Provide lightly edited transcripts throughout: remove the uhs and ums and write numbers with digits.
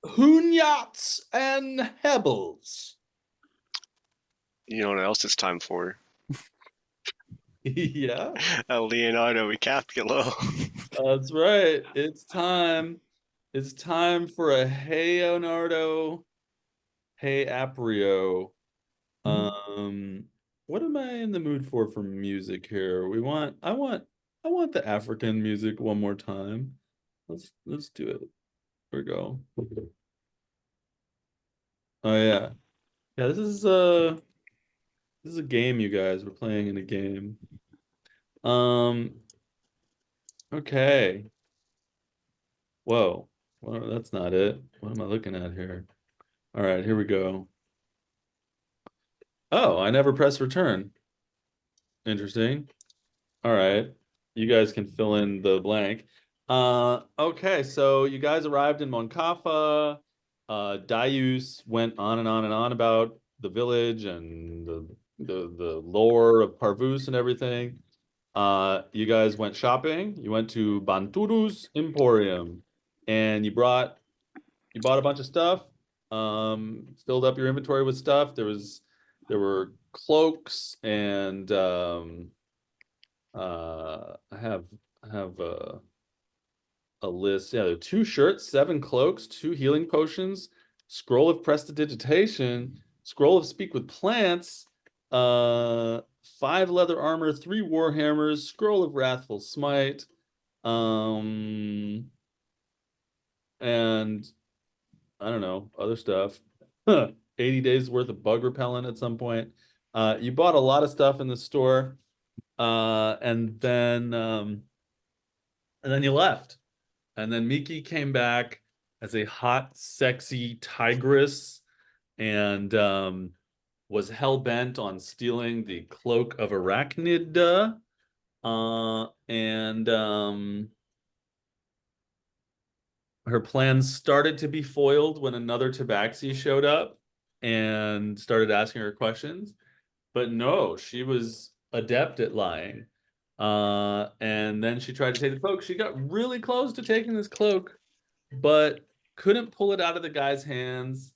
Hunyats and Hebels. You know what else it's time for? Yeah, Leonardo DiCaprio. that's right. It's time. It's time for a Hey Leonardo, Hey Aprio. Um, what am I in the mood for music here? I want the African music one more time. Let's do it. Here we go. Oh yeah. Yeah, this is a game, you guys. We're playing in a game. Um, okay. Whoa. Well, that's not it. What am I looking at here? All right, here we go. Oh, I never press return. Interesting. All right. You guys can fill in the blank. Okay, so you guys arrived in Moncafa. Darius went on and on and on about the village and the lore of Parvus and everything. You guys went shopping. You went to Banturu's Emporium, and you bought a bunch of stuff. Filled up your inventory with stuff. There were cloaks and I have a list. Yeah, there are two shirts, seven cloaks, two healing potions, scroll of prestidigitation, scroll of speak with plants, five leather armor, three war hammers, scroll of wrathful smite, um, and I don't know, other stuff. 80 days worth of bug repellent at some point. You bought a lot of stuff in the store, and then you left. And then Miki came back as a hot, sexy tigress and was hell bent on stealing the cloak of Arachnid. And Her plans started to be foiled when another Tabaxi showed up and started asking her questions. But no, she was adept at lying. And then she tried to take the cloak. She got really close to taking this cloak, but couldn't pull it out of the guy's hands.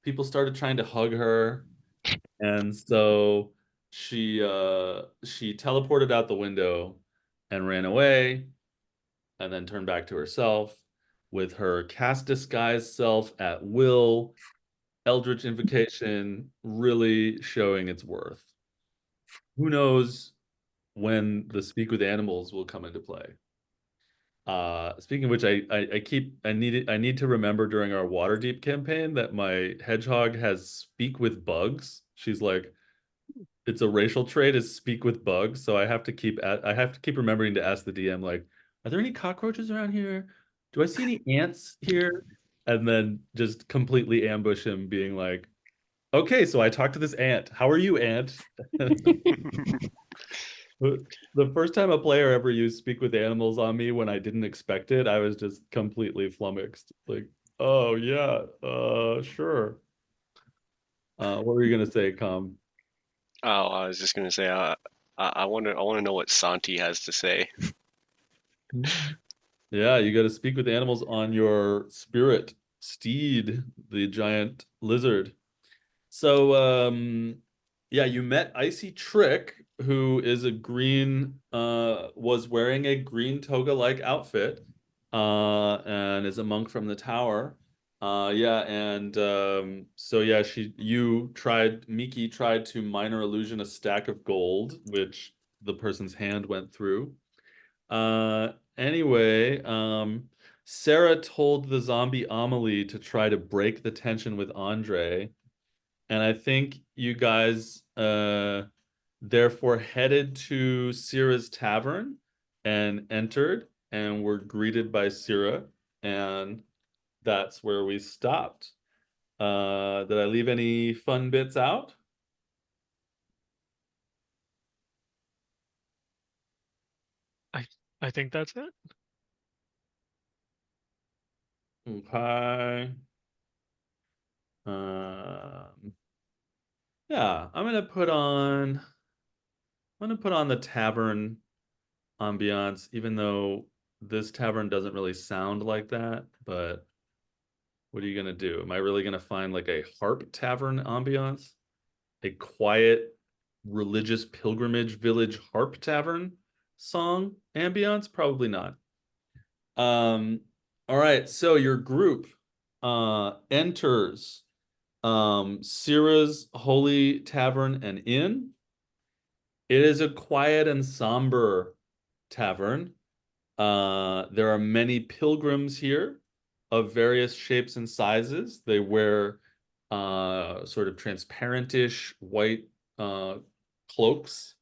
People started trying to hug her, and so she teleported out the window and ran away, and then turned back to herself with her cast disguise self at will. Eldritch Invocation really showing its worth. Who knows when the speak with animals will come into play? Speaking of which, I need to remember during our Waterdeep campaign that my hedgehog has speak with bugs. She's like, it's a racial trait is speak with bugs, so I have to keep remembering to ask the DM like, are there any cockroaches around here? Do I see any ants here? And then just completely ambush him, being like, okay, so I talked to this ant. How are you, ant? The first time a player ever used speak with animals on me when I didn't expect it, I was just completely flummoxed. Like, oh yeah, sure. What were you gonna say, Com? Oh, I was just gonna say, I want to know what Santi has to say. Yeah, you got to speak with animals on your spirit steed, the giant lizard. So, yeah, you met Icy Trick, who is a was wearing a green toga-like outfit, and is a monk from the tower. Yeah, and so yeah, Miki tried to minor illusion a stack of gold, which the person's hand went through. Anyway, Sarah told the zombie Amelie to try to break the tension with Andre. And I think you guys therefore headed to Syrah's tavern and entered and were greeted by Syrah, and that's where we stopped. Did I leave any fun bits out? I I think that's it. Okay. Um, yeah, I'm gonna put on the tavern ambiance, even though this tavern doesn't really sound like that, but What are you gonna do? Am I really gonna find like a harp tavern ambiance? A quiet religious pilgrimage village harp tavern song ambiance? Probably not. Um, all right, so your group enters Syrah's Holy Tavern and Inn. It is a quiet and somber tavern. There are many pilgrims here of various shapes and sizes. They wear sort of transparentish white cloaks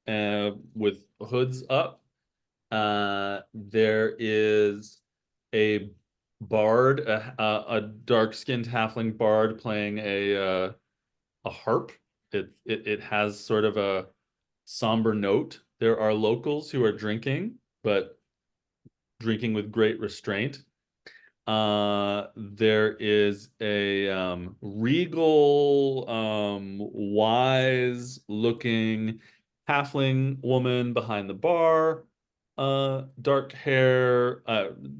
with hoods up. There is a bard, a dark-skinned halfling bard playing a harp. It has sort of a somber note. There are locals who are drinking, but drinking with great restraint. There is a regal, wise-looking halfling woman behind the bar. Dark hair,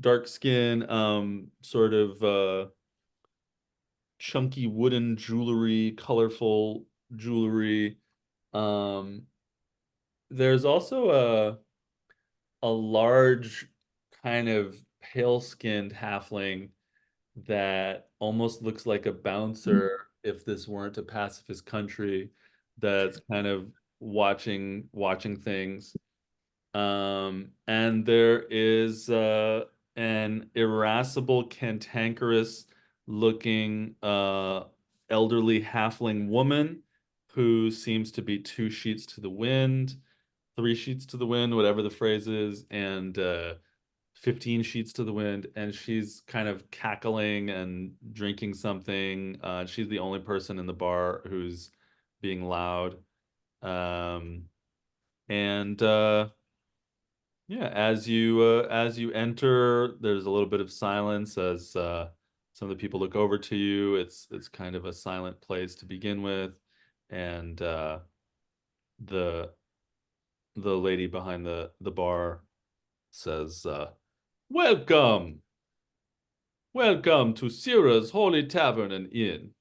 dark skin, sort of chunky wooden jewelry, colorful jewelry. Um, there's also a large kind of pale-skinned halfling that almost looks like a bouncer if this weren't a pacifist country that's kind of watching things. And there is an irascible, cantankerous looking elderly halfling woman who seems to be two sheets to the wind, three sheets to the wind, whatever the phrase is, and 15 sheets to the wind, and she's kind of cackling and drinking something. She's the only person in the bar who's being loud. Um, and yeah, as you enter, there's a little bit of silence as some of the people look over to you. It's kind of a silent place to begin with, and the the lady behind the bar says, "Welcome, welcome to Syrah's Holy Tavern and Inn.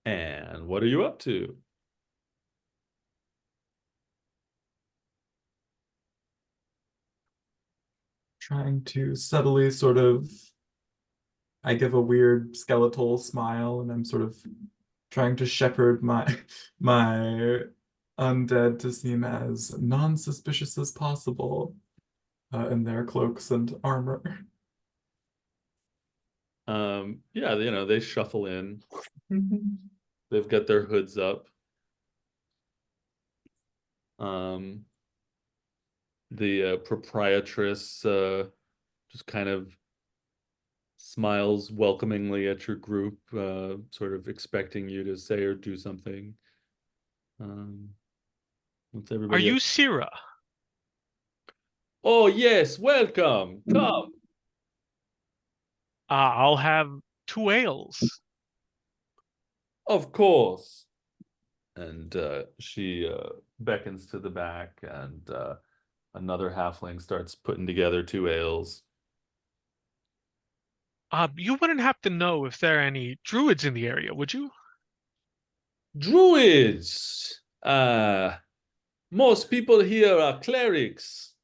And what are you up to?" Trying to subtly sort of, I give a weird skeletal smile and I'm sort of trying to shepherd my undead to seem as non-suspicious as possible in their cloaks and armor. Yeah, they shuffle in. They've got their hoods up. The proprietress just kind of smiles welcomingly at your group, sort of expecting you to say or do something. What's Are everybody you else? Syrah? Oh, yes, welcome. Come. I'll have 2 ales. Of course. And she beckons to the back, and another halfling starts putting together 2 ales. You wouldn't have to know if there are any druids in the area, would you? Druids! Most people here are clerics.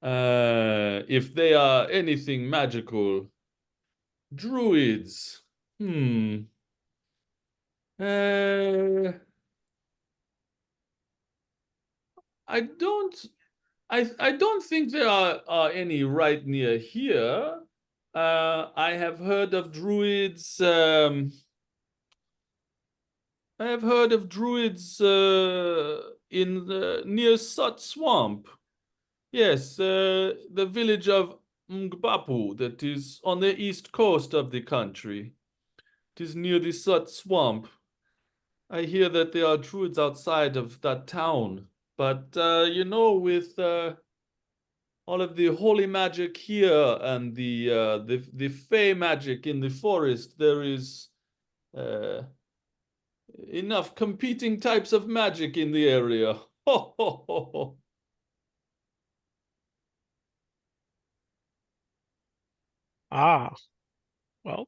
If they are anything magical. Druids. Hmm. Uh, I don't I don't think there are any right near here. I have heard of druids. I have heard of druids in near Sut Swamp. Yes, the village of Mgbapu that is on the east coast of the country. It is near the Sut Swamp. I hear that there are druids outside of that town, but with all of the holy magic here and the fey magic in the forest, there is uh, enough competing types of magic in the area. Ho ho ho ho. Ah, well,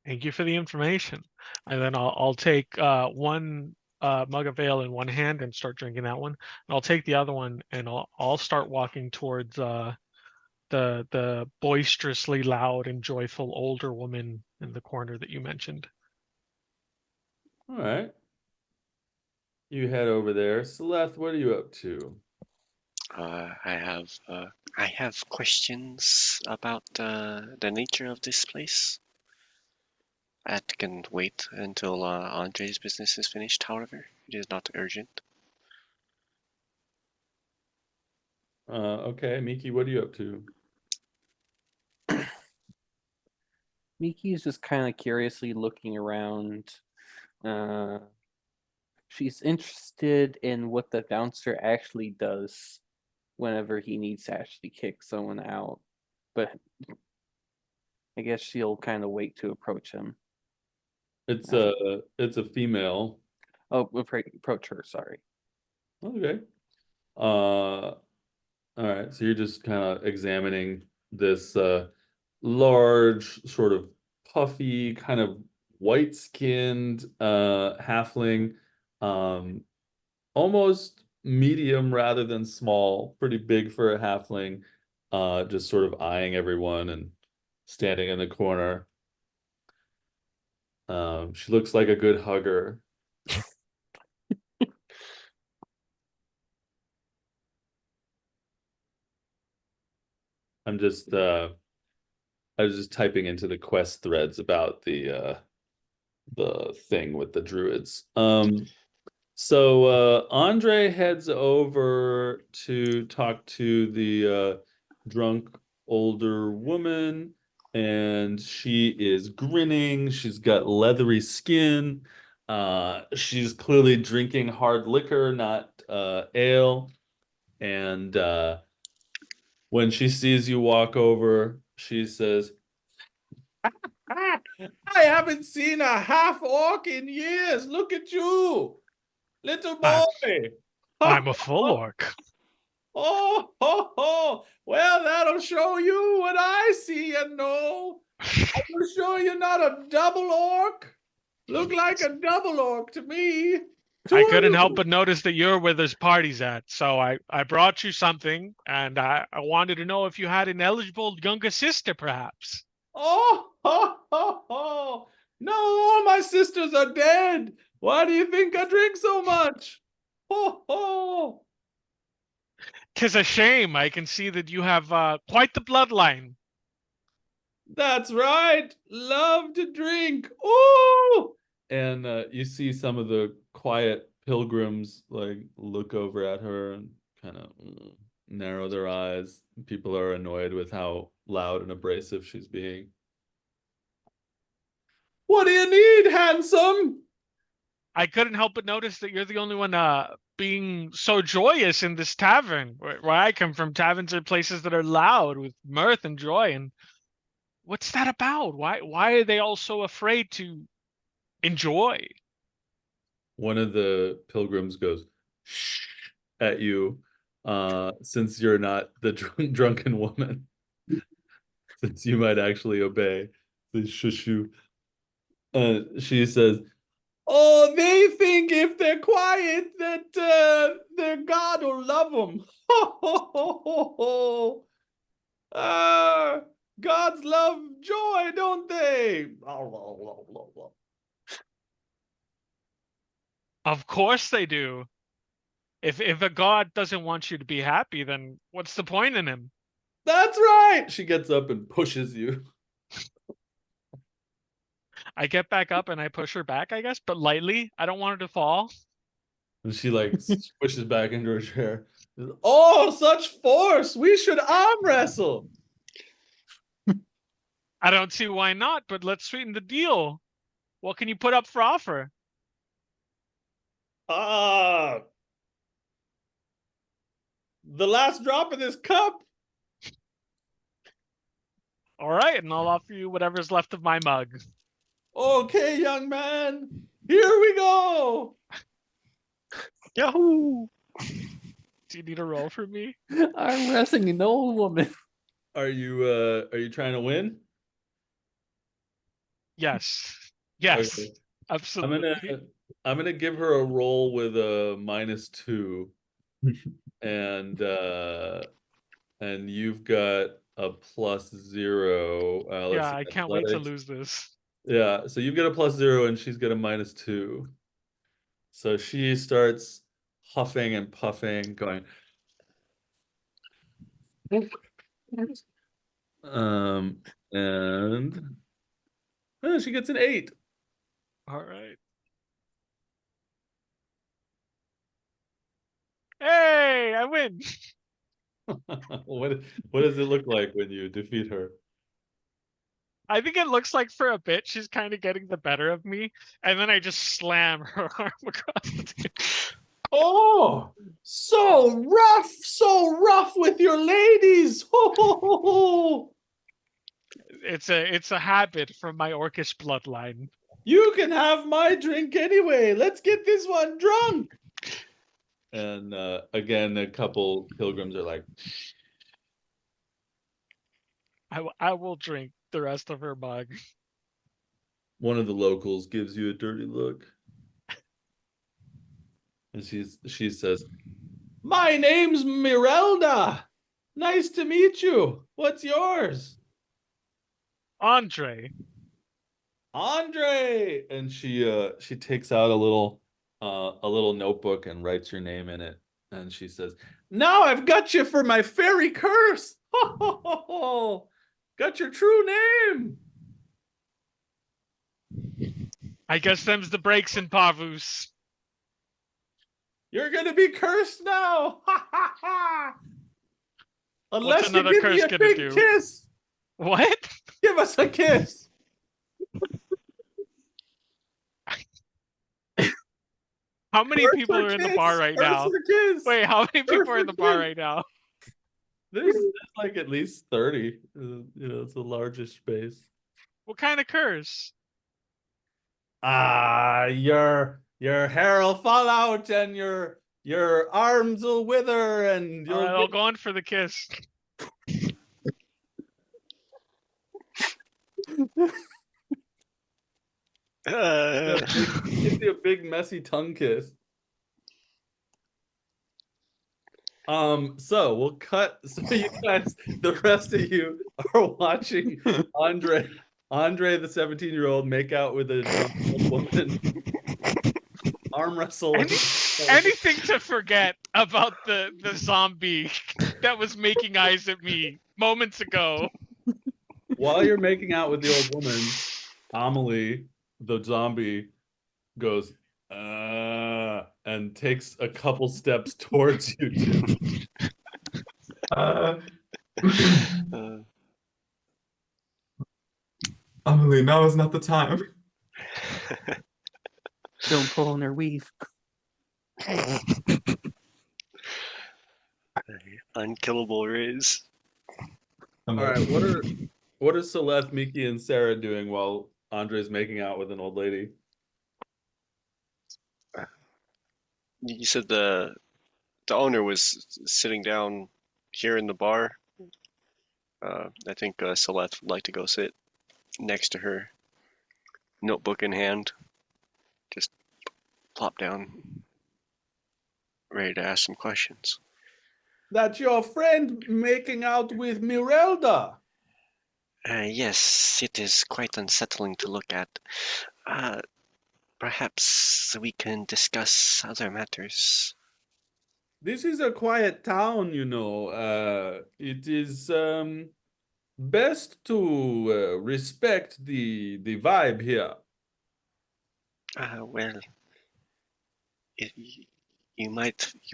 thank you for the information. And then I'll take one mug of ale in one hand and start drinking that one. And I'll take the other one and I'll start walking towards the boisterously loud and joyful older woman in the corner that you mentioned. All right. You head over there. Celeste, what are you up to? I have questions about the nature of this place. That can wait until Andre's business is finished, however. It is not urgent. Okay, Miki, what are you up to? Miki is just kind of curiously looking around. She's interested in what the bouncer actually does whenever he needs to actually kick someone out. But I guess she'll kind of wait to approach him. It's a female. Oh, approach her, sorry. Okay. All right. So you're just kind of examining this large, sort of puffy, kind of white-skinned halfling, almost medium rather than small, pretty big for a halfling, just sort of eyeing everyone and standing in the corner. She looks like a good hugger. I'm just I was just typing into the quest threads about the thing with the druids. So Andre heads over to talk to the drunk older woman, and she is grinning. She's got leathery skin. She's clearly drinking hard liquor, not ale. And when she sees you walk over, she says, "Ah, I haven't seen a half orc in years. Look at you, little I'm, boy." I'm a full orc. Oh, ho, ho. Well, that'll show you what I see and know. I will show you not a double orc. Look like a double orc to me. Two I of couldn't help you. but notice that you're where this party's at, so I brought you something, and I wanted to know if you had an eligible younger sister, perhaps. Oh, ho, ho, ho. No, all my sisters are dead. Why do you think I drink so much? Ho, ho. 'Tis a shame. I can see that you have quite the bloodline. That's right. Love to drink. Ooh. And you see some of the quiet pilgrims like look over at her and kind of narrow their eyes. People are annoyed with how loud and abrasive she's being. What do you need, handsome? I couldn't help but notice that you're the only one being so joyous in this tavern. Where I come from, taverns are places that are loud with mirth and joy. And what's that about? Why are they all so afraid to enjoy? One of the pilgrims goes shh at you, since you're not the drunken woman, since you might actually obey. The shushu. She says, "Oh, they think if they're quiet that their God will love them. Ho, ho, ho, ho, ho. Gods love joy, don't they?" Of course they do. If a god doesn't want you to be happy, then what's the point in him? That's right. She gets up and pushes you. I get back up and I push her back, I guess, but lightly. I don't want her to fall. And she like squishes back into her chair. Oh, such force! We should arm wrestle. I don't see why not, but let's sweeten the deal. What can you put up for offer? The last drop of this cup. All right, and I'll offer you whatever's left of my mug. Okay, young man. Here we go. Yahoo! Do you need a roll for me? Arm wrestling an old woman. Are you trying to win? Yes. Yes. Okay. Absolutely. I'm gonna give her a roll with a -2, and you've got a +0. Let's Yeah, see, I can't wait to athletics. lose this. Yeah, so you've got a +0 and she's got a -2. So she starts huffing and puffing, going, um, and she gets an 8. All right. Hey, I win. What what does it look like when you defeat her? I think it looks like for a bit she's kind of getting the better of me, and then I just slam her arm across the table. Oh, so rough with your ladies. Ho, ho, ho, ho. It's a habit from my orcish bloodline. You can have my drink anyway. Let's get this one drunk. And again, a couple pilgrims are like, I will drink the rest of her mug. one of the locals gives you a dirty look. And she says, "My name's Mirelda. Nice to meet you. What's yours?" Andre. Andre. And she takes out a little notebook and writes your name in it. And she says, "Now I've got you for my fairy curse. Ho, ho, ho, ho. Got your true name." I guess them's the breaks in Pavus. You're gonna be cursed now. Ha ha ha. What's Unless you another give me curse a gonna big do? kiss. What? Give us a kiss. How many Curse people or are in the kiss. bar right Curse now? or kiss. Wait, how many Curse people are or in the bar kiss. right now? There's like at least 30. It's the largest space. What kind of curse? Your hair will fall out and your arms will wither and All you'll right, I'll get go on for the kiss. gives you a big messy tongue kiss. So we'll cut. So you guys, the rest of you are watching Andre the 17-year-old make out with a drunk old woman, arm wrestle. Anything to forget about the zombie that was making eyes at me moments ago. While you're making out with the old woman, Amelie, the zombie, goes and takes a couple steps towards you two. Uh, Amelie, now is not the time. Don't pull on her weave. Unkillable Riz. All right, what are Celeste, Miki, and Sarah doing while Andre's making out with an old lady? You said the owner was sitting down here in the bar. I think Celeste would like to go sit next to her, notebook in hand, just plop down, ready to ask some questions. That's your friend making out with Mirelda. Yes, it is quite unsettling to look at. Perhaps we can discuss other matters. This is a quiet town, you know. It is best to respect the vibe here. Well, it, you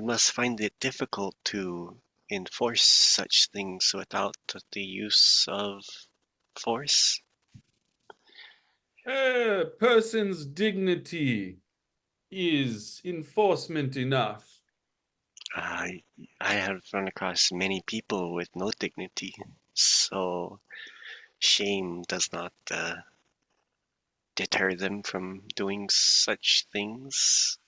must find it difficult to enforce such things without the use of force. A person's dignity is enforcement enough. I have run across many people with no dignity, so shame does not deter them from doing such things.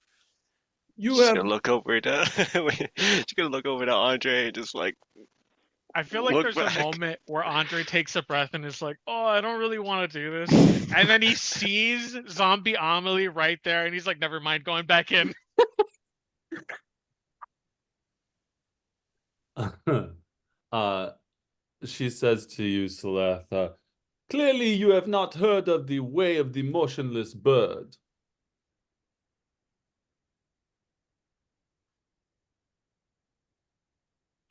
You Just have gonna look over to just gonna look over to Andre, just like I feel like Look there's back. a moment where Andre takes a breath and is like, "Oh, I don't really want to do this," and then he sees zombie Amelie right there, and he's like, "Never mind, going back in." She says to you, Celeste, clearly you have not heard of the way of the motionless bird.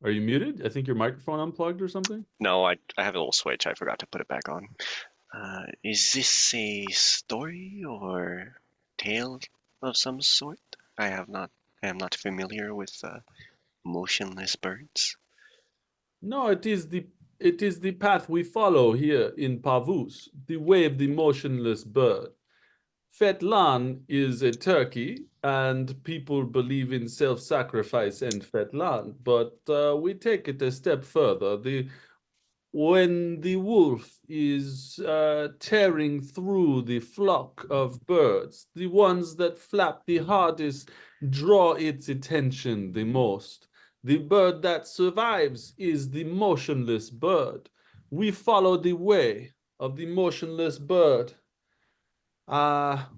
Are you muted? I think your microphone unplugged or something. No, I have a little switch. I forgot to put it back on. Is this a story or tale of some sort? I am not familiar with motionless birds. No, it is the path we follow here in Pavus, the way of the motionless bird. Fetlan is a turkey, and people believe in self-sacrifice and Fetlan, but we take it a step further. When the wolf is tearing through the flock of birds, the ones that flap the hardest draw its attention the most. The bird that survives is the motionless bird. We follow the way of the motionless bird.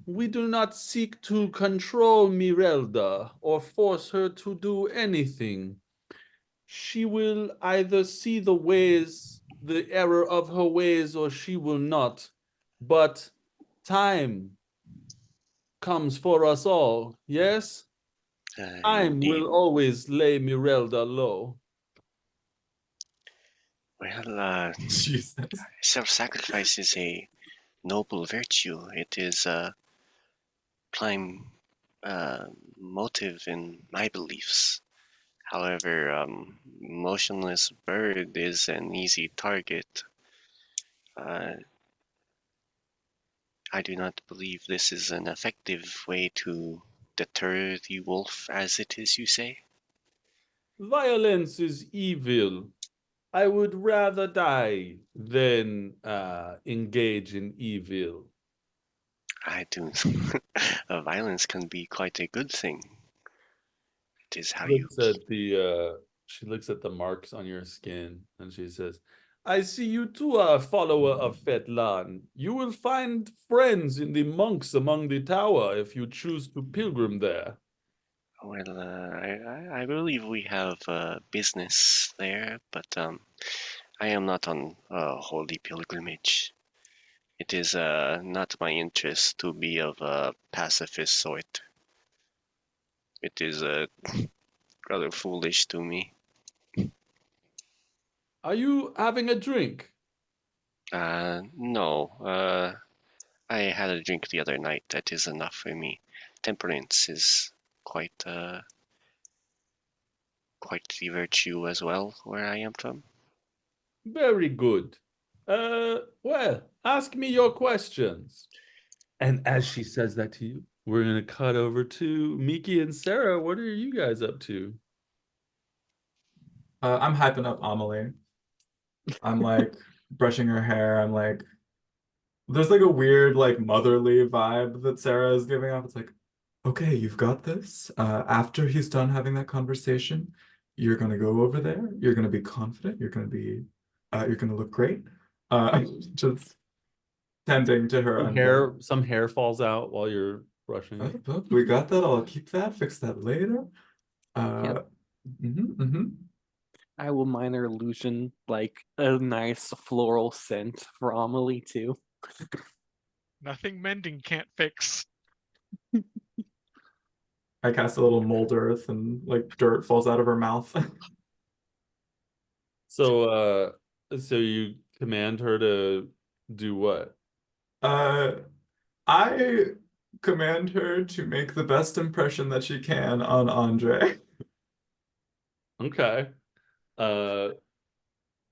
We do not seek to control Mirelda or force her to do anything. She will either see the error of her ways, or she will not. But time comes for us all, yes? Time Indeed. will always lay Mirelda low. Well, Jesus. self-sacrifice is a noble virtue. It is a prime motive in my beliefs. However, motionless bird is an easy target. Uh, I do not believe this is an effective way to deter the wolf, as it is, you say? Violence is evil. I would rather die than engage in evil. I do. Violence can be quite a good thing. It is how you. She looks at the marks on your skin and she says, I see you too are a follower of Fetlan. You will find friends in the monks among the tower if you choose to pilgrim there. Well, I believe we have business there, but I am not on a holy pilgrimage. It is not my interest to be of a pacifist sort. It is rather foolish to me. Are you having a drink? No. I had a drink the other night. That is enough for me. Temperance is quite quite the virtue as well where I am from. Very good. Well, ask me your questions. And as she says that to you, we're going to cut over to Miki and Sarah. What are you guys up to? I'm hyping up Amelie. I'm like brushing her hair. I'm like, there's like a weird, like motherly vibe that Sarah is giving off. It's like, okay, you've got this. After he's done having that conversation, you're gonna go over there. You're gonna be confident. You're gonna look great. Just tending to her undead. Some hair falls out while you're brushing it. We got that. I'll keep that. Fix that later. Mhm, mhm. I will minor illusion like a nice floral scent for Amelie too. Nothing mending can't fix. I cast a little mold earth and like dirt falls out of her mouth. So you command her to do what? I command her to make the best impression that she can on Andre. Okay.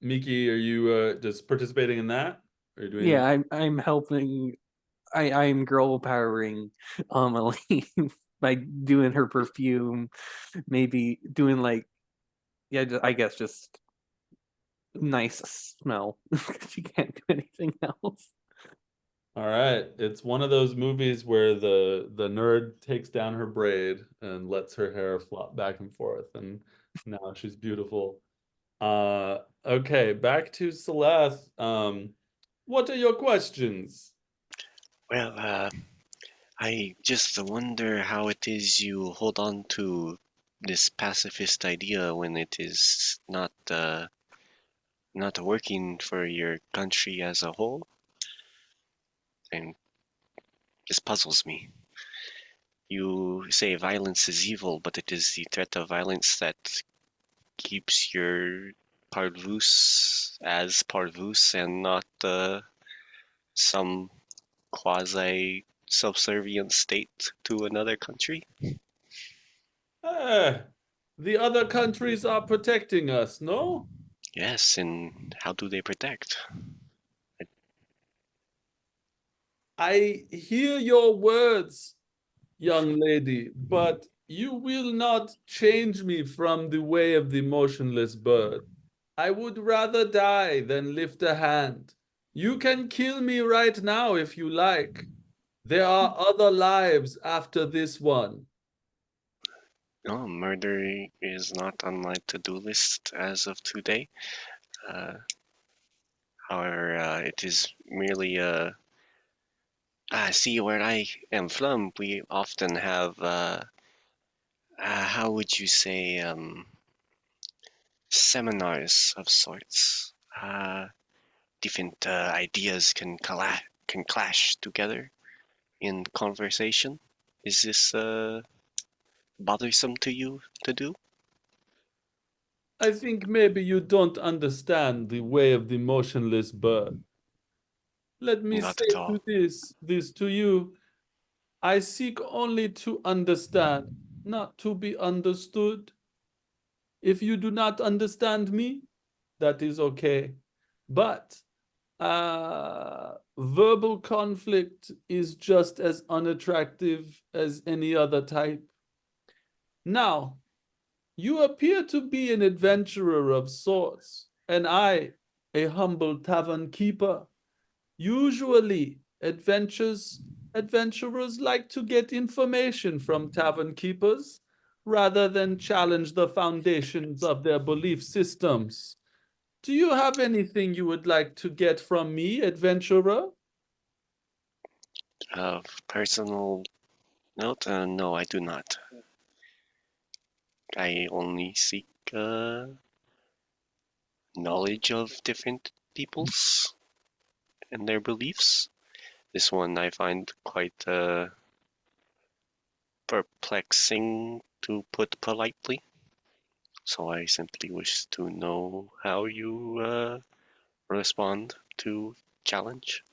Miki, are you just participating in that? Or are you doing Yeah, I'm helping. I'm girl powering Amelie by doing her perfume, maybe doing like I guess just nice smell. She can't do anything else. All right. It's one of those movies where the nerd takes down her braid and lets her hair flop back and forth, and now she's beautiful. Okay, back to Celeste. What are your questions? Well, I just wonder how it is you hold on to this pacifist idea when it is not working for your country as a whole, and this puzzles me. You say violence is evil, but it is the threat of violence that keeps your parvus as parvus and not some quasi subservient state to another country. Eh, the other countries are protecting us, no? Yes, and how do they protect? I hear your words, young lady, but you will not change me from the way of the motionless bird. I would rather die than lift a hand. You can kill me right now if you like. There are other lives after this one. No, murder is not on my to-do list as of today. Uh, However, it is merely see where I am from. We often have how would you say seminars of sorts. Different ideas can clash together in conversation. Is this bothersome to you to do? I think maybe you don't understand the way of the motionless bird. Let me Not say at all. this to you. I seek only to understand, not to be understood. If you do not understand me, that is okay. But verbal conflict is just as unattractive as any other type. Now, you appear to be an adventurer of sorts, and I, a humble tavern keeper. Usually, adventurers like to get information from tavern keepers rather than challenge the foundations of their belief systems. Do you have anything you would like to get from me, adventurer? Of personal note, no, I do not. I only seek knowledge of different peoples and their beliefs. This one I find quite perplexing, to put politely. So I simply wish to know how you respond to challenge.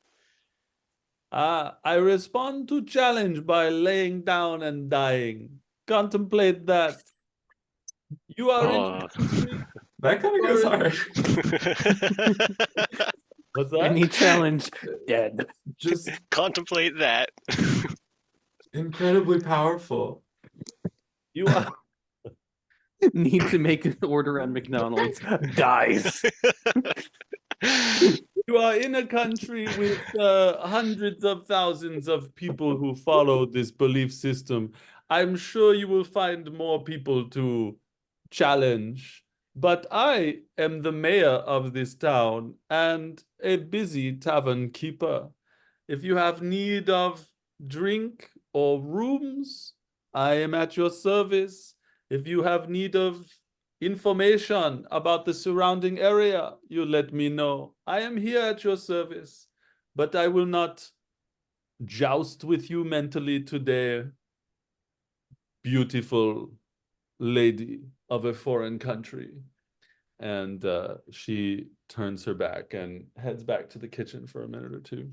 I respond to challenge by laying down and dying. Contemplate that. You are in Oh. a country. That kind of you goes are in- hard. What's that? Any challenge, dead. Just Contemplate that. incredibly powerful. You are Need to make an order on McDonald's. Dies. you are in a country with hundreds of thousands of people who follow this belief system. I'm sure you will find more people to challenge. But I am the mayor of this town and a busy tavern keeper. If you have need of drink or rooms, I am at your service. If you have need of information about the surrounding area, you let me know. I am here at your service, but I will not joust with you mentally today, beautiful lady of a foreign country. And she turns her back and heads back to the kitchen for a minute or two.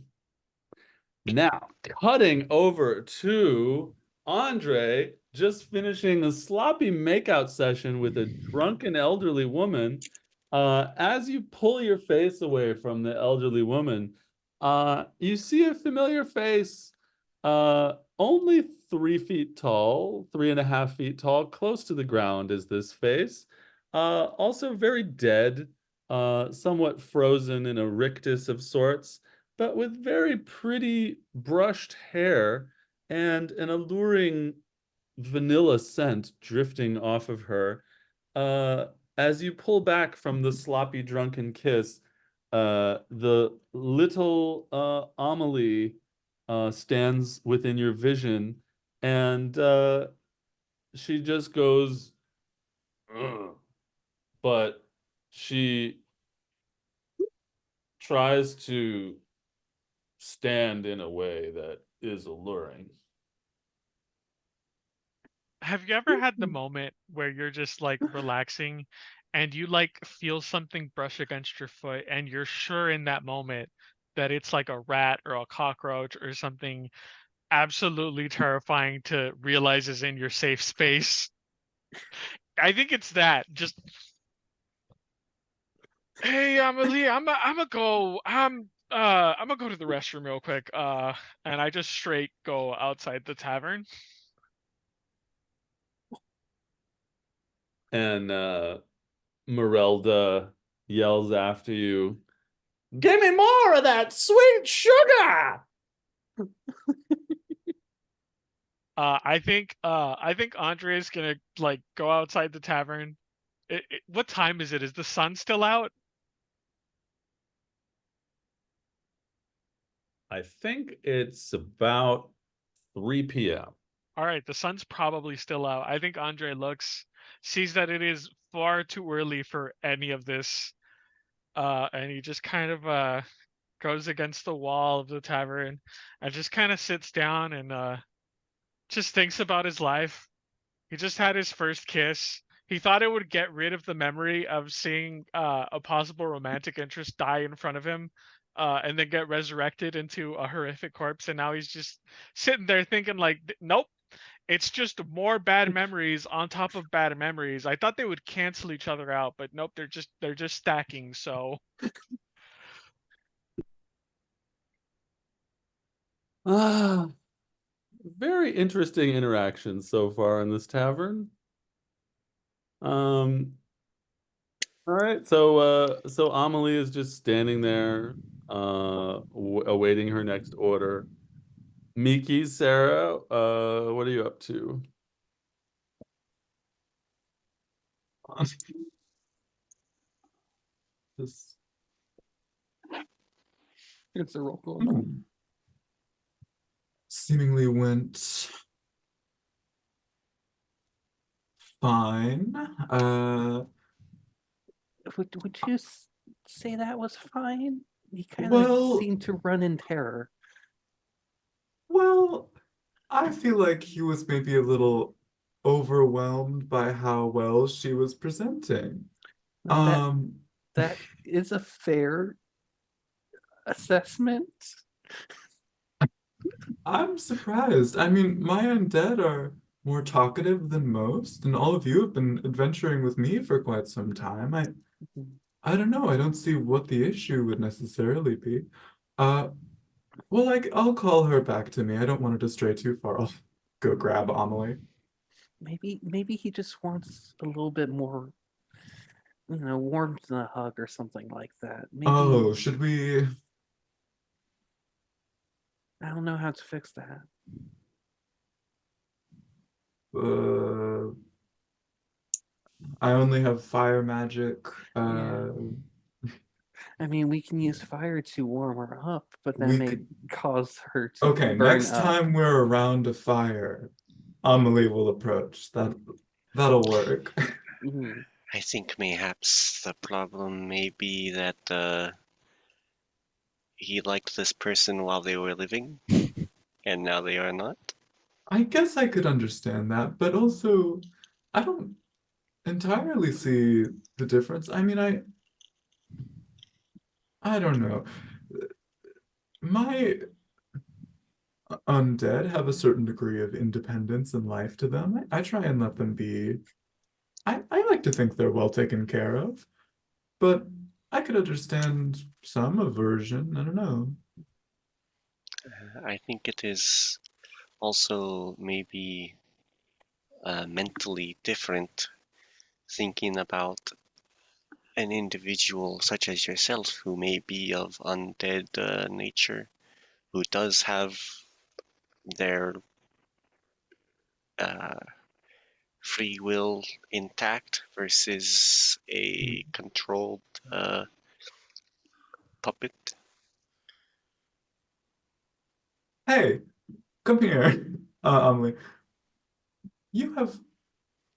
Now, cutting over to Andre, just finishing a sloppy makeout session with a drunken elderly woman. As you pull your face away from the elderly woman, you see a familiar face, only 3 feet tall, 3.5 feet tall, close to the ground is this face. Also very dead, somewhat frozen in a rictus of sorts, but with very pretty brushed hair and an alluring vanilla scent drifting off of her. as you pull back from the sloppy drunken kiss, the little Amelie stands within your vision, and she just goes, "Ugh," but she tries to stand in a way that is alluring. Have you ever had the moment where you're just like relaxing and you like feel something brush against your foot and you're sure in that moment that it's like a rat or a cockroach or something absolutely terrifying to realize is in your safe space? I think it's that. Just hey, Amelie, I'm gonna go to the restroom real quick. And I just straight go outside the tavern. And Merelda yells after you, "Give me more of that sweet sugar!" I think Andre's gonna like go outside the tavern. What time is it? Is the sun still out? I think it's about 3 p.m. All right, the sun's probably still out. I think Andre looks, sees that it is far too early for any of this, and he just kind of goes against the wall of the tavern and just kind of sits down and just thinks about his life. He just had his first kiss. He thought it would get rid of the memory of seeing a possible romantic interest die in front of him, and then get resurrected into a horrific corpse. And now he's just sitting there thinking, like, nope, it's just more bad memories on top of bad memories. I thought they would cancel each other out, but nope, they're just stacking. So Ah, very interesting interaction so far in this tavern. All right, so Amelie is just standing there, awaiting her next order. Miki, Sarah, what are you up to? This It's a roll going on. seemingly went fine. Would you say that was fine? He kind of Well- seemed to run in terror. Well, I feel like he was maybe a little overwhelmed by how well she was presenting. Now that is a fair assessment. I'm surprised. I mean, my undead are more talkative than most, and all of you have been adventuring with me for quite some time. I don't know. I don't see what the issue would necessarily be. Well, like, I'll call her back to me. I don't want her to stray too far. I'll go grab Amelie. Maybe he just wants a little bit more, warmth in a hug or something like that. Maybe Oh, should we? I don't know how to fix that. I only have fire magic. Yeah. I mean, we can use fire to warm her up, but that We may could- cause her to Okay, burn next up. time we're around a fire, Amelie will approach. That'll work. Mhm. I think mayhaps the problem may be that he liked this person while they were living, and now they are not. I guess I could understand that, but also I don't entirely see the difference. I mean, I don't know. My undead have a certain degree of independence and life to them. I try and let them be. I like to think they're well taken care of, but I could understand some aversion. I don't know. I think it is also maybe mentally different thinking about an individual such as yourself who may be of undead nature, who does have their free will intact versus a controlled puppet. Hey, come here, Amelie. You have,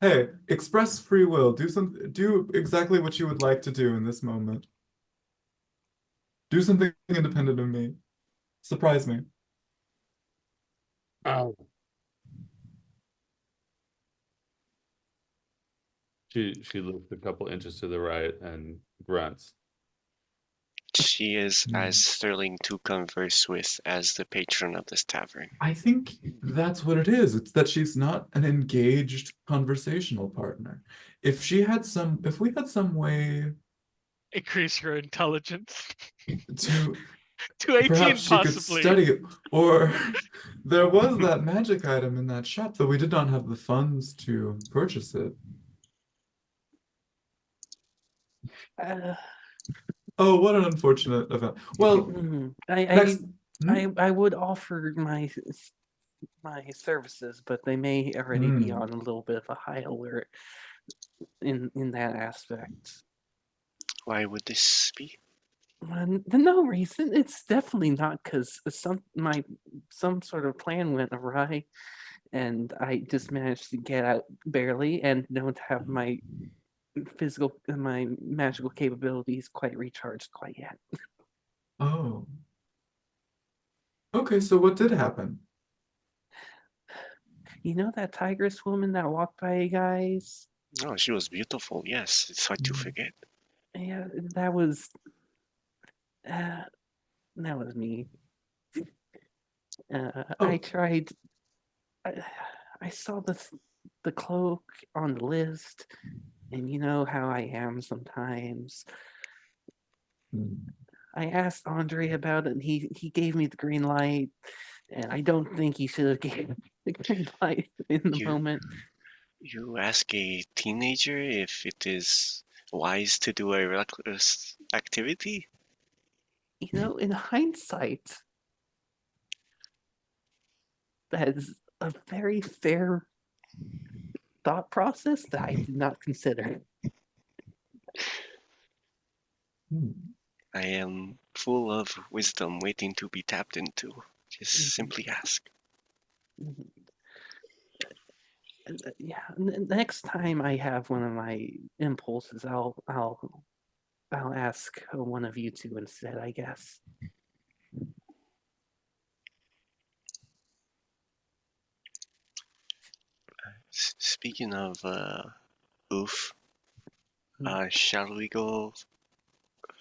hey, express free will. Do exactly what you would like to do in this moment. Do something independent of me. Surprise me. Oh. She looks a couple inches to the right and grunts. She is as Hmm. sterling to converse with as the patron of this tavern. I think that's what it is. It's that she's not an engaged conversational partner. If we had some way Increase your intelligence to to 18, perhaps she could possibly. study it, or there was that magic item in that shop, though we did not have the funds to purchase it. Uh, Oh, what an unfortunate event. Well, next. I would offer my services, but they may already be on a little bit of a high alert in that aspect. Why would this be? No reason. It's definitely not because some sort of plan went awry, and I just managed to get out barely, and don't have my magical capabilities quite recharged quite yet. Oh. Okay, so what did happen? You know that tigress woman that walked by you guys? Oh, she was beautiful. Yes, it's hard to forget. Yeah, that was me. I Oh. tried. I saw the cloak on the list, and you know how I am sometimes. I asked Andre about it, and he gave me the green light, and I don't think he should have gave the green light in the moment. You ask a teenager if it is wise to do a reckless activity? You know, in hindsight, that is a very fair thought process that I did not consider. I am full of wisdom waiting to be tapped into. Just simply ask. Yeah, next time I have one of my impulses, I'll ask one of you two instead, I guess. Speaking of oof, shall we go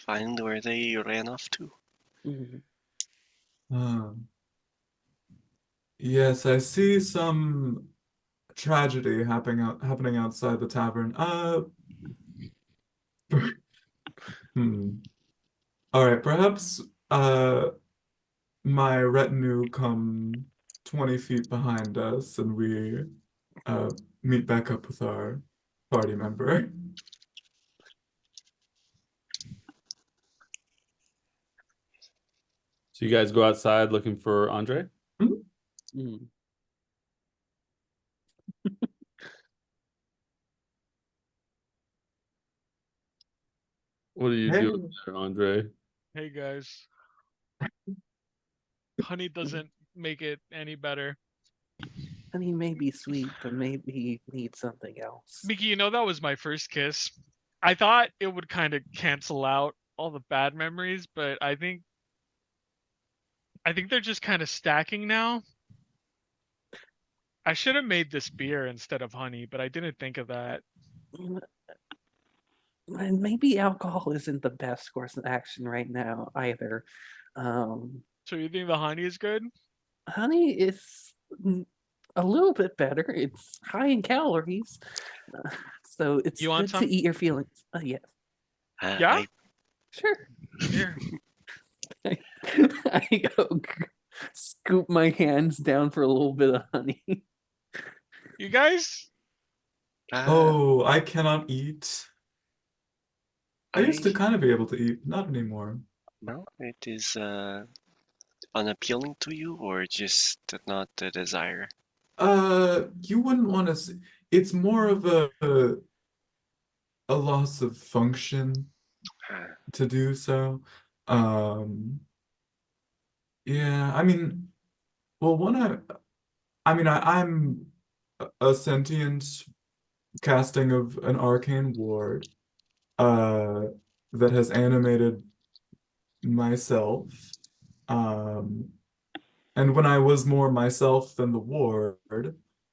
find where they ran off to? Yes, I see some tragedy happening outside the tavern. All right, perhaps my retinue come 20 feet behind us and we meet back up with our party member. So you guys go outside looking for Andre? What are you doing there, Andre? Hey guys. Honey doesn't make it any better. Honey may be sweet, but maybe he needs something else. Mickey, you know that was my first kiss. I thought it would kind of cancel out all the bad memories, but I think they're just kind of stacking now. I should have made this beer instead of honey, but I didn't think of that. And maybe alcohol isn't the best course of action right now either. So you think the honey is good? Honey is a little bit better. It's high in calories, so it's You want good to some? eat your feelings. Yes. Yeah? Sure. Here. I go scoop my hands down for a little bit of honey. You guys? Oh, I cannot eat. I used to kind of be able to eat, not anymore. No, it is unappealing to you, or just not the desire? You wouldn't want to see. It's more of a loss of function Uh, to do so. Um, yeah, I mean, well, I'm a sentient casting of an arcane ward, uh, that has animated myself. Um, and when I was more myself than the ward,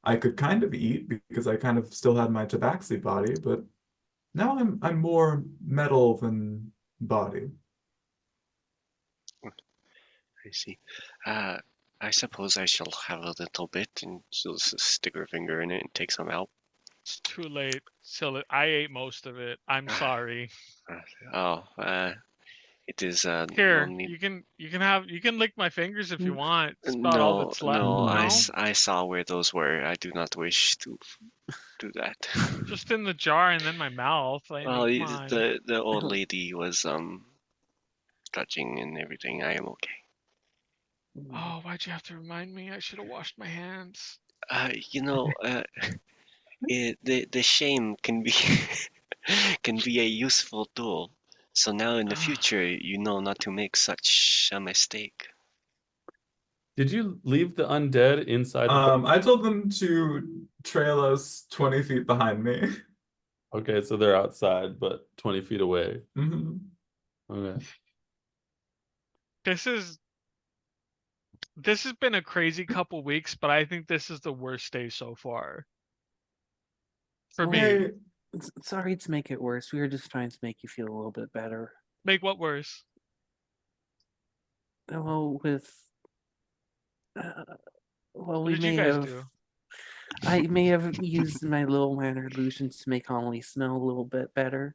I could kind of eat because I kind of still had my tabaxi body, but now I'm more metal than body. I see. Uh, I suppose I shall have a little bit, and she'll just stick her finger in it and take some out. It's too late. So I ate most of it. I'm sorry. Oh, it is no Here, need. you can lick my fingers if you want. It's about all No, that's left. no, No, I saw where those were. I do not wish to do that. just in the jar and then my mouth. I Well, mean, come on. the old lady was touching and everything. I am okay. Oh, why'd you have to remind me? I should have washed my hands. You know, the shame can be can be a useful tool. So now in the future, you know not to make such a mistake. Did you leave the undead inside the boat? I told them to trail us 20 feet behind me. Okay, so they're outside, but 20 feet away. Mhm. Okay. This has been a crazy couple weeks, but I think this is the worst day so far for Well, me. Hey, Sorry to make it worse. We were just trying to make you feel a little bit better. Make what worse? Well, What we did you may guys have. do? I may have used my little minor illusions to make Amelie smell a little bit better.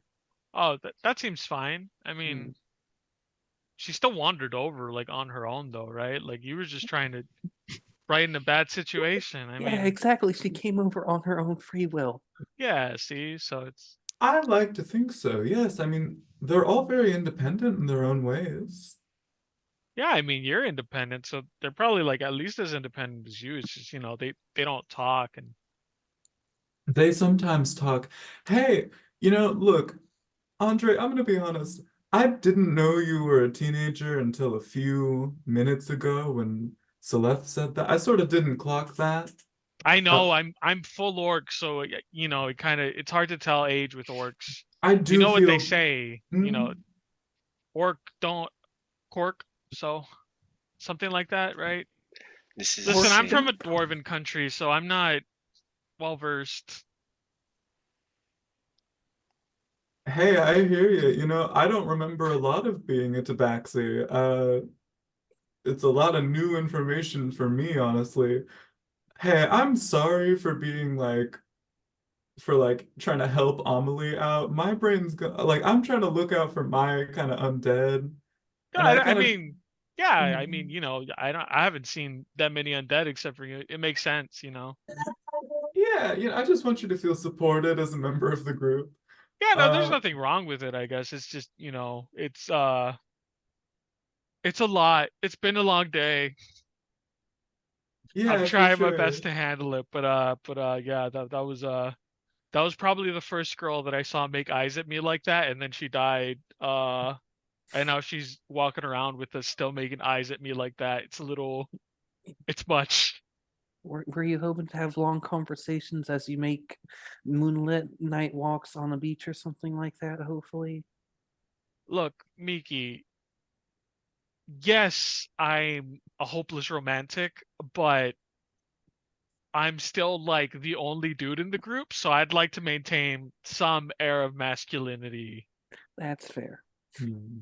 Oh, that seems fine. I Hmm. mean, she still wandered over like on her own though, right? Like you were just trying to brighten a bad situation. I Yeah, mean, exactly. She came over on her own free will. yeah, see, so it's I like to think so. Yes, I mean, they're all very independent in their own ways. yeah, I mean, you're independent, so they're probably like at least as independent as you. It's just, they don't talk and They sometimes talk, hey, look, Andre, I'm gonna be honest. I didn't know you were a teenager until a few minutes ago when Celeste said that. I sort of didn't clock that. I Uh, know I'm full orc, so it's hard to tell age with orcs. I You do know what they feel, say, mm, orc don't cork, so something like that, right? This is the Listen, I'm Orcs same. from a don't. dwarven country, so I'm not well versed. Hey, I hear you. I don't remember a lot of being a tabaxi. It's a lot of new information for me, honestly. Hey, I'm sorry for being trying to help Amelie out. My brain's go like I'm trying to look out for my kind of undead, Yeah, and I I kind of mean, yeah, I mean, I haven't seen that many undead except for you. It makes sense. yeah, I just want you to feel supported as a member of the group. Yeah, no, there's Uh, nothing wrong with it, I guess. It's just, it's a lot. It's been a long day. I'm yeah, for trying my best sure. to handle it, but yeah, that was probably the first girl that I saw make eyes at me like that, and then she died. And now she's walking around with us still making eyes at me like that. It's much. Were you hoping to have long conversations as you make moonlit night walks on the beach or something like that, hopefully? Look, Miki, yes, I'm a hopeless romantic, but I'm still like the only dude in the group, so I'd like to maintain some air of masculinity. That's fair. Hmm.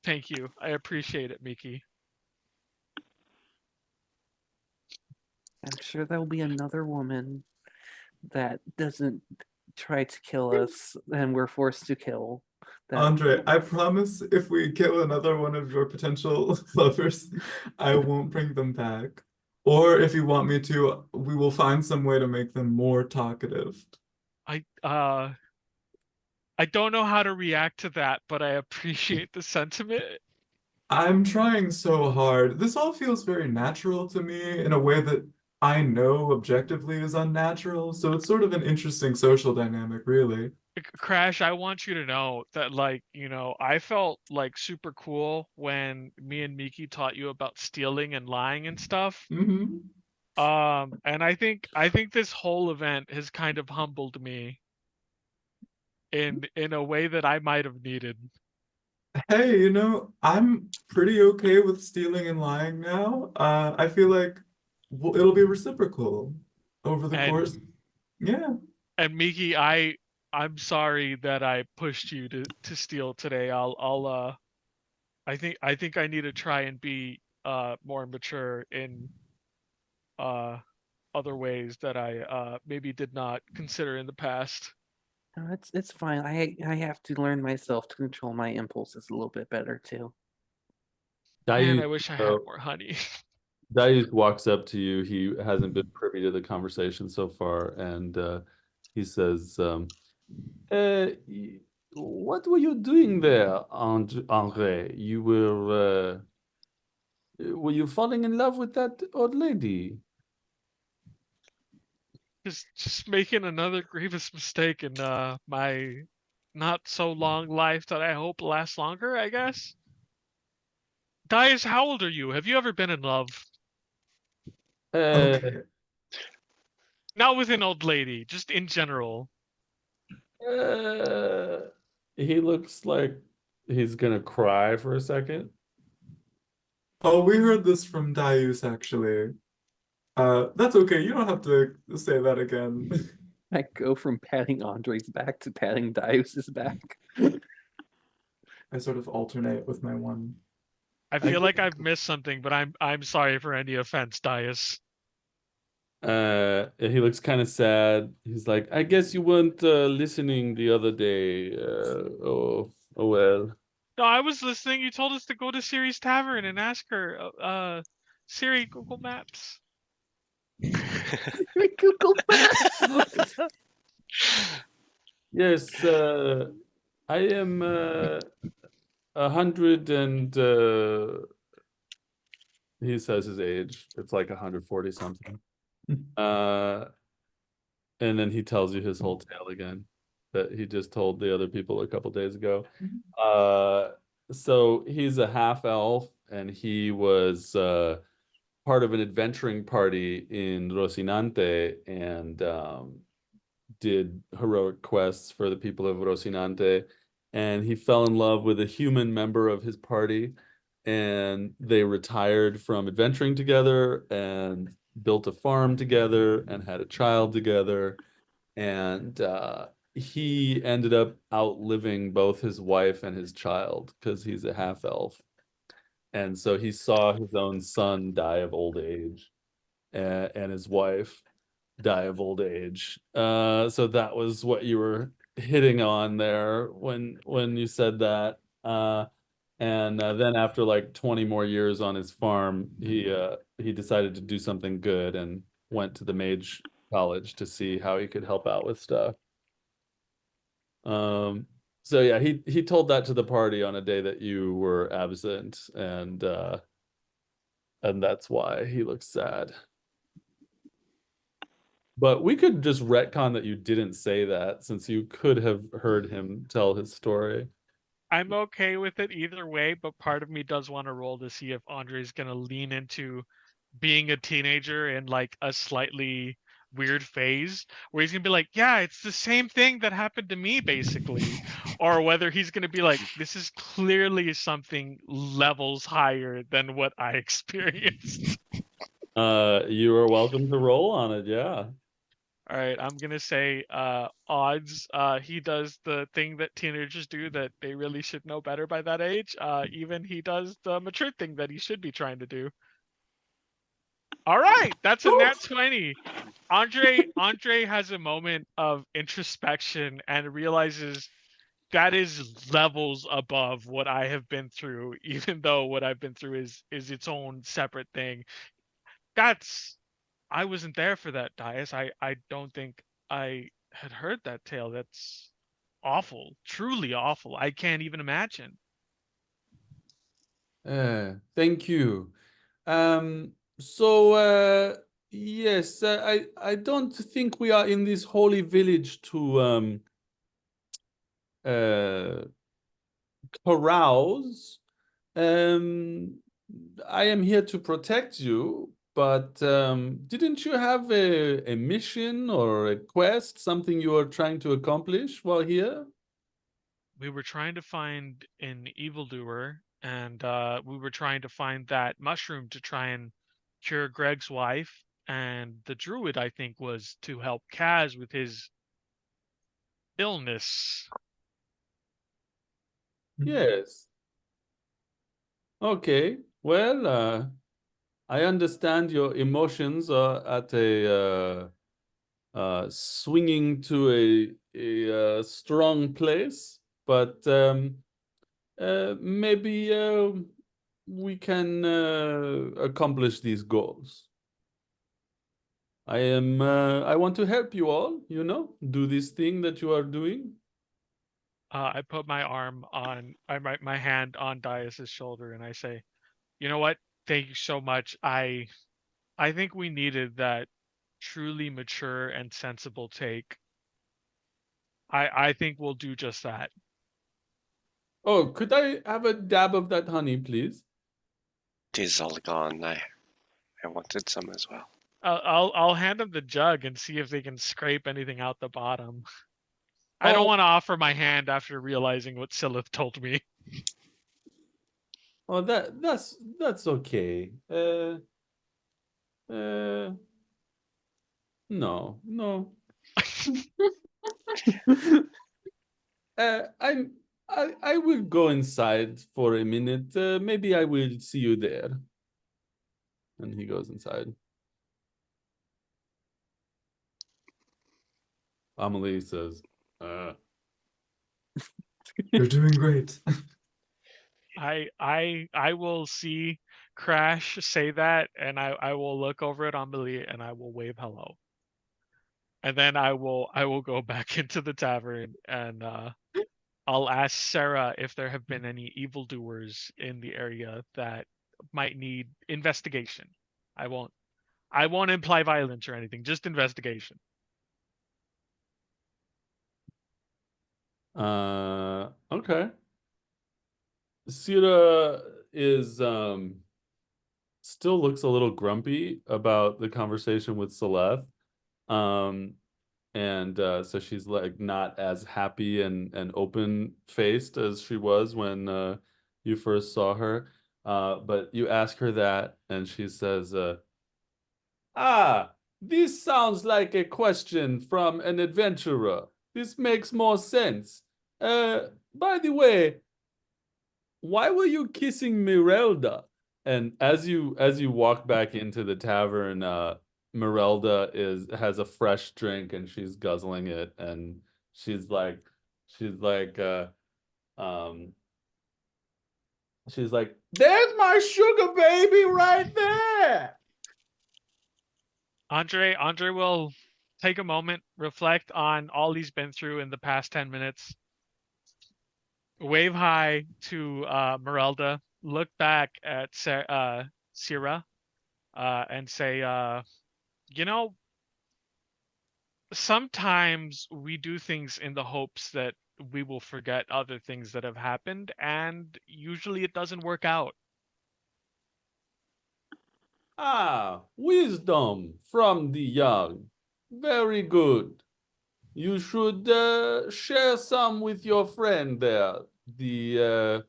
Thank you. I appreciate it, Miki. I'm sure there'll be another woman that doesn't try to kill us and we're forced to kill. Andre, I promise if we kill another one of your potential lovers, I won't bring them back. Or if you want me to, we will find some way to make them more talkative. I uh I don't know how to react to that, but I appreciate the sentiment. I'm trying so hard. This all feels very natural to me in a way that I know objectively is unnatural. So it's sort of an interesting social dynamic, really. Crash, I want you to know that, like, I felt like super cool when me and Miki taught you about stealing and lying and stuff. Hmm. And I think this whole event has kind of humbled me in a way that I might have needed. Hey, I'm pretty okay with stealing and lying now. I feel like it'll be reciprocal over the And course. Yeah. and Miki, I'm sorry that I pushed you to steal today. I think I need to try and be more mature in uh other ways that I maybe did not consider in the past. No, it's fine. I have to learn myself to control my impulses a little bit better too. Man, I Darius, wish I uh, had more honey. Darius walks up to you. He hasn't been privy to the conversation so far, and he says, "What were you doing there, Andre? Were you falling in love with that old lady?" Just making another grievous mistake in my not so long life that I hope lasts longer, I guess. Dias, how old are you? Have you ever been in love? Uh, Okay. Not with an old lady, just in general. uh, he looks like he's gonna cry for a second. Oh, we heard this from Darius actually. That's okay. You don't have to say that again. I go from patting Andre's back to patting Darius's back. I sort of alternate with my one. I I feel like I've missed something, but I'm sorry for any offense, Dias. He looks kind of sad. He's like, I guess you weren't listening the other day. Oh well. No, I was listening. You told us to go to Siri's Tavern and ask her, Siri, Google Maps. Google Maps. Yes, I am 100 and he says his age. It's like 140 something. Uh, and then he tells you his whole tale again that he just told the other people a couple days ago. Uh, so he's a half elf, and he was part of an adventuring party in Rocinante, and did heroic quests for the people of Rocinante. And he fell in love with a human member of his party, and they retired from adventuring together and built a farm together and had a child together. And he ended up outliving both his wife and his child because he's a half elf. And so he saw his own son die of old age, and his wife die of old age. So that was what you were hitting on there when you said that. And then after like 20 more years on his farm, he decided to do something good and went to the mage college to see how he could help out with stuff. Um, so yeah, he told that to the party on a day that you were absent, and that's why he looks sad. But we could just retcon that you didn't say that since you could have heard him tell his story. I'm okay with it either way, but part of me does want to roll to see if Andre's gonna lean into being a teenager in like a slightly weird phase where he's gonna be like, yeah, it's the same thing that happened to me basically, or whether he's gonna be like, this is clearly something levels higher than what I experienced. You are welcome to roll on it, yeah. All right, I'm gonna say odds. He does the thing that teenagers do that they really should know better by that age. Even he does the mature thing that he should be trying to do. All right, that's a nat 20. Andre has a moment of introspection and realizes that is levels above what I have been through, even though what I've been through is its own separate thing. That's I wasn't there for that, Dias. I don't think I had heard that tale. That's awful, truly awful. I can't even imagine. Thank you. So yes, I don't think we are in this holy village to uh carouse. Um, I am here to protect you, but didn't you have a mission or a quest, something you are trying to accomplish while here? We were trying to find an evildoer, and we were trying to find that mushroom to try and cure Greg's wife. And the druid, I think, was to help Kaz with his illness. Yes. Okay. Well, I understand your emotions are at a swinging to a strong place, but maybe we can accomplish these goals. I want to help you all, do this thing that you are doing. I put my my hand on Dias's shoulder, and I say, "You know what? Thank you so much. I think we needed that truly mature and sensible take. I think we'll do just that. Oh, could I have a dab of that honey, please? It is all gone. I wanted some as well. I'll hand them the jug and see if they can scrape anything out the bottom. I don't Oh, want to offer my hand after realizing what Silith told me. oh, that's okay. Uh, no, no. I will go inside for a minute. Maybe I will see you there. And he goes inside. Amelie says, You're doing great. I will see Crash say that, and I will look over at Amelie and I will wave hello. And then I will go back into the tavern, and I'll ask Sarah if there have been any evildoers in the area that might need investigation. I won't imply violence or anything, just investigation. Okay. Sira is still looks a little grumpy about the conversation with Celeste. Um, and so she's like not as happy and open faced as she was when you first saw her. But you ask her that, and she says, "Ah, this sounds like a question from an adventurer. This makes more sense. By the way, why were you kissing Mirelda?" And as you walk back into the tavern, Mirelda has a fresh drink and she's guzzling it, and she's like she's like uh um she's like, "There's my sugar baby right there." Andre will take a moment, reflect on all he's been through in the past 10 minutes, wave hi to Merelda, look back at Syrah, and say, you know, sometimes we do things in the hopes that we will forget other things that have happened, and usually it doesn't work out. Ah, wisdom from the young. Very good. You should share some with your friend there, the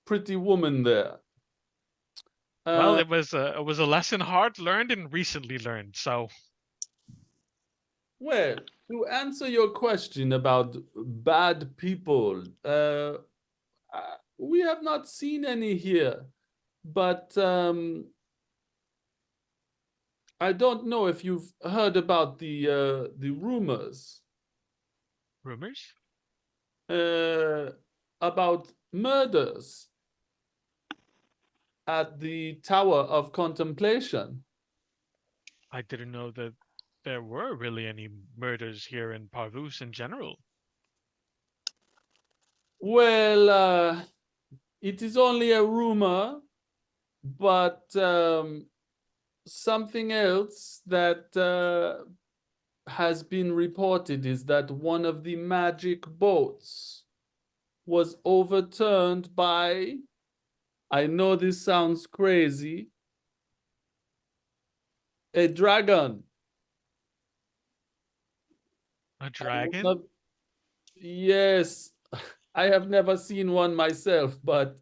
pretty woman there. Well, Uh, it was a lesson hard learned and recently learned, so well, to answer your question about bad people, we have not seen any here, but I don't know if you've heard about the rumors rumors? uh, about murders at the Tower of Contemplation. I didn't know that there were really any murders here in Parvus in general. Well, It is only a rumor, but something else that has been reported is that one of the magic boats was overturned by, I know this sounds crazy, a dragon. A dragon? Yes, I have never seen one myself, but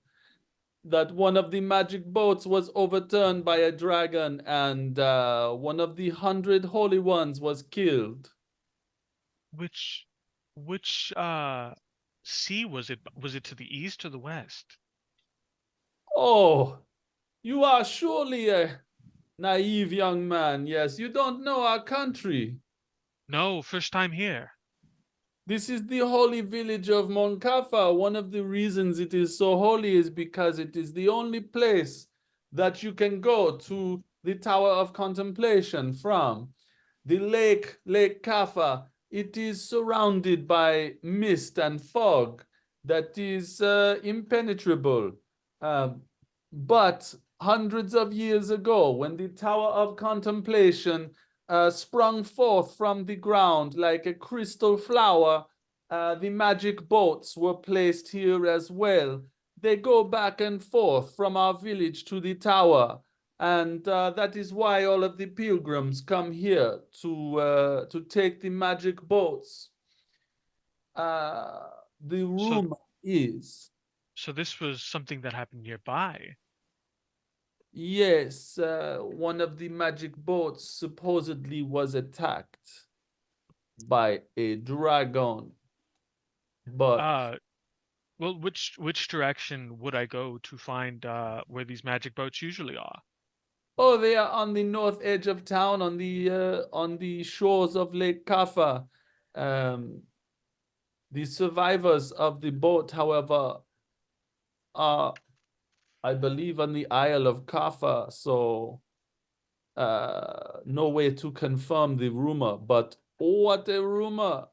that one of the magic boats was overturned by a dragon, and one of the 100 holy ones was killed. Which sea was it? Was it to the east or the west? Oh, you are surely a naive young man. Yes, you don't know our country. No, first time here. This is the holy village of Monkafa. One of the reasons it is so holy is because it is the only place that you can go to the Tower of Contemplation from. The Lake Kaffa, it is surrounded by mist and fog that is impenetrable. But hundreds of years ago, when the Tower of Contemplation sprung forth from the ground like a crystal flower, the magic boats were placed here as well. They go back and forth from our village to the tower, and that is why all of the pilgrims come here to take the magic boats. The So rumor is, so this was something that happened nearby. yes, one of the magic boats supposedly was attacked by a dragon. But Well, which direction would I go to find where these magic boats usually are? oh, they are on the north edge of town, on the shores of Lake Kaffa. Um, the survivors of the boat, however, are, I believe, on the Isle of Kaffa, so no way to confirm the rumor, but what a rumor.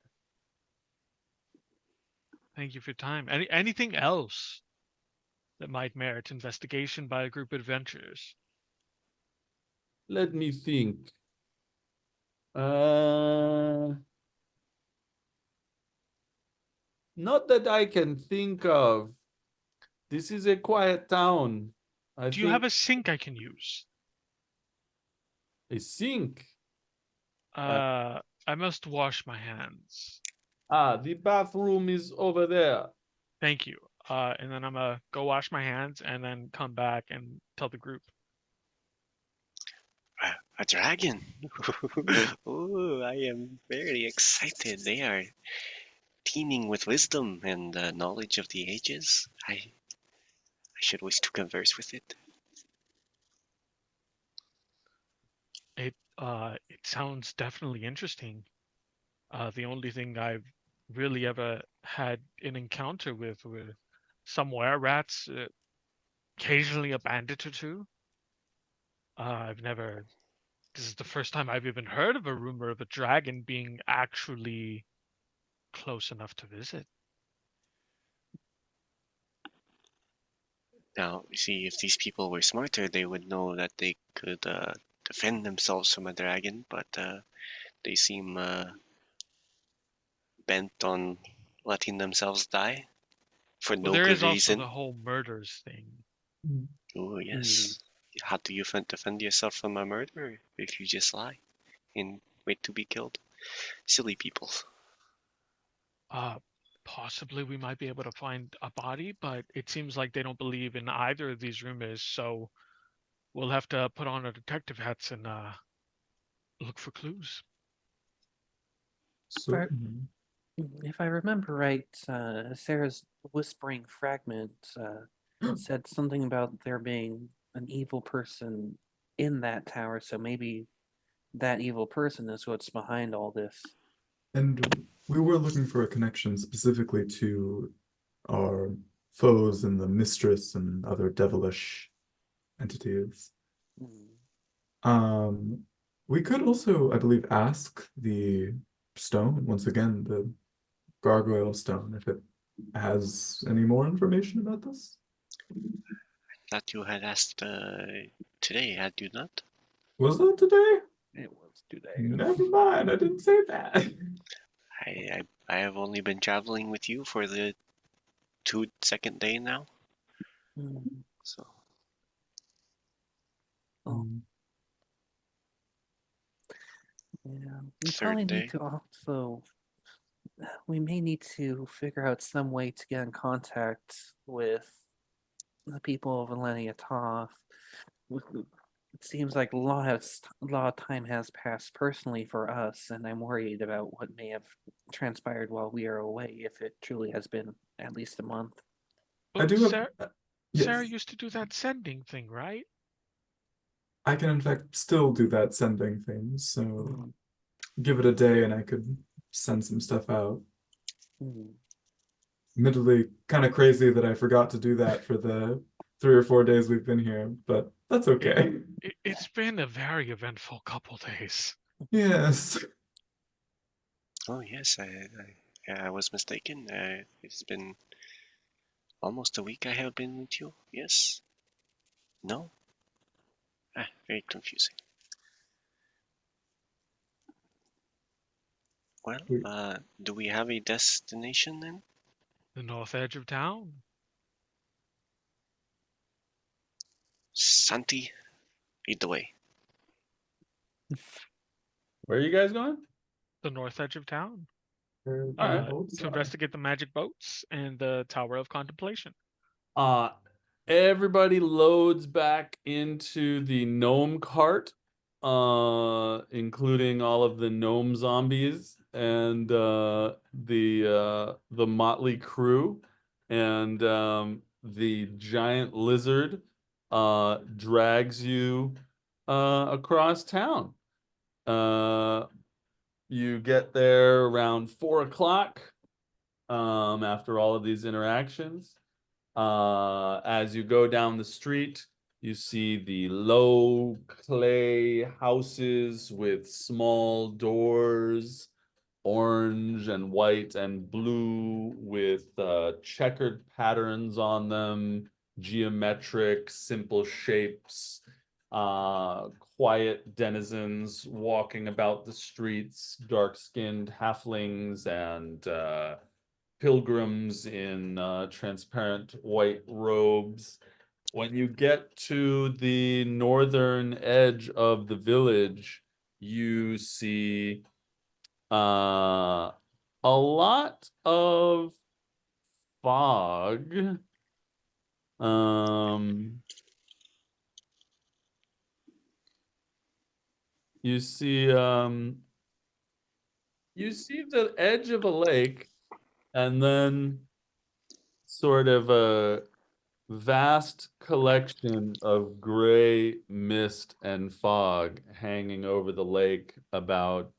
Thank you for your time. Anything else that might merit investigation by a group of adventurers? Let me think. Not that I can think of. This is a quiet town. I Do you have think a sink I can use? a sink. I must wash my hands. The bathroom is over there. Thank you. And then I'm gonna go wash my hands and then come back and tell the group. A dragon. Oh, I am very excited. They are teeming with wisdom and knowledge of the ages. I should wish to converse with it. It sounds definitely interesting. The only thing I've really ever had an encounter with were some were rats, occasionally a bandit or two. I've never. This is the first time I've even heard of a rumor of a dragon being actually close enough to visit. Now, you see, if these people were smarter, they would know that they could defend themselves from a dragon, but they seem bent on letting themselves die for Well, no there good is also reason. the whole murders thing. Oh, yes. How do you defend yourself from a murderer if you just lie and wait to be killed? Silly people. Possibly we might be able to find a body, but it seems like they don't believe in either of these rumors, so we'll have to put on our detective hats and look for clues. Certainly. If I remember right, Sarah's whispering fragment said something about there being an evil person in that tower, so maybe that evil person is what's behind all this. And we were looking for a connection specifically to our foes and the mistress and other devilish entities. We could also, I believe, ask the stone, once again, the gargoyle stone, if it has any more information about this. That you had asked today, had you not? Was that today? It was today. Never mind, I didn't say that. I have only been traveling with you for the second day now, Mm, so yeah, we third probably need day. to also. We may need to figure out some way to get in contact with the people of Elenia Toth. It seems like a lot of time has passed personally for us, and I'm worried about what may have transpired while we are away, if it truly has been at least a month. I Well, do have, Sarah yes, used to do that sending thing, right? I can in fact still do that sending thing, so Mm, give it a day and I could send some stuff out. mm. Admittedly, kind of crazy that I forgot to do that for the 3 or 4 days we've been here, but that's It, okay. it's been a very eventful couple days. Yes. Oh yes, I was mistaken. It's been almost a week I have been with you. Yes. No. Very confusing. Well, do we have a destination then? The north edge of town. Santi, lead the way. Where are you guys going? The north edge of town. Where the Alright. boats To are. investigate the magic boats and the Tower of Contemplation. Uh, Everybody loads back into the gnome cart, including all of the gnome zombies and the motley crew, and the giant lizard drags you across town. You get there around 4 o'clock after all of these interactions. As you go down the street, you see the low clay houses with small doors, orange and white and blue, with checkered patterns on them, geometric, simple shapes, uh, quiet denizens walking about the streets, dark-skinned halflings and pilgrims in transparent white robes. When you get to the northern edge of the village, you see a lot of fog. Um, you see you see the edge of a lake, and then sort of a vast collection of gray mist and fog hanging over the lake about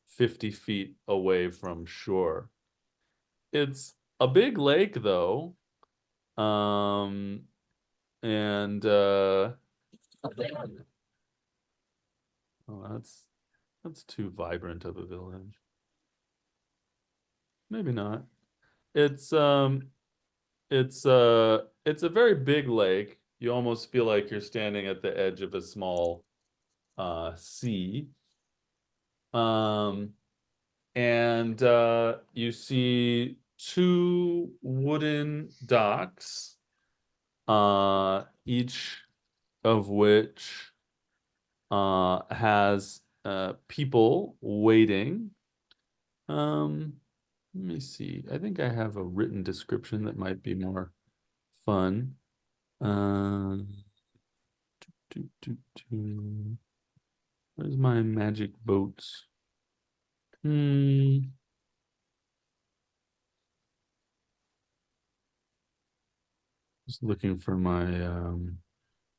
50 feet away from shore. It's a big lake though. Um and oh, that's too vibrant of a village. Maybe not. It's it's a very big lake. You almost feel like you're standing at the edge of a small sea. Um, and you see two wooden docks, each of which has people waiting. Um, Let me see. I think I have a written description that might be more fun. Uh, Where's my magic boats? Just looking for my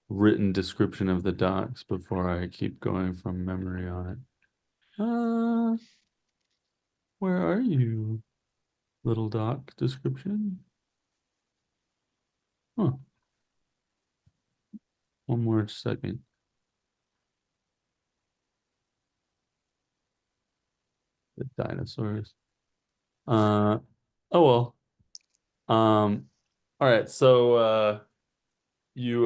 written description of the docs before I keep going from memory on it. Where are you, little doc description? Huh. One more second. The dinosaurs. Oh well. Um, All right, so you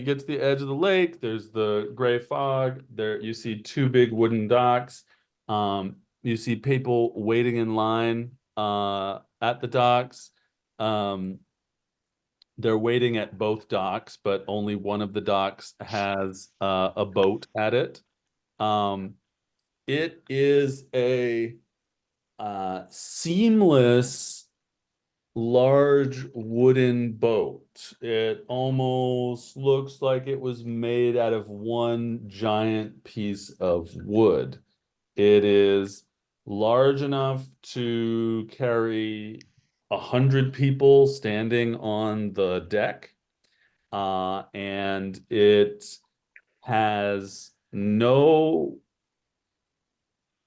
get to the edge of the lake. There's the gray fog. There you see two big wooden docks. You see people waiting in line at the docks. They're waiting at both docks, but only one of the docks has a boat at it. It is a seamless large wooden boat. It almost looks like it was made out of one giant piece of wood. It is large enough to carry 100 people standing on the deck. And it has no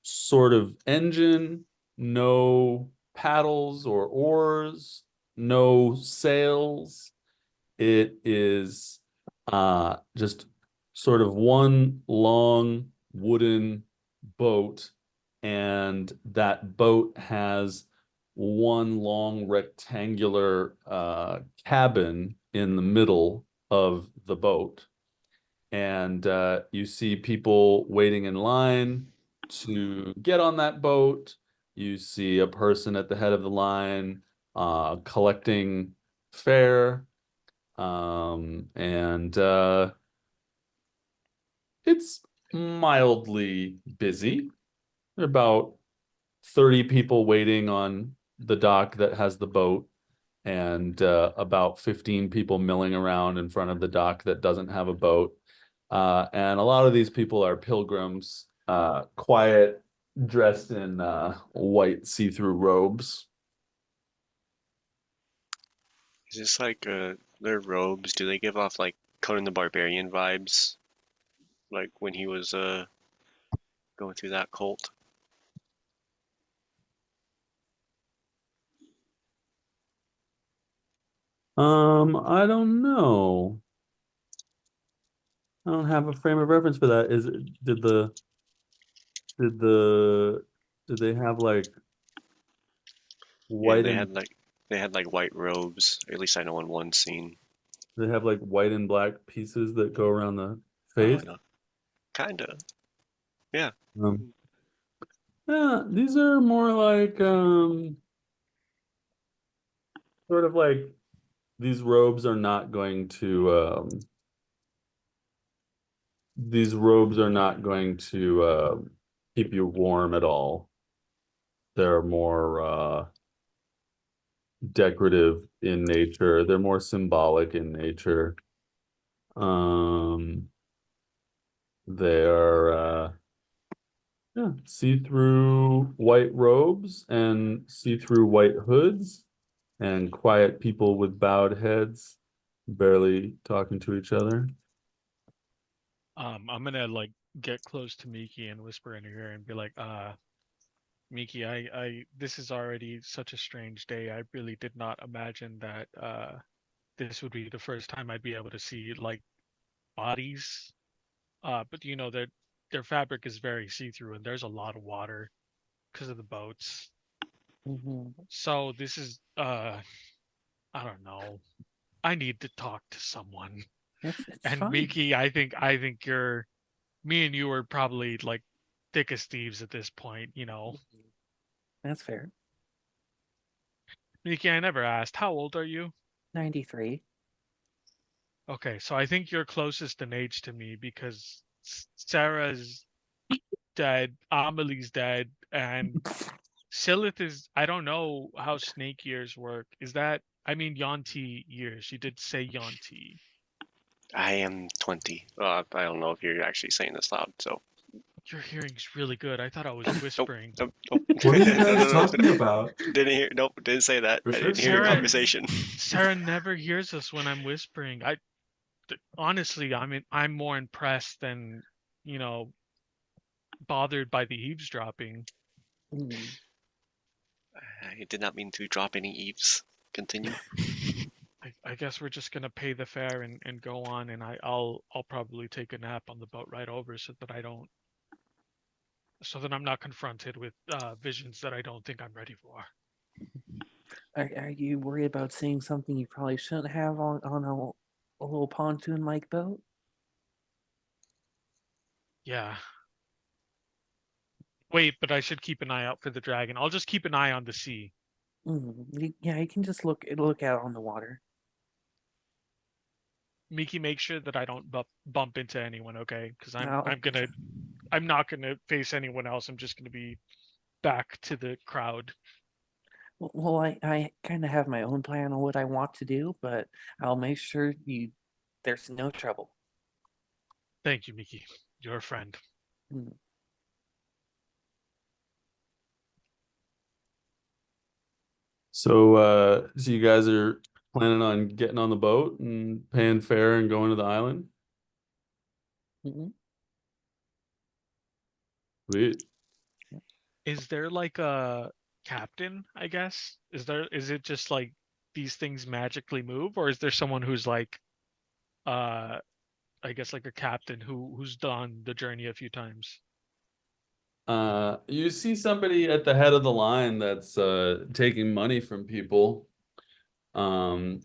sort of engine, no paddles or oars, no sails. It is just sort of one long wooden boat, and that boat has one long rectangular cabin in the middle of the boat. And you see people waiting in line to get on that boat. You see a person at the head of the line collecting fare. And it's mildly busy. There are about 30 people waiting on the dock that has the boat, and about 15 people milling around in front of the dock that doesn't have a boat. And a lot of these people are pilgrims, quiet, dressed in white see-through robes. Is this like their robes? Do they give off like Conan the Barbarian vibes? Like when he was going through that cult? I don't know. I don't have a frame of reference for that. Did the did they have like Yeah, white and they had like white robes. At least I know in one scene. they have like white and black pieces that go around the Oh, face? no, kinda. Yeah. Um, yeah, these are more like sort of like these robes are not going to these robes are not going to keep you warm at all. They're more decorative in nature. They're more symbolic in nature. Um, they are yeah, see-through white robes and see-through white hoods and quiet people with bowed heads, barely talking to each other. I'm gonna like get close to Miki and whisper in her ear and be like, Miki, this is already such a strange day. I really did not imagine that this would be the first time I'd be able to see like bodies. But you know, their fabric is very see-through and there's a lot of water because of the boats. So this is I don't know. I need to talk to someone. It's And fine. Miki, I think you're me and you are probably like thick as thieves at this point, you know. That's fair. Miki, I never asked, how old are you? 93. Okay, so I think you're closest in age to me because Sarah's dead, Amelie's dead, and Silith is, I don't know how snake years work. Is that, I mean, Yonti years. You did say Yonti. I am 20. I don't know if you're actually saying this loud, so. Your hearing's really good. I thought I was Nope, whispering. nope, nope. What are you No, guys no, no. talking about? Didn't hear. Nope, didn't say that. I didn't hear your Sarah- conversation. Sarah never hears us when I'm whispering. Honestly, I'm more impressed than, you know, bothered by the eavesdropping. I did not mean to drop any eaves. Continue. I guess we're just gonna pay the fare and go on, and I'll probably take a nap on the boat right over so that I'm not confronted with visions that I don't think I'm ready for. Are you worried about seeing something you probably shouldn't have on a little pontoon-like boat? Yeah. Wait, but I should keep an eye out for the dragon. I'll just keep an eye on the sea. Yeah, you can just look out on the water. Miki, make sure that I don't bump into anyone, okay? Because I'll, I'm not gonna face anyone else. I'm just gonna be back to the crowd. well, I kind of have my own plan on what I want to do, but I'll make sure there's no trouble. Thank you, Miki. You're a friend. Mm. So you guys are planning on getting on the boat and paying fare and going to the island? Mhm. Sweet. Is there like a captain, I guess? Is it just like these things magically move, or is there someone who's like uh I guess like a captain who's done the journey a few times? You see somebody at the head of the line that's taking money from people, um,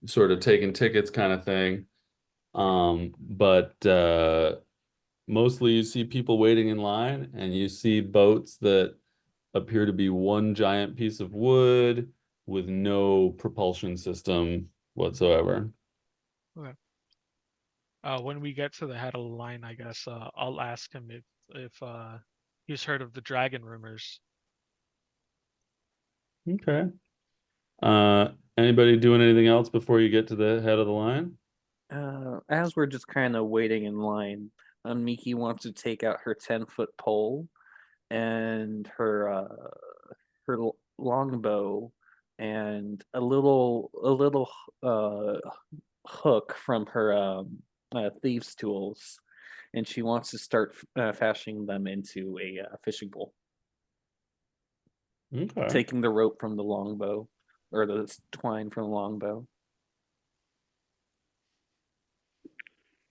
sort of taking tickets kind of thing. But mostly you see people waiting in line, and you see boats that appear to be one giant piece of wood with no propulsion system whatsoever. Okay. When we get to the head of the line, I guess I'll ask him if he's heard of the dragon rumors. Okay. Anybody doing anything else before you get to the head of the line? As we're just kind of waiting in line, Miki wants to take out her 10-foot pole and her longbow and a little hook from her thieves' tools, and she wants to start fashioning them into a fishing pole, Okay. taking the rope from the longbow or the twine from the longbow.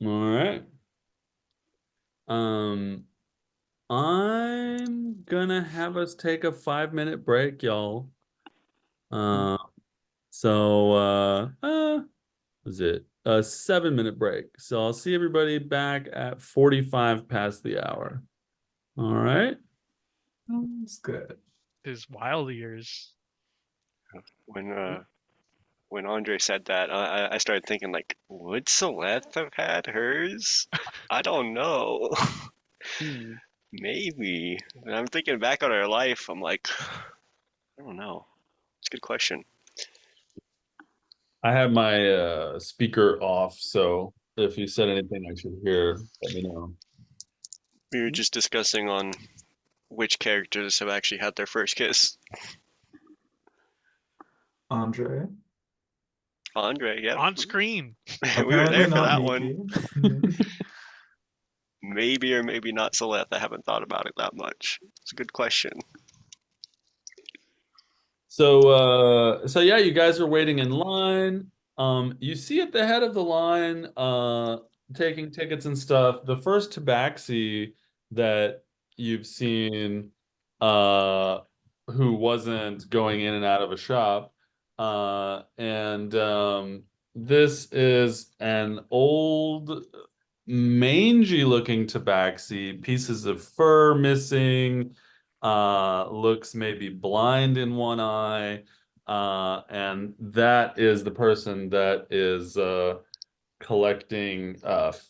All right. Um, I'm gonna have us take a 5 minute break, y'all. Uh, so was it a 7 minute break? So I'll see everybody back at 45 past the hour. All right. Sounds good. His wild years. When Andre said that, I started thinking like, would Celeste have had hers? I don't know. Hmm. Maybe. And I'm thinking back on her life. I'm like, I don't know. It's a good question. I have my speaker off, so if you said anything I should hear, let me know. We were just discussing on which characters have actually had their first kiss. Andre. Andre, yep. On screen. We were Apparently there for not that one. Miki. Maybe or maybe not Celeste. I haven't thought about it that much. It's a good question. So yeah, you guys are waiting in line. You see at the head of the line, taking tickets and stuff, the first tabaxi that you've seen, uh, who wasn't going in and out of a shop. And this is an old, mangy looking tabaxi, pieces of fur missing, looks maybe blind in one eye, and that is the person that is collecting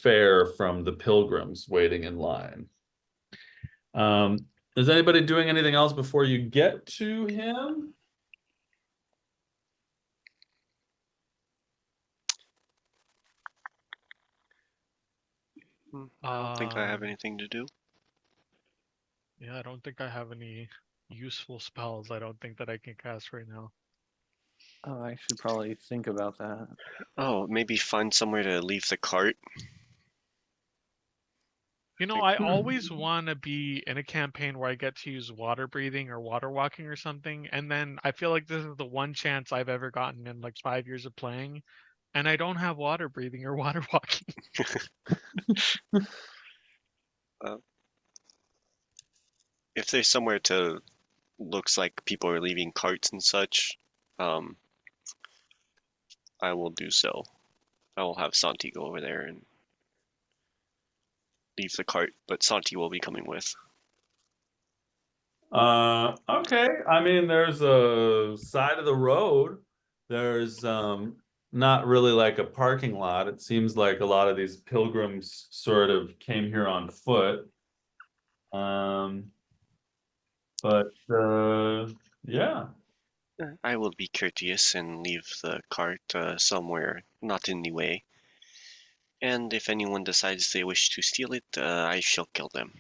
fare from the pilgrims waiting in line. Is anybody doing anything else before you get to him? I don't think I have Um, anything to do. Yeah, I don't think I have any useful spells. I don't think that I can cast right now. Oh, I should probably think about that. Oh, maybe find somewhere to leave the cart. You know, Like, I always want to be in a campaign where I get to use water breathing or water walking or something, and then I feel like this is the one chance I've ever gotten in like 5 years of playing, and I don't have water breathing or water walking. if there's somewhere to looks like people are leaving carts and such, I will do so. I will have Santi go over there and leave the cart, but Santi will be coming with. Okay. I mean, there's a side of the road. There's not really like a parking lot. It seems like a lot of these pilgrims sort of came here on foot. But yeah. I will be courteous and leave the cart somewhere not in the way. And if anyone decides they wish to steal it, I shall kill them.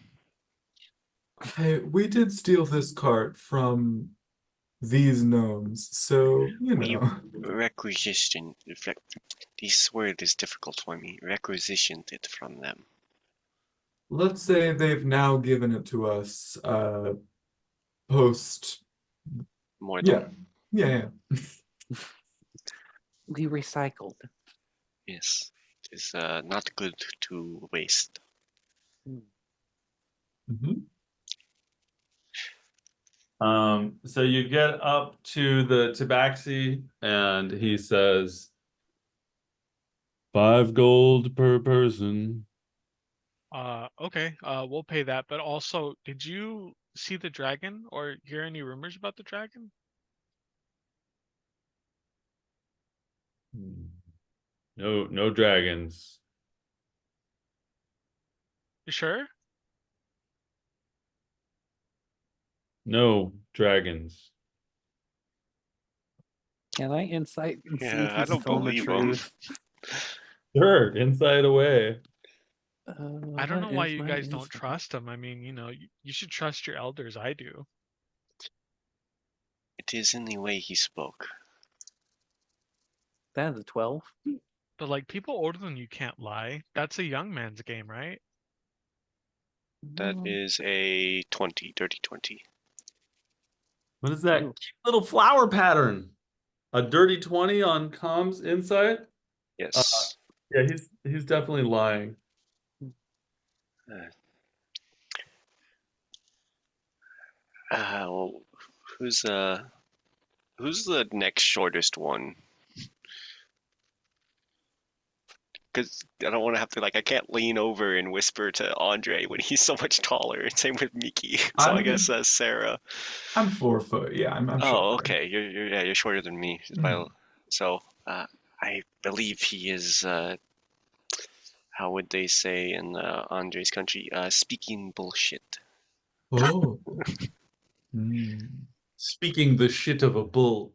Hey, we did steal this cart from these gnomes, so, you We know. requisitioned. This word is difficult for me. Requisitioned it from them. Let's say they've now given it to us, post. Mortem. Yeah. We recycled. Yes. It is not good to waste. Mhm. So you get up to the tabaxi and he says 5 gold per person. Okay, we'll pay that. But also, did you see the dragon or hear any rumors about the dragon? No dragons. You sure? No dragons. Can I insight and see Yeah, if I he's don't telling the believe him. truth? Sure, inside away. I don't know What why is you my guys don't insight? trust him. I mean, you should trust your elders. I do. It is in the way he spoke. That is a 12. But like people older than you can't lie. That's a young man's game, right? That Mm, is a 20, dirty 20. What is that Ooh. cute little flower pattern? A dirty 20 on comms insight? Yes. Yeah, he's definitely lying. Well, who's the next shortest one? Because I don't want to have to I can't lean over and whisper to Andre when he's so much taller. Same with Miki. So I guess Sarah. I'm 4 foot. Yeah, I'm Oh, shorter. okay. You're shorter than me. So I believe he is. How would they say in Andre's country? Speaking bullshit. Oh. Mm. Speaking the shit of a bull.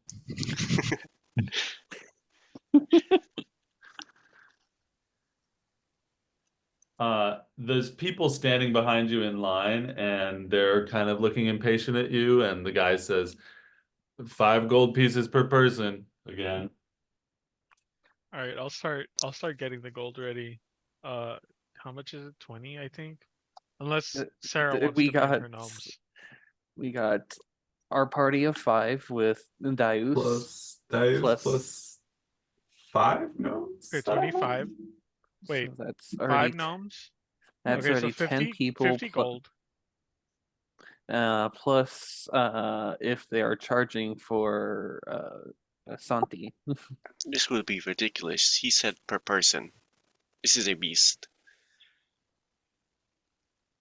There's people standing behind you in line and they're kind of looking impatient at you, and the guy says 5 gold pieces per person again. All right, I'll start getting the gold ready. How much is it? 20, I think. Unless Sarah wants we to bring got her gnomes. we got our party of 5 with Darius Plus dice plus plus 5 gnomes. Okay, 25. Wait, so that's 5 already gnomes? that's Okay, so already 10 50 people gold. plus if they are charging for Santi. This would be ridiculous. He said per person. This is a beast.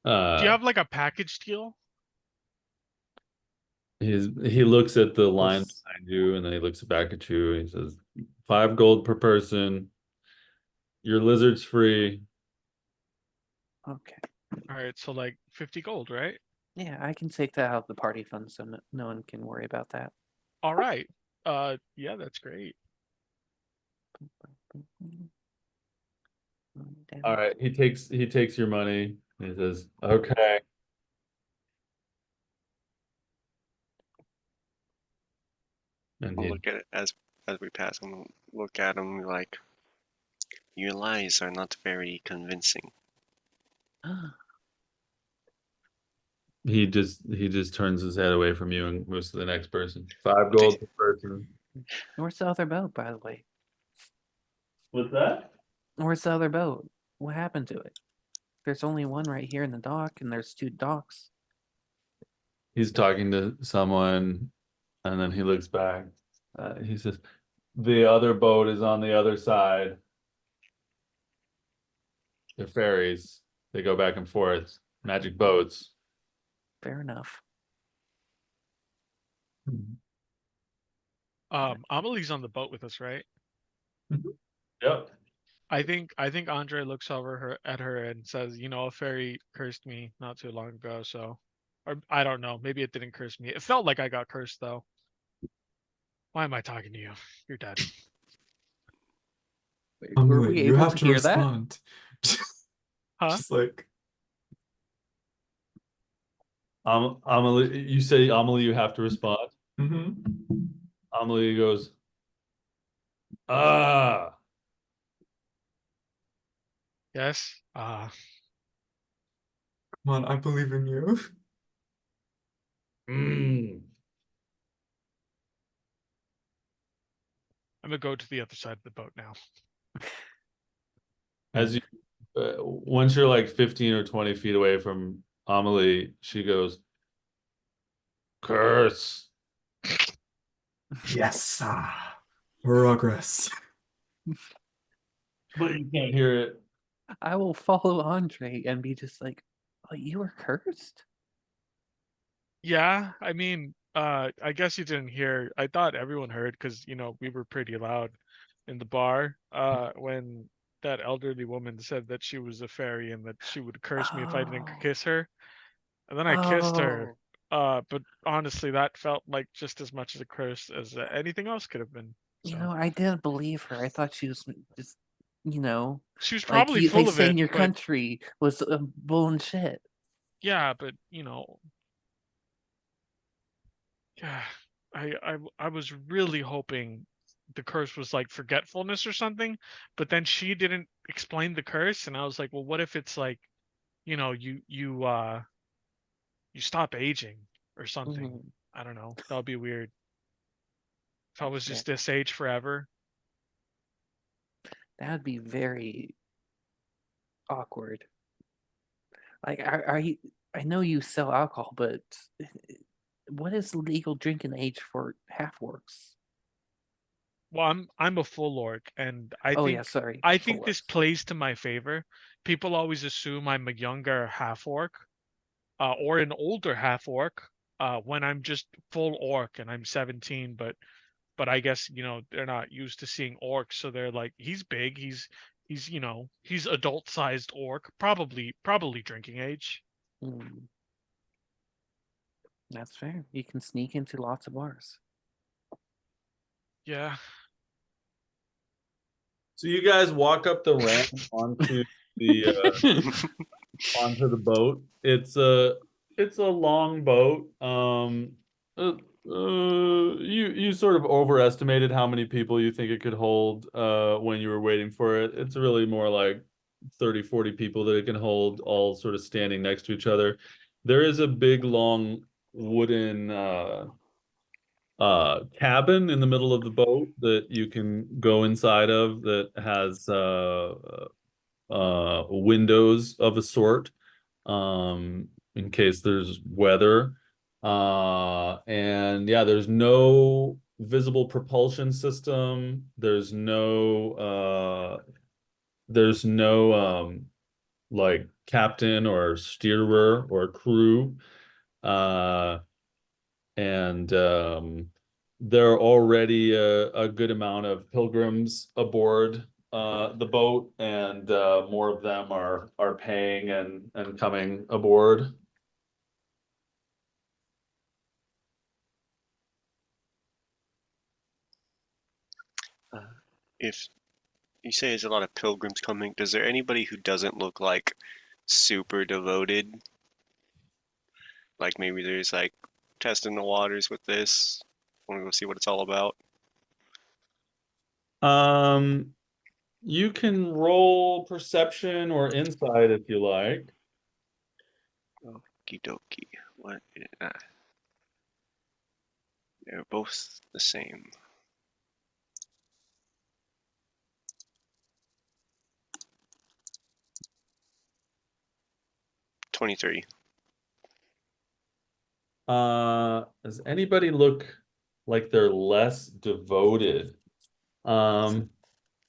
Do you Uh, have like a package deal? he looks at the line Plus- behind you, and then he looks back at you. And he says 5 gold per person. Your lizard's free. Okay. All right, so like 50 gold, right? Yeah, I can take that out of the party fund so no one can worry about that. All right. Yeah, that's great. All right, he takes your money. And he says, "Okay." And I'll he look at it as we pass. And look at him like, your lies are not very convincing. he just turns his head away from you and moves to the next person. 5 gold per person. Where's the other boat, by the way? What's that? Where's the other boat? What happened to it? There's only one right here in the dock, and there's 2 docks. He's talking to someone, and then he looks back. He says, the other boat is on the other side. They're ferries. They go back and forth. Magic boats. Fair enough. Amelie's on the boat with us, right? Yep. I think Andre looks over her at her and says, you know, a fairy cursed me not too long ago, so or I don't know, maybe it didn't curse me. It felt like I got cursed though. Why am I talking to you? You're dead. Were Amelie, we you able have to to hear that? respond. Huh? Just like, Amelie, you say, Amelie, you have to respond. mhm. Amelie goes, ah. Yes. Come on, I believe in you. Mm. I'm gonna go to the other side of the boat now. As you, once you're like 15 or 20 feet away from Amelie, she goes, curse. Yes. Progress. But you can't hear it. I will follow Andre and be just like, oh, you were cursed? Yeah, I mean, I guess you didn't hear. I thought everyone heard because, you know, we were pretty loud in the bar when that elderly woman said that she was a fairy and that she would curse me if I didn't Oh. kiss her. And then I kissed her. But honestly, that felt like just as much as a curse as anything else could have been. You So know, I didn't believe her. I thought she was just, you know, she was like probably they full of say in it, your but country was bull and shit. yeah, but you know, yeah, I was really hoping the curse was like forgetfulness or something, but then she didn't explain the curse, and I was like, well, what if it's like, you know, you stop aging or something? Mhm, I don't know. That would be weird. If I was that's fair. just this age forever. That would be very awkward. Like, are you? I know you sell alcohol, but what is legal drinking age for half orcs? Well, I'm a full orc, and Oh yeah, sorry, I full think this orcs. plays to my favor. People always assume I'm a younger half orc, or an older half orc, when I'm just full orc and I'm 17. But I guess, you know, they're not used to seeing orcs, so they're like, he's big, he's you know, he's adult sized orc, probably drinking age. Mm, that's fair. You can sneak into lots of bars. Yeah. So you guys walk up the ramp the onto the boat. It's a long boat. You sort of overestimated how many people you think it could hold when you were waiting for it. It's really more like 30, 40 people that it can hold, all sort of standing next to each other. There is a big long wooden cabin in the middle of the boat that you can go inside of that has windows of a sort in case there's weather. And yeah, there's no visible propulsion system. There's no like captain or steerer or crew. Uh, and there are already a good amount of pilgrims aboard the boat, and more of them are paying and coming aboard. Uh, if you say there's a lot of pilgrims coming, does there anybody who doesn't look like super devoted? Like maybe there's like testing the waters with this. Want to go see what it's all about? Um, you can roll perception or insight if you like. Okie dokie. What? They're both the same. 23. Does anybody look like they're less devoted.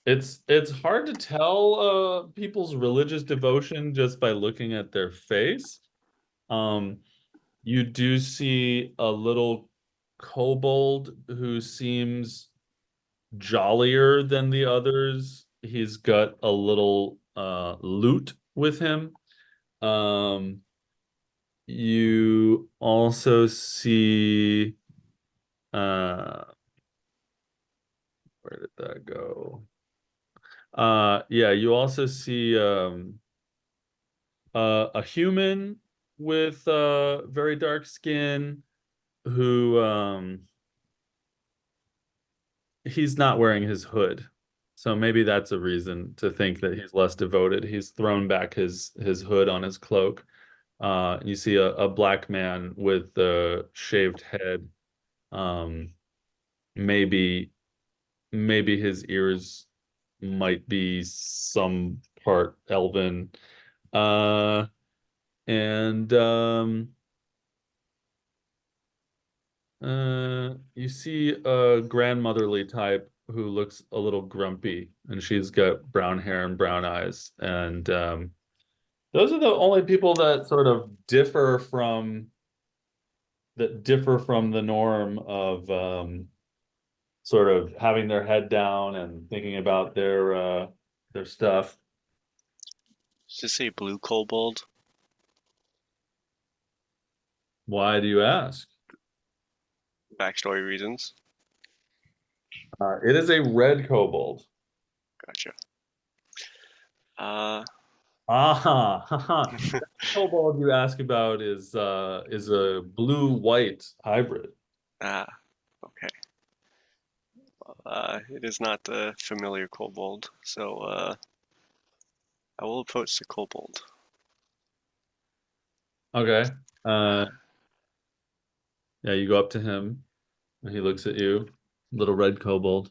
It's hard to tell people's religious devotion just by looking at their face. You do see a little kobold who seems jollier than the others. He's got a little lute with him. You also see where did that go? Yeah, you also see a human with very dark skin who he's not wearing his hood. So maybe that's a reason to think that he's less devoted. He's thrown back his hood on his cloak. You see a black man with a shaved head. Um, maybe maybe his ears might be some part elven. Uh, and you see a grandmotherly type who looks a little grumpy, and she's got brown hair and brown eyes. And those are the only people that sort of differ from the norm of sort of having their head down and thinking about their stuff. Just say blue kobold. Why do you ask? Backstory reasons. It is a red kobold. Gotcha. Haha. Kobold you ask about is a blue-white hybrid. Ah, okay. It is not the familiar kobold, so I will approach the kobold. Okay. Yeah, you go up to him and he looks at you. Little red kobold.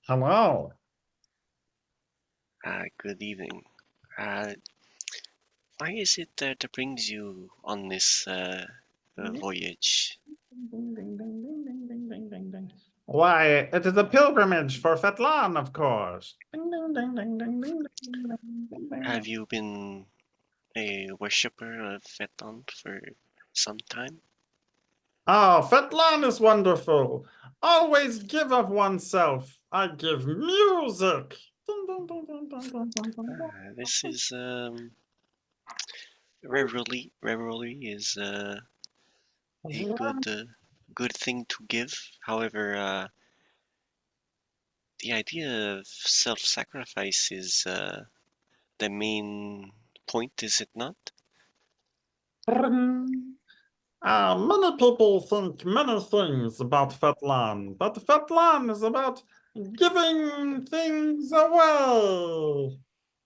Hello. Good evening. Why is it that brings you on this voyage? Why, it is a pilgrimage for Fetlan, of course. Have you been a worshipper of Feton for some time? Oh, Fetlan is wonderful. Always give of oneself. I give music. This is revelry is a good thing to give. However, the idea of self-sacrifice is the main point, is it not? Many people think many things about Fetlan, but Fetlan is about giving things away.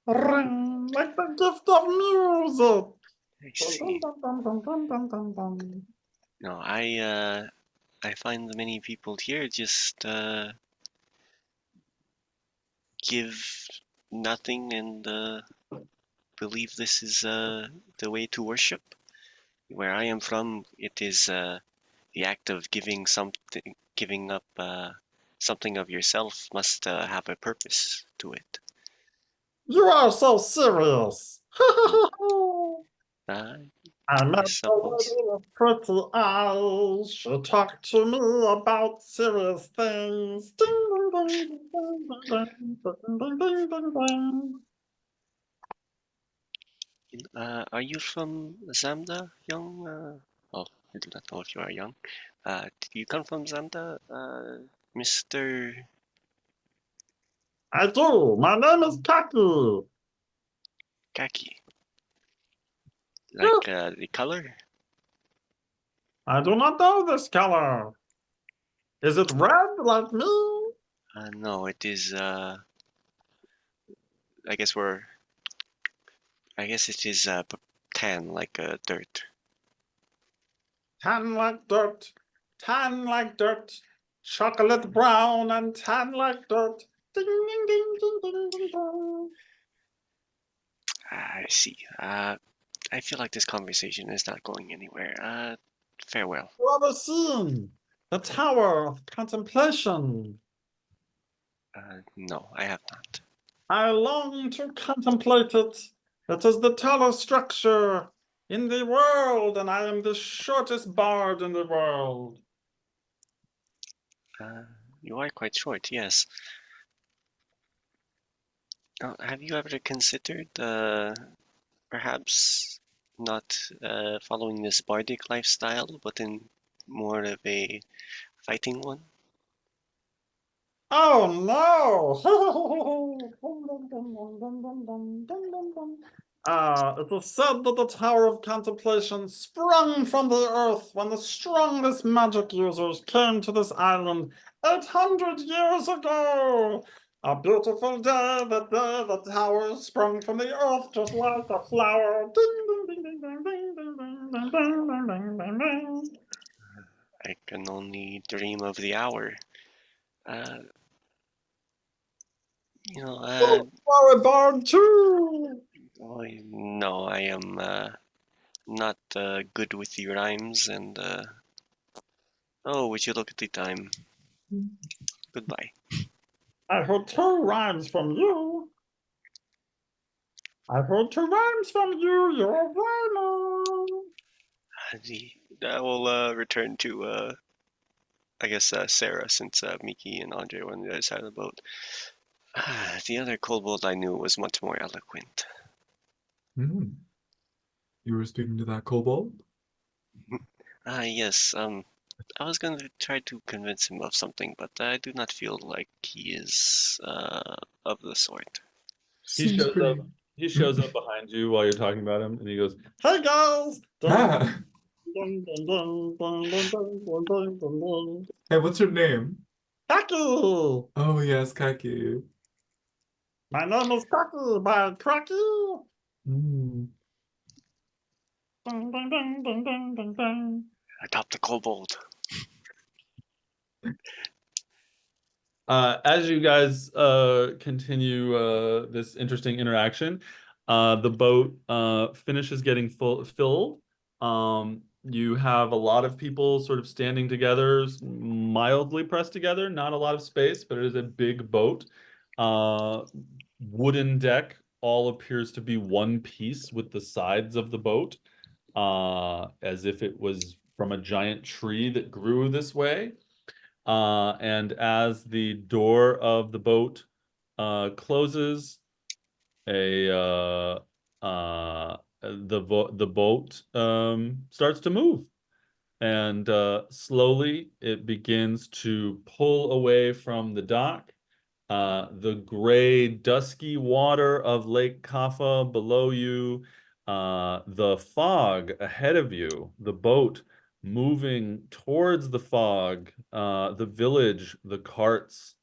Like the gift of music. I see. No, I find many people here just give nothing and believe this is the way to worship. Where I am from, it is the act of giving up something of yourself must have a purpose to it. You are so serious. Uh, I met a suppose. lady with pretty eyes. She talked to me about serious things. Ding, ding, ding, ding, ding, ding, ding, ding, ding, ding. Are you from Zamda, young? Oh, I do not know if you are young. Did you come from Zamda, Mr. I do. My name is Kaki. Kaki? Yes, Like the color? I do not know this color. Is it red like me? No, it is. I guess it is tan, like dirt. Tan like dirt. Tan like dirt. Chocolate brown and tan like dirt. Ding, ding, ding, ding, ding, ding, ding. I see. I feel like this conversation is not going anywhere. Farewell. What a scene. The Tower of Contemplation. No, I have not. I long to contemplate it. It is the tallest structure in the world, and I am the shortest bard in the world. You are quite short, yes. Have you ever considered perhaps not following this bardic lifestyle, but in more of a fighting one? Oh no! It is said that the Tower of Contemplation sprung from the earth when the strongest magic users came to this island 800 years ago. A beautiful day, the day the tower sprung from the earth just like a flower. Ding, ding, ding, ding, ding, ding, ding, ding, ding, ding, ding, ding, ding, ding. I can only dream of the hour. You know, You are a bard too. no, I am not good with the rhymes, and oh, would you look at the time? Goodbye. I heard two rhymes from you. I heard two rhymes from you. You're a rhymer. I will return to I guess Sarah, since Miki and Andre were on the other side of the boat. The other kobold I knew was much more eloquent. Hmm. You were speaking to that kobold? Yes, I was going to try to convince him of something, but I do not feel like he is of the sort. He Seems shows pretty. up. He shows up behind you while you're talking about him, and he goes, Hey guys. Ah. Dun, dun, dun, dun, dun, dun, dun, dun, dun, dun. Hey, what's your name? Kaki. Oh, yes, Kaki. My name is Kaki by Cracky. Mm. Dun, dun, dun, dun, dun, dun, dun. Adopt the kobold. As you guys continue this interesting interaction, the boat finishes getting filled. You have a lot of people sort of standing together, mildly pressed together, not a lot of space, but it is a big boat. Uh, Wooden deck all appears to be one piece with the sides of the boat, as if it was from a giant tree that grew this way. And as the door of the boat closes, the boat starts to move, and slowly it begins to pull away from the dock. The gray, dusky water of Lake Kaffa below you, the fog ahead of you, the boat moving towards the fog, the village, the carts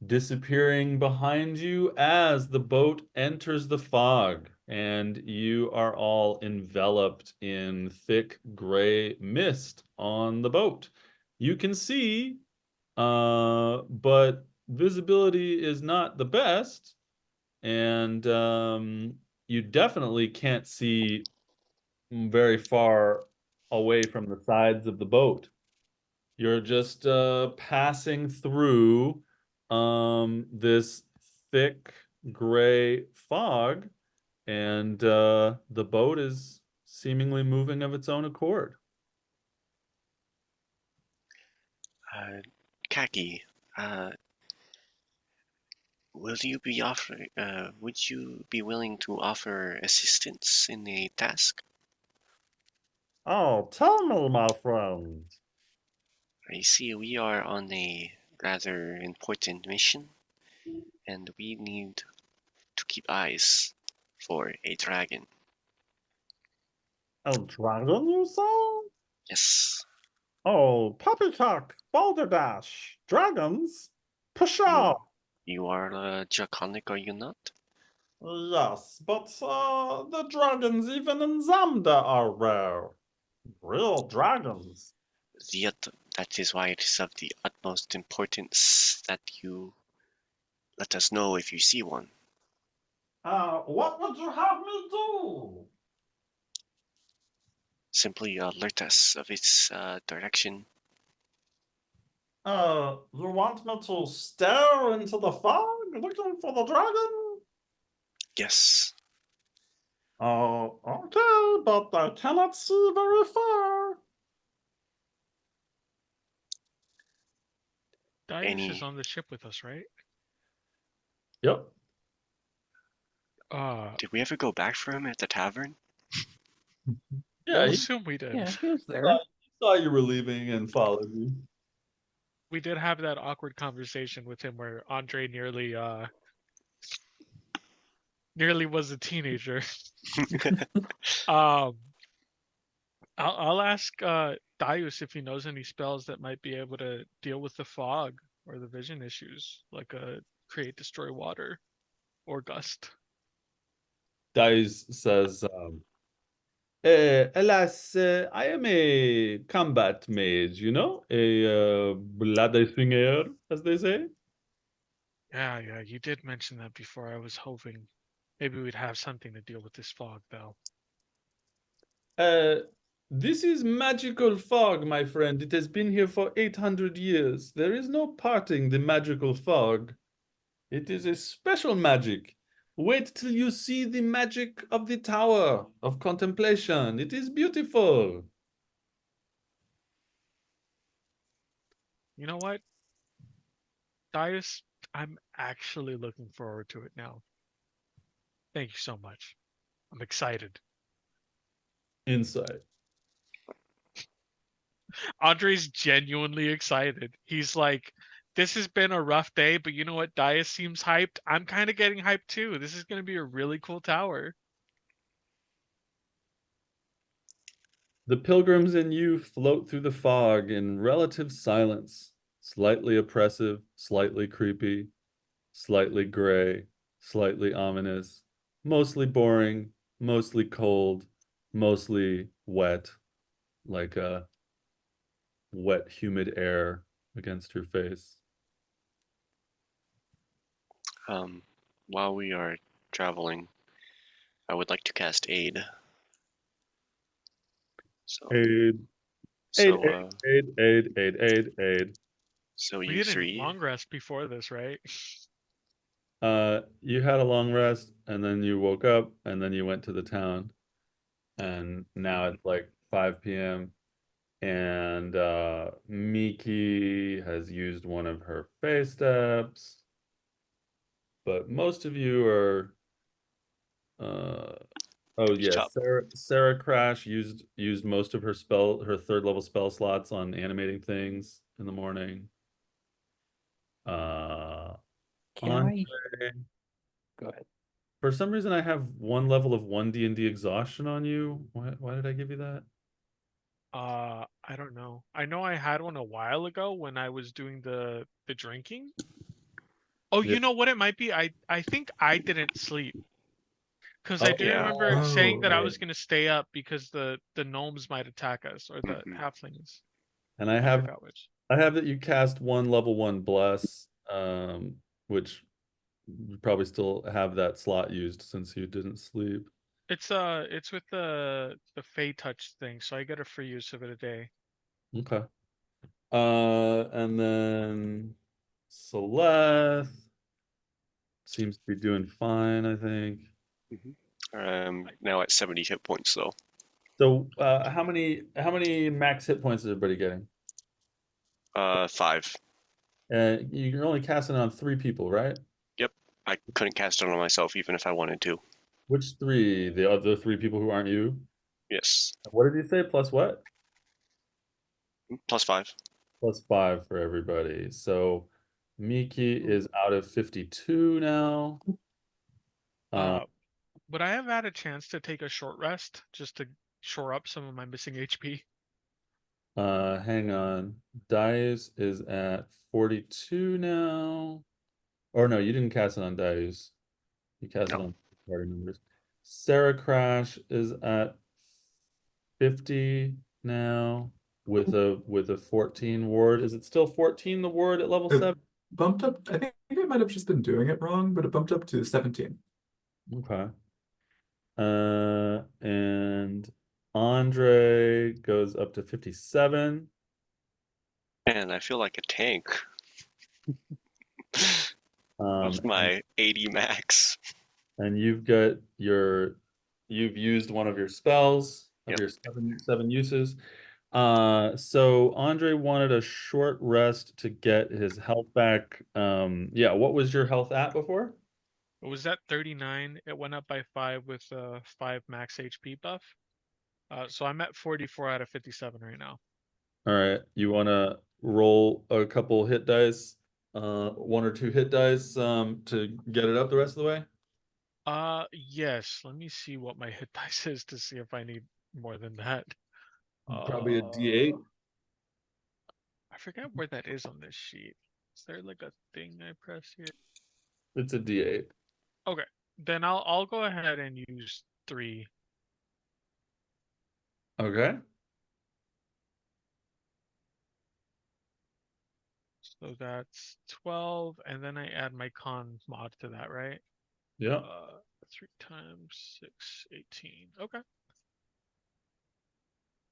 disappearing behind you as the boat enters the fog, and you are all enveloped in thick gray mist on the boat. You can see, but visibility is not the best, and you definitely can't see very far away from the sides of the boat. You're just passing through this thick gray fog, and the boat is seemingly moving of its own accord. Kaki, uh, would you be willing to offer assistance in a task? Oh, tell me, my friend. I see we are on a rather important mission, and we need to keep eyes for a dragon. A dragon, you say? Yes, Oh, poppycock, balderdash, dragons? you Pshaw! you are draconic, are you not? Yes, but the dragons even in Zamda are rare. Real dragons. That is why it is of the utmost importance that you let us know if you see one. What would you have me do? Simply alert us of its direction You want me to stare into the fog looking for the dragon? Yes. Oh, okay, but I cannot see very far. Darius is on the ship with us, right? Yep. Did we ever go back for him at the tavern? Yeah, We'll he assume we did. Yeah, he was there. saw you were leaving and followed you. We did have that awkward conversation with him where Andre nearly was a teenager. um, I'll ask Darius if he knows any spells that might be able to deal with the fog or the vision issues, like create, destroy water, or gust. Dice says, alas, I am a combat mage, you know, a bladeswinger, as they say. Yeah, you did mention that before. I was hoping maybe we'd have something to deal with this fog, though. This is magical fog, my friend. It has been here for 800 years. There is no parting the magical fog. It is a special magic. Wait till you see the magic of the Tower of Contemplation. It is beautiful. You know what, Darius? I'm actually looking forward to it now. Thank you so much. I'm excited. Inside. Andre's genuinely excited. He's like, this has been a rough day, but you know what? Darius seems hyped. I'm kind of getting hyped too. This is going to be a really cool tower. The pilgrims and you float through the fog in relative silence, slightly oppressive, slightly creepy, slightly gray, slightly ominous, mostly boring, mostly cold, mostly wet, like a wet, humid air against your face. While we are traveling, I would like to cast aid. So, Aid, so, aid. so We you didn't three. long rest before this, right? You had a long rest, and then you woke up, and then you went to the town, and now it's like 5 p.m. and Miki has used one of her phase steps, but most of you are oh yeah, Chop. Sarah Crash used most of her third level spell slots on animating things in the morning. Can Andre, I go ahead? for some reason I have one level of 1 D&D exhaustion on you. Why did I give you that? I don't know. I know I had one a while ago when I was doing the drinking. Oh, Yeah. you know what it might be? I think I didn't sleep. Because I Oh, do Yeah. remember saying that I right. was going to stay up because the gnomes might attack us, or the Mhm. halflings. And I forgot which. I have that you cast one level 1 bless, which you probably still have that slot used since you didn't sleep. It's with the Fey touch thing, so I get a free use of it a day. Okay. And then Celeste seems to be doing fine, I think. Now at 70 hit points though. So, how many max hit points is everybody getting? 5. You're only casting on 3 people, right? Yep. I couldn't cast it on myself even if I wanted to. Which 3? The other 3 people who aren't you? Yes. What did you say? Plus what? +5. Plus 5 for everybody. So Miki is out of 52 now. Uh, would I have had a chance to take a short rest just to shore up some of my missing HP? Hang on. Dice is at 42 now. Or no, you didn't cast it on Dice. You cast it No. on party members. Sarah Crash is at 50 now with a 14 ward. Is it still 14 the ward at level It 7? bumped up. I think I might have just been doing it wrong, but it bumped up to 17. Okay. And Andre goes up to 57. And I feel like a tank with my 80 max. And you've used one of your spells of Yep. your seven uses. So Andre wanted a short rest to get his health back. Yeah, what was your health at before? It was at 39. It went up by 5 with a 5 max HP buff. So I'm at 44 out of 57 right now. All right, you want to roll a couple hit dice, 1 or 2 hit dice, to get it up the rest of the way? Yes. Let me see what my hit dice is to see if I need more than that. Probably a D8. I forget where that is on this sheet. Is there like a thing I press here? It's a D8. Okay, then I'll go ahead and use 3. Okay. So that's 12, and then I add my con mod to that, right? Yeah. 3 times 6, 18. Okay.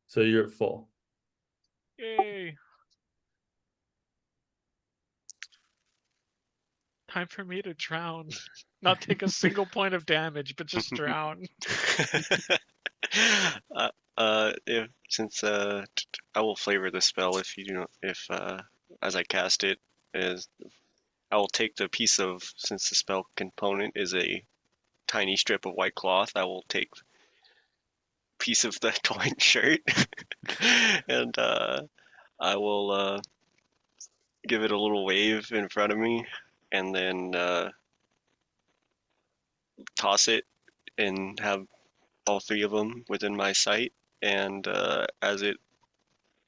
So you're at full. Yay. Time for me to drown. Not take a single point of damage, but just drown. If since I will flavor the spell if you do not, if as I cast it, is I will take the piece of, since the spell component is a tiny strip of white cloth, I will take piece of the torn shirt and I will give it a little wave in front of me and then toss it and have all 3 of them within my sight. And as it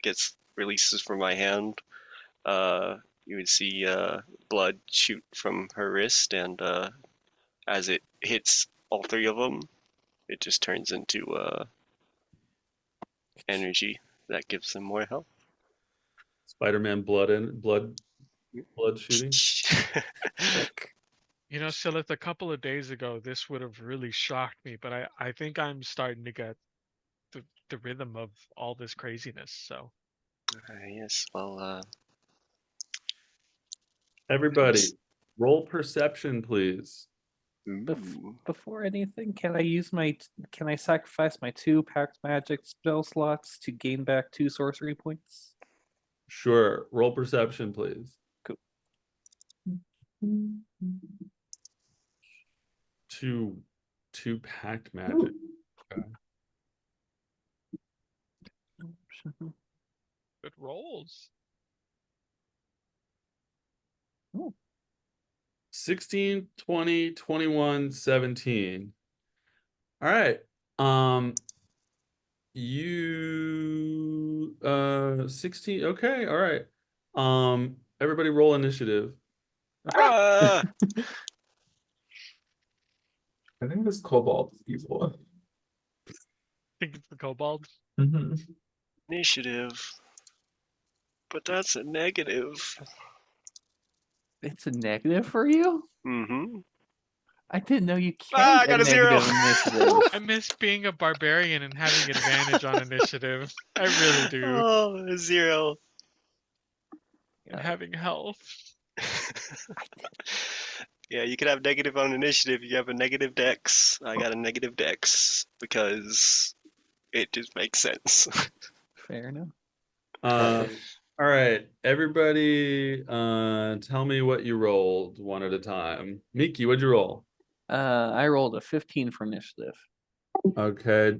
gets releases from my hand, you would see blood shoot from her wrist, and as it hits all 3 of them, it just turns into energy that gives them more health. Spider-Man blood shooting. Sick. You know, Silith, a couple of days ago, this would have really shocked me, but I think I'm starting to get the rhythm of all this craziness. So Yes, well, Everybody, roll perception, please. Before anything, can I sacrifice my 2 packed magic spell slots to gain back 2 sorcery points? Sure. Roll perception, please. Cool. 2 packed magic. Okay. good rolls. 16, 20, 21, 17. All right. You 16. Okay, all right. Everybody roll initiative. ah! I think this kobold is evil. I think it's the kobold. Initiative. But that's a negative. It's a negative for you? Mm-hmm. I didn't know you Ah, can't I got a 0. initiative. I miss being a barbarian and having advantage on initiative. I really do. Oh, a 0. And having health. Yeah, you could have negative on initiative. You have a negative dex. I got a negative dex because it just makes sense. Fair enough. All right, everybody, tell me what you rolled one at a time. Miki, what'd you roll? I rolled a 15 for initiative. Okay.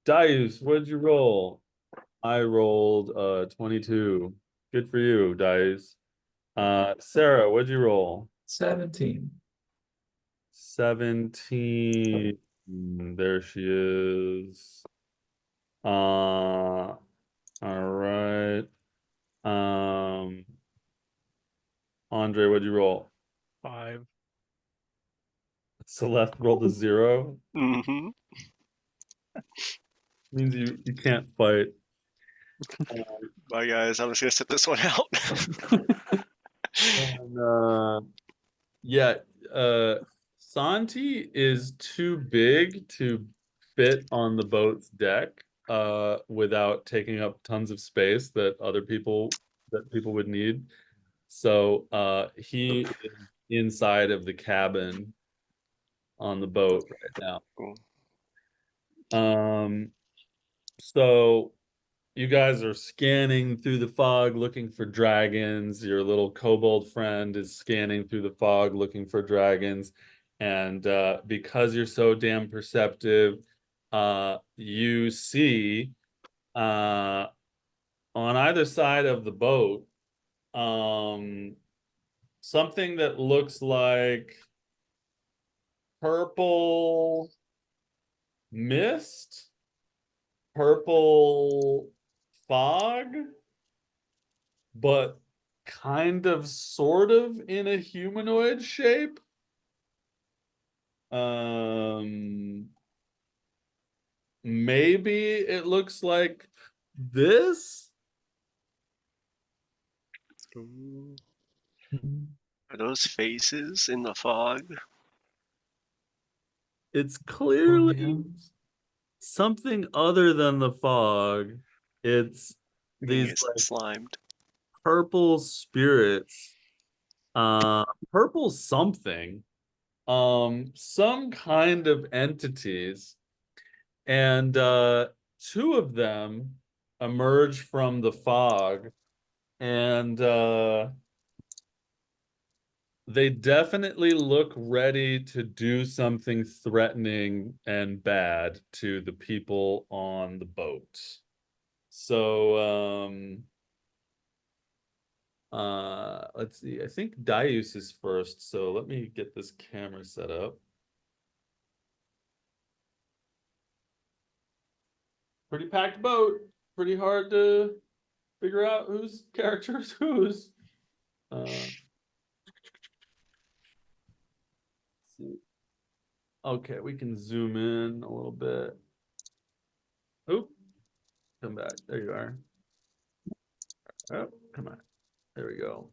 Dice, what'd you roll? I rolled 22. Good for you, Dice. Sarah, what'd you roll? 17. 17. There she is. All right. Andre, what'd you roll? 5. Celeste rolled a 0. Mm-hmm. Means you can't fight. Bye, guys. I'm just gonna sit this one out. And, yeah, Santi is too big to fit on the boat's deck without taking up tons of space that other people that people would need. So he is inside of the cabin on the boat right Cool. now. So you guys are scanning through the fog looking for dragons. Your little kobold friend is scanning through the fog looking for dragons. And because you're so damn perceptive, you see on either side of the boat something that looks like purple mist, purple fog, but kind of sort of in a humanoid shape. Maybe it looks like this. Ooh. Are those faces in the fog? It's Oh, clearly yeah. something other than the fog. It's Being these like slimed. purple spirits, purple something, some kind of entities, and two of them emerge from the fog, and they definitely look ready to do something threatening and bad to the people on the boat. So let's see. I think Dius is first, so let me get this camera set up. Pretty packed boat. Pretty hard to figure out whose character is whose. Let's see. Okay, we can zoom in a little bit. Oop, come back. There you are. Oh, come on. There we go.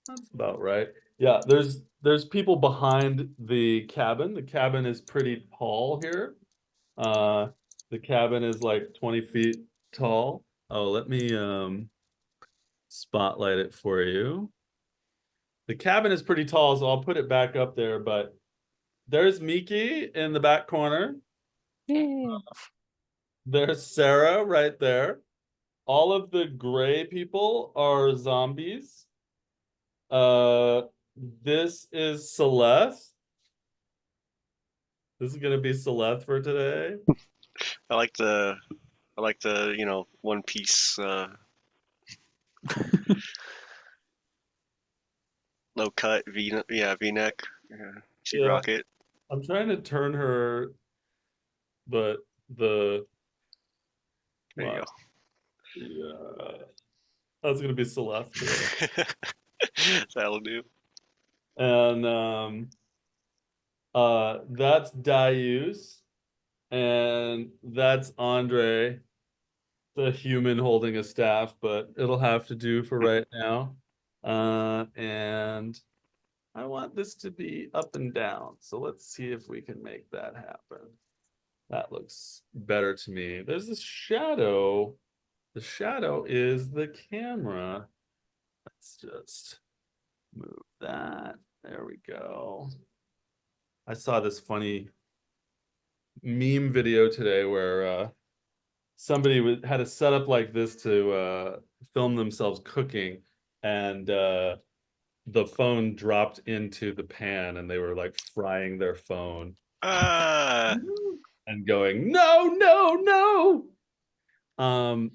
That's about right. Yeah, there's people behind the cabin. The cabin is pretty tall here. The cabin is like 20 feet tall. Oh, let me spotlight it for you. The cabin is pretty tall, so I'll put it back up there, but there's Miki in the back corner. Yeah. There's Sarah right there. All of the gray people are zombies. This is Celeste. This is gonna be Celeste for today. I like the One Piece low cut V-neck. Yeah, V-neck. Yeah, she'd Yeah, rock it. I'm trying to turn her, but the There you wow, yeah, that's gonna be Celeste today. go. That'll do. And that's Darius, and that's Andre, the human holding a staff, but it'll have to do for right now. And I want this to be up and down, so let's see if we can make that happen. That looks better to me. There's this shadow. The shadow is the camera. Let's just move that. There we go. I saw this funny meme video today where somebody had a setup like this to film themselves cooking, and the phone dropped into the pan, and they were like frying their phone Ah, and going, no, no, no.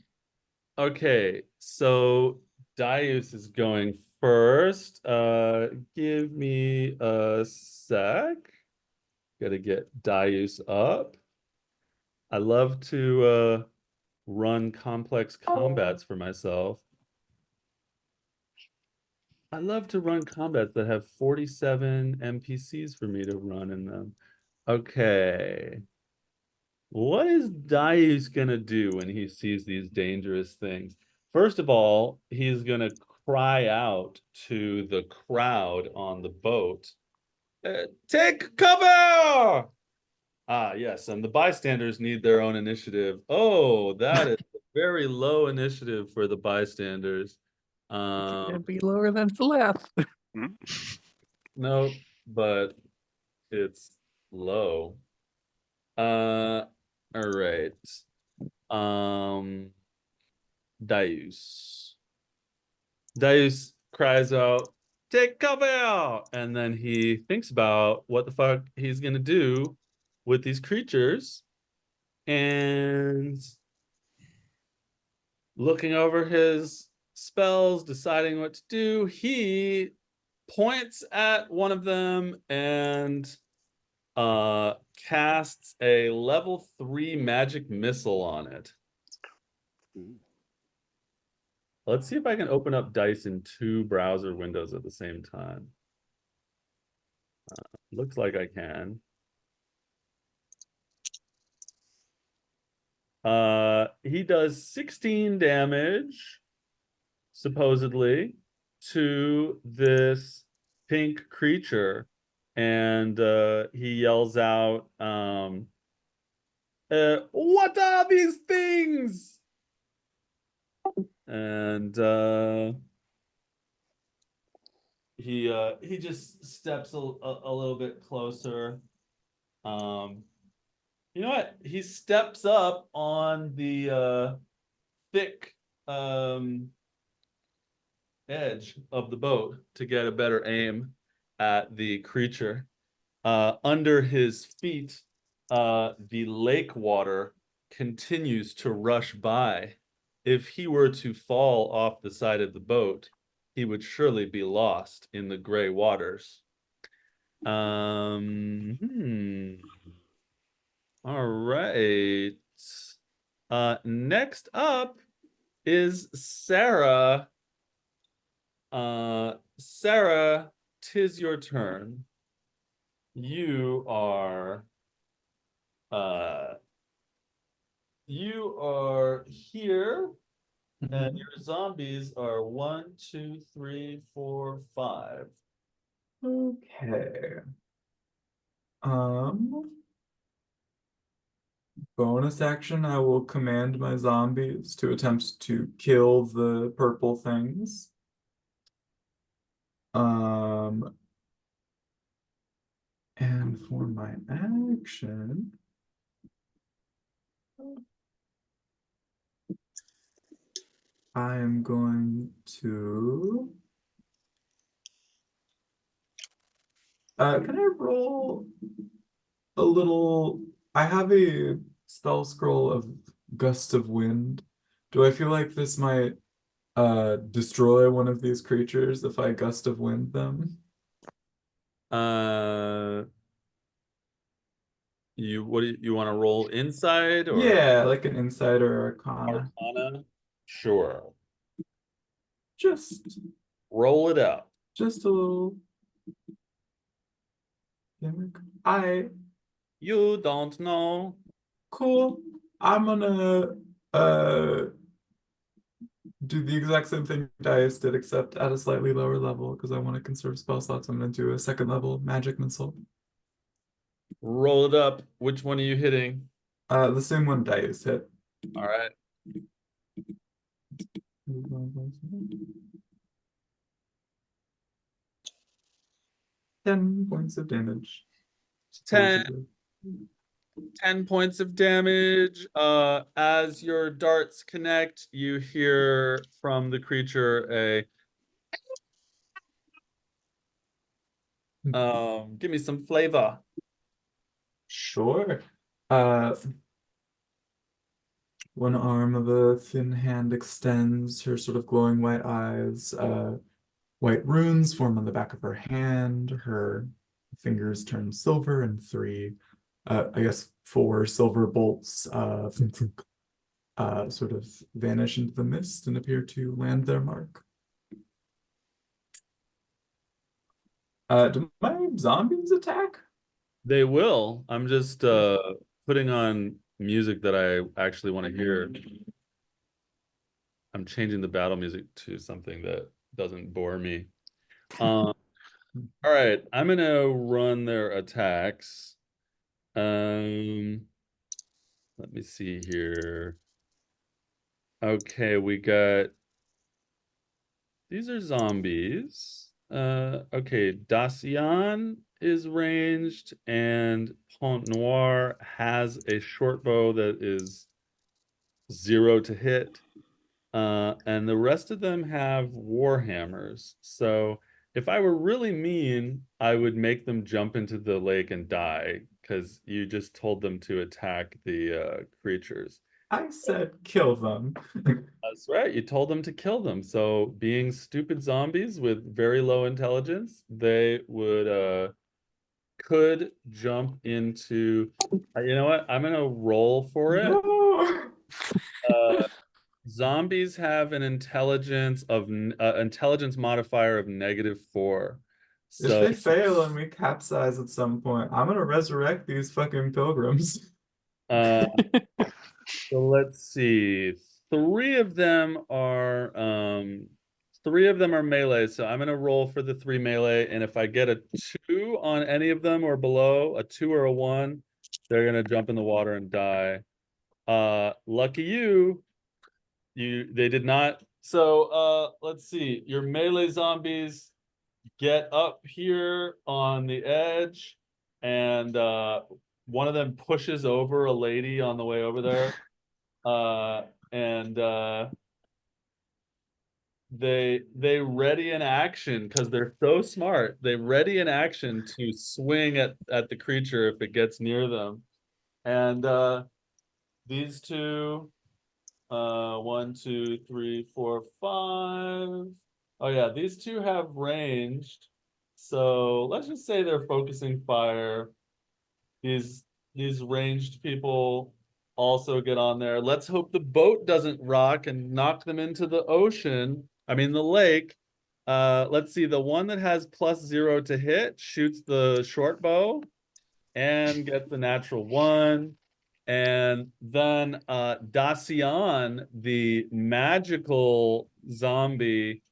Okay, so Dius is going first. Give me a sec. Gotta get Dius up. I love to run complex combats for myself. I love to run combats that have 47 NPCs for me to run in them. Okay. What is Dius gonna do when he sees these dangerous things? First of all, he's gonna cry out to the crowd on the boat, take cover! Ah, yes, and the bystanders need their own initiative. Oh, that is very low initiative for the bystanders. Can't be lower than Celeste. Hmm? No, but it's low. All right. Deus. Deus cries out, "Take cover!" And then he thinks about what the fuck he's gonna do with these creatures. And looking over his spells, deciding what to do, he points at one of them and casts a level 3 magic missile on it. Ooh. Let's see if I can open up dice in 2 browser windows at the same time. Looks like I can. He does 16 damage, supposedly, to this pink creature. And he yells out, what are these things? And he just steps a little bit closer. You know what? He steps up on the thick edge of the boat to get a better aim at the creature. Under his feet, the lake water continues to rush by. If he were to fall off the side of the boat, he would surely be lost in the gray waters. All right. Next up is Sarah. Sarah, 'tis your turn. You are here, and your zombies are 1, 2, 3, 4, 5. Okay. Bonus action, I will command my zombies to attempt to kill the purple things. And for my action, I am going to can I roll a little? I have a spell scroll of gust of wind. Do I feel like this might destroy one of these creatures if I gust of wind them? What do you want to roll, inside or Yeah, like an insight or arcana. arcana? Sure. Just Roll it up. just a little gimmick. You don't know. Cool. I'm gonna do the exact same thing Dice did, except at a slightly lower level because I want to conserve spell slots. I'm gonna do a second level magic missile. Roll it up. Which one are you hitting? The same one Dice hit. All right. 10 points of damage. 10 supposedly. 10 points of damage. As your darts connect, you hear from the creature give me some flavor. Sure. One arm of a thin hand extends, her sort of glowing white eyes. White runes form on the back of her hand. Her fingers turn silver, and I guess 4 silver bolts sort of vanish into the mist and appear to land their mark. Do my zombies attack? They will. I'm just putting on music that I actually want to hear. I'm changing the battle music to something that doesn't bore me. All right, I'm gonna run their attacks. Let me see here. Okay, we got these are zombies. Okay, Dacian is ranged, and Pont Noir has a short bow that is 0 to hit. And the rest of them have war hammers. So if I were really mean, I would make them jump into the lake and die because you just told them to attack the creatures. I said kill them. That's right. You told them to kill them. So being stupid zombies with very low intelligence, they would could jump into you know what? I'm gonna roll for it. No. Uh Zombies have an intelligence modifier of -4. If So they fail and we capsize at some point, I'm gonna resurrect these fucking pilgrims. uh so let's see. Three of them are melee, so I'm gonna roll for the 3 melee, and if I get a 2 on any of them or below, a 2 or a 1, they're gonna jump in the water and die. Lucky you. They did not. So let's see. Your melee zombies get up here on the edge, and one of them pushes over a lady on the way over there. And they ready in action because they're so smart. They ready in action to swing at the creature if it gets near them. And these two 1, 2, 3, 4, 5. Oh yeah, these two have ranged. So let's just say they're focusing fire. These these ranged people also get on there. Let's hope the boat doesn't rock and knock them into the ocean. I mean the lake. Let's see. The one that has +0 to hit shoots the short bow and gets a natural 1. And then Dacian, the magical zombie,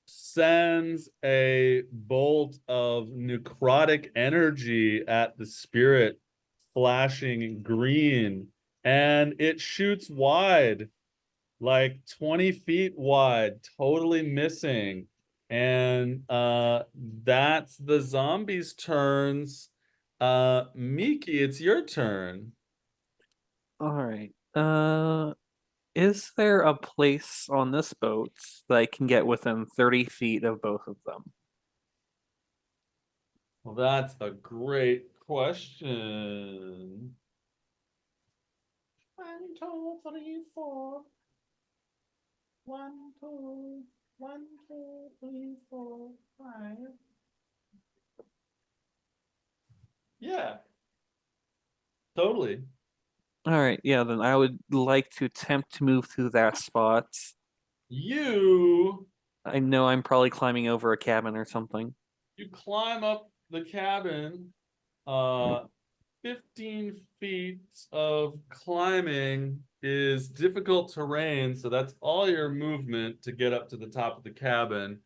sends a bolt of necrotic energy at the spirit, flashing green, and it shoots wide, like 20 feet wide, totally missing. And that's the zombies' turns. Miki, it's your turn. All right. Is there a place on this boat that I can get within 30 feet of both of them? Well, that's a great question. 1, 2, 3, 4. 1, 2, 1, 2, 3, 4, 5. Yeah, totally. All right, yeah, then I would like to attempt to move through that spot. You I know I'm probably climbing over a cabin or something. you climb up the cabin, 15 feet of climbing is difficult terrain, so that's all your movement to get up to the top of the cabin.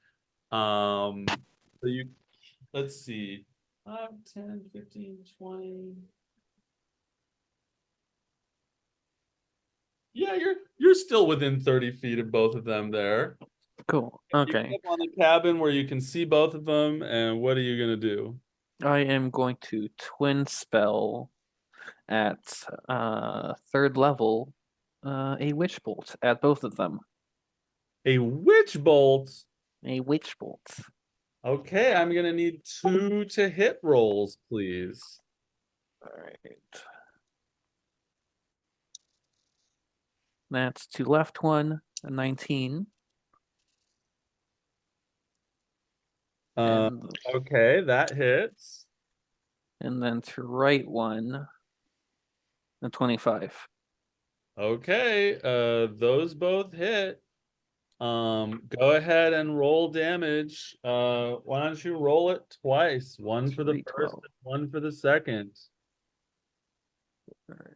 So you, let's see, 5, 10, 15, 20. Yeah, you're still within 30 feet of both of them there. Cool. You Okay. get on the cabin where you can see both of them, and what are you gonna do? I am going to twin spell at 3rd level a witch bolt at both of them. A witch bolt. A witch bolt. Okay, I'm gonna need 2 to hit rolls, please. All right. That's to left one, a 19. And Okay, that hits. and then to right one, a 25. Okay, those both hit. Go ahead and roll damage. Why don't you roll it twice? One for the first 312. and one for the second.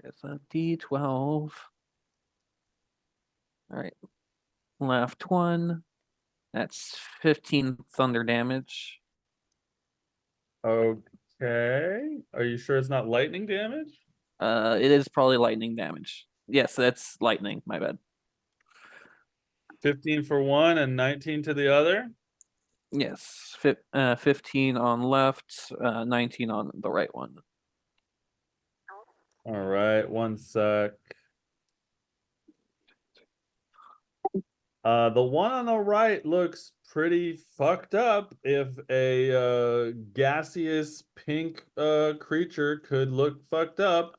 It's a D12. All right. Left one. That's 15 thunder damage. Okay. Are you sure it's not lightning damage? It is probably lightning damage. Yes, that's lightning. My bad. 15 for one and 19 to the other. Yes, 15 on left, 19 on the right one. All right, one sec. The one on the right looks pretty fucked up. If a gaseous pink creature could look fucked up,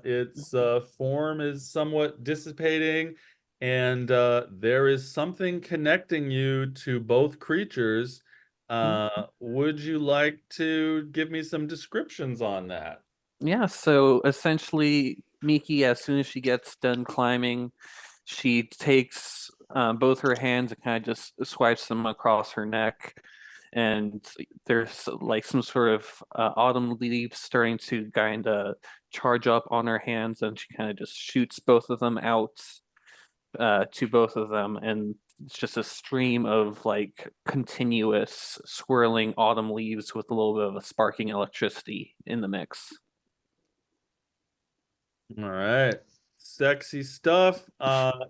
its form is somewhat dissipating, and there is something connecting you to both creatures. Would you like to give me some descriptions on that? Yeah, so essentially, Miki, as soon as she gets done climbing, she takes both her hands and kind of just swipes them across her neck. And there's like some sort of autumn leaves starting to kind of charge up on her hands, and she kind of just shoots both of them out to both of them. And it's just a stream of like continuous swirling autumn leaves with a little bit of a sparking electricity in the mix. All right. Sexy stuff.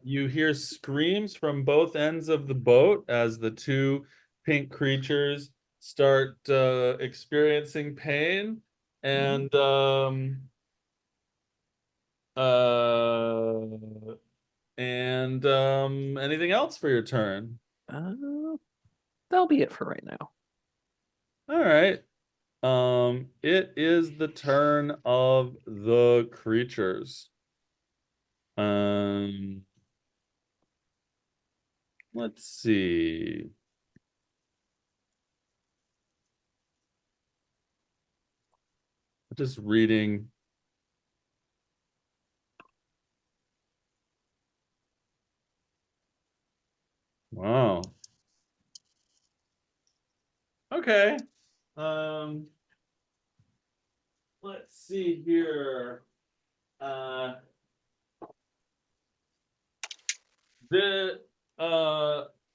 You hear screams from both ends of the boat as the two pink creatures start experiencing pain. And uh anything else for your turn? That'll be it for right now. All right. It is the turn of the creatures. Let's see. Just reading. Wow. Okay. Let's see here. The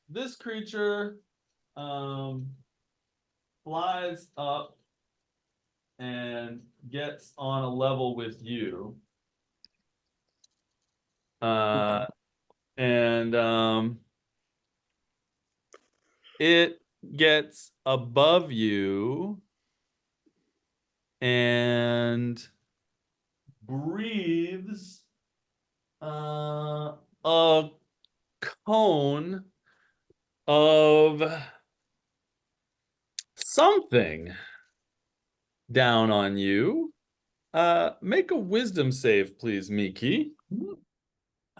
this creature flies up and gets on a level with you. And it gets above you and breathes a cone of something down on you. Make a wisdom save, please, Miki.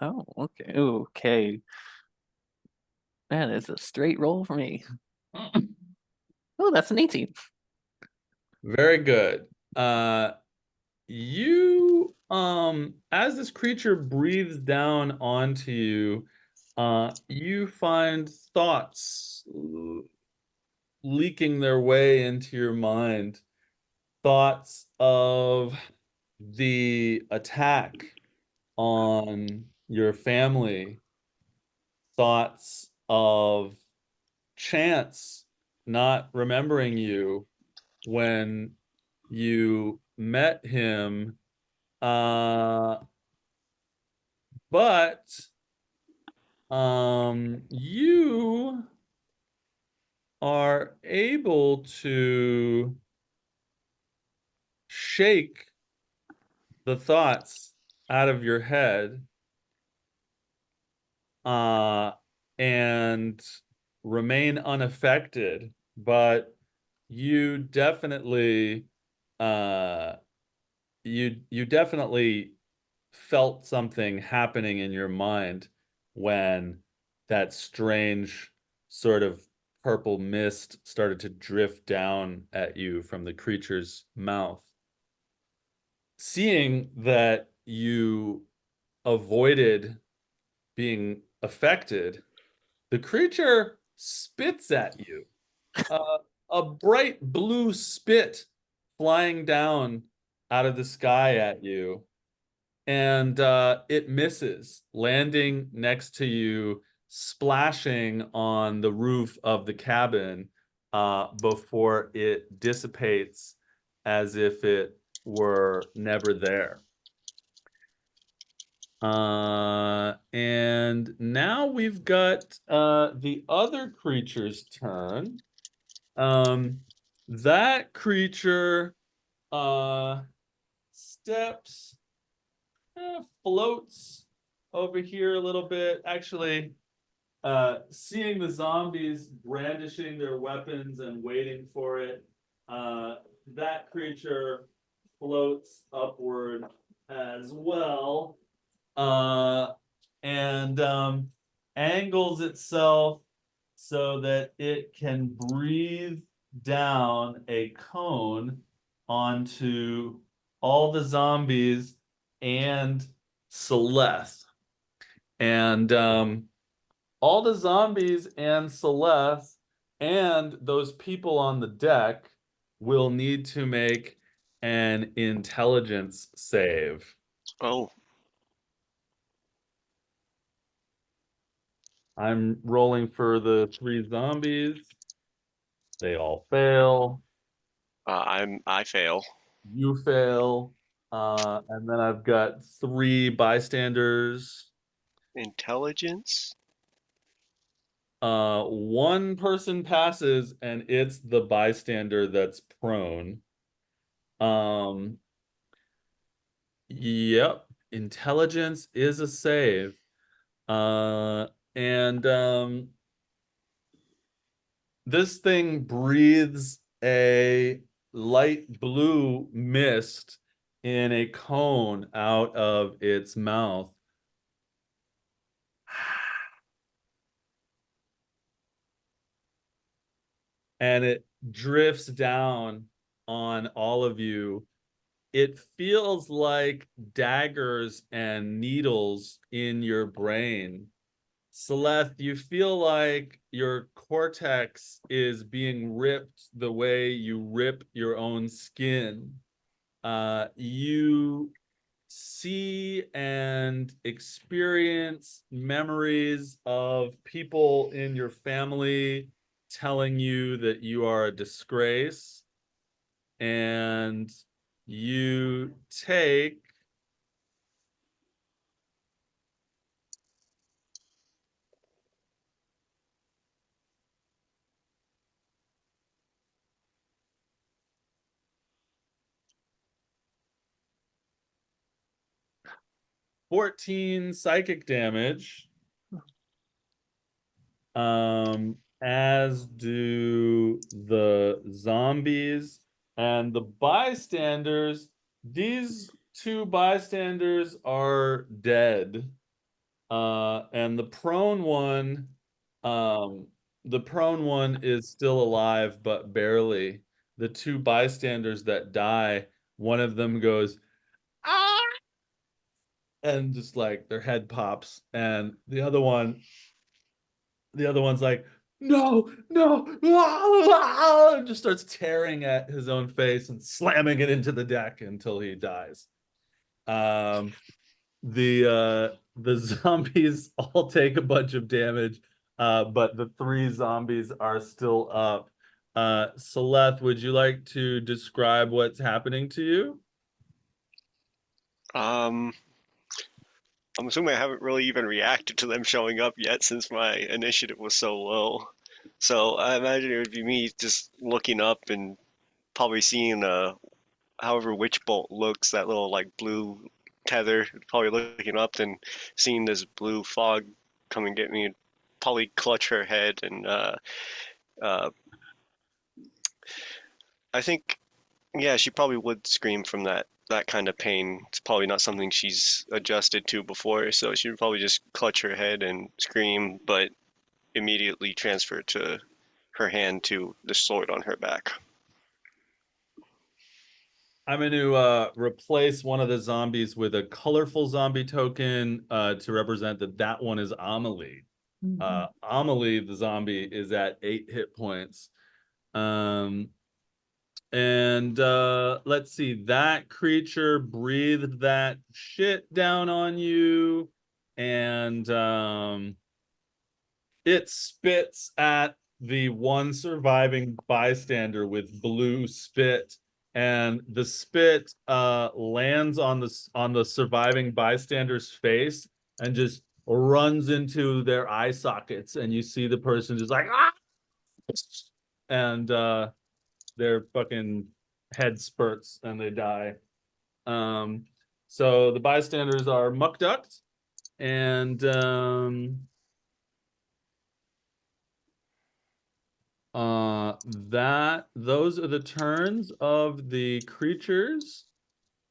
Oh, okay. Okay. That is a straight roll for me. Oh, that's an 18. Very good. You as this creature breathes down onto you, you find thoughts leaking their way into your mind. Thoughts of the attack on your family, thoughts of Chance not remembering you when you met him, but you are able to shake the thoughts out of your head and remain unaffected, but you definitely uh you definitely felt something happening in your mind when that strange sort of purple mist started to drift down at you from the creature's mouth. Seeing that you avoided being affected, the creature spits at you. A bright blue spit flying down out of the sky at you. And it misses, landing next to you, splashing on the roof of the cabin before it dissipates as if it were never there. And now we've got the other creature's turn. That creature steps, floats over here a little bit. Actually, seeing the zombies brandishing their weapons and waiting for it, that creature floats upward as well, and angles itself so that it can breathe down a cone onto all the zombies and Celeste. And all the zombies and Celeste and those people on the deck will need to make an intelligence save. Oh, I'm rolling for the 3 zombies. They all fail. I fail. You fail. And then I've got 3 bystanders. Intelligence? One person passes, and it's the bystander that's prone. Yep. Intelligence is a save. And this thing breathes a light blue mist in a cone out of its mouth. And it drifts down on all of you. It feels like daggers and needles in your brain. Celeste, you feel like your cortex is being ripped the way you rip your own skin. You see and experience memories of people in your family telling you that you are a disgrace, and you take 14 psychic damage, as do the zombies and the bystanders. These 2 bystanders are dead. And the prone one is still alive, but barely. The 2 bystanders that die, one of them goes, ah, and just like their head pops, and the other one's like, no, no, and just starts tearing at his own face and slamming it into the deck until he dies. The zombies all take a bunch of damage, but the 3 zombies are still up. Celeste, would you like to describe what's happening to you? Um, I'm assuming I haven't really even reacted to them showing up yet since my initiative was so low. So I imagine it would be me just looking up and probably seeing however Witch Bolt looks, that little like blue tether, probably looking up and seeing this blue fog come and get me and probably clutch her head and uh I think yeah, she probably would scream from that kind of pain. It's probably not something she's adjusted to before, so she would probably just clutch her head and scream, but immediately transfer to her hand to the sword on her back. I'm going to replace one of the zombies with a colorful zombie token to represent that one is Amelie. Amelie, the zombie, is at 8 hit points. And let's see, that creature breathed that shit down on you, and it spits at the one surviving bystander with blue spit and the spit lands on the surviving bystander's face and just runs into their eye sockets, and you see the person just like ah, and their fucking head spurts and they die. So the bystanders are muck ducked, and those are the turns of the creatures.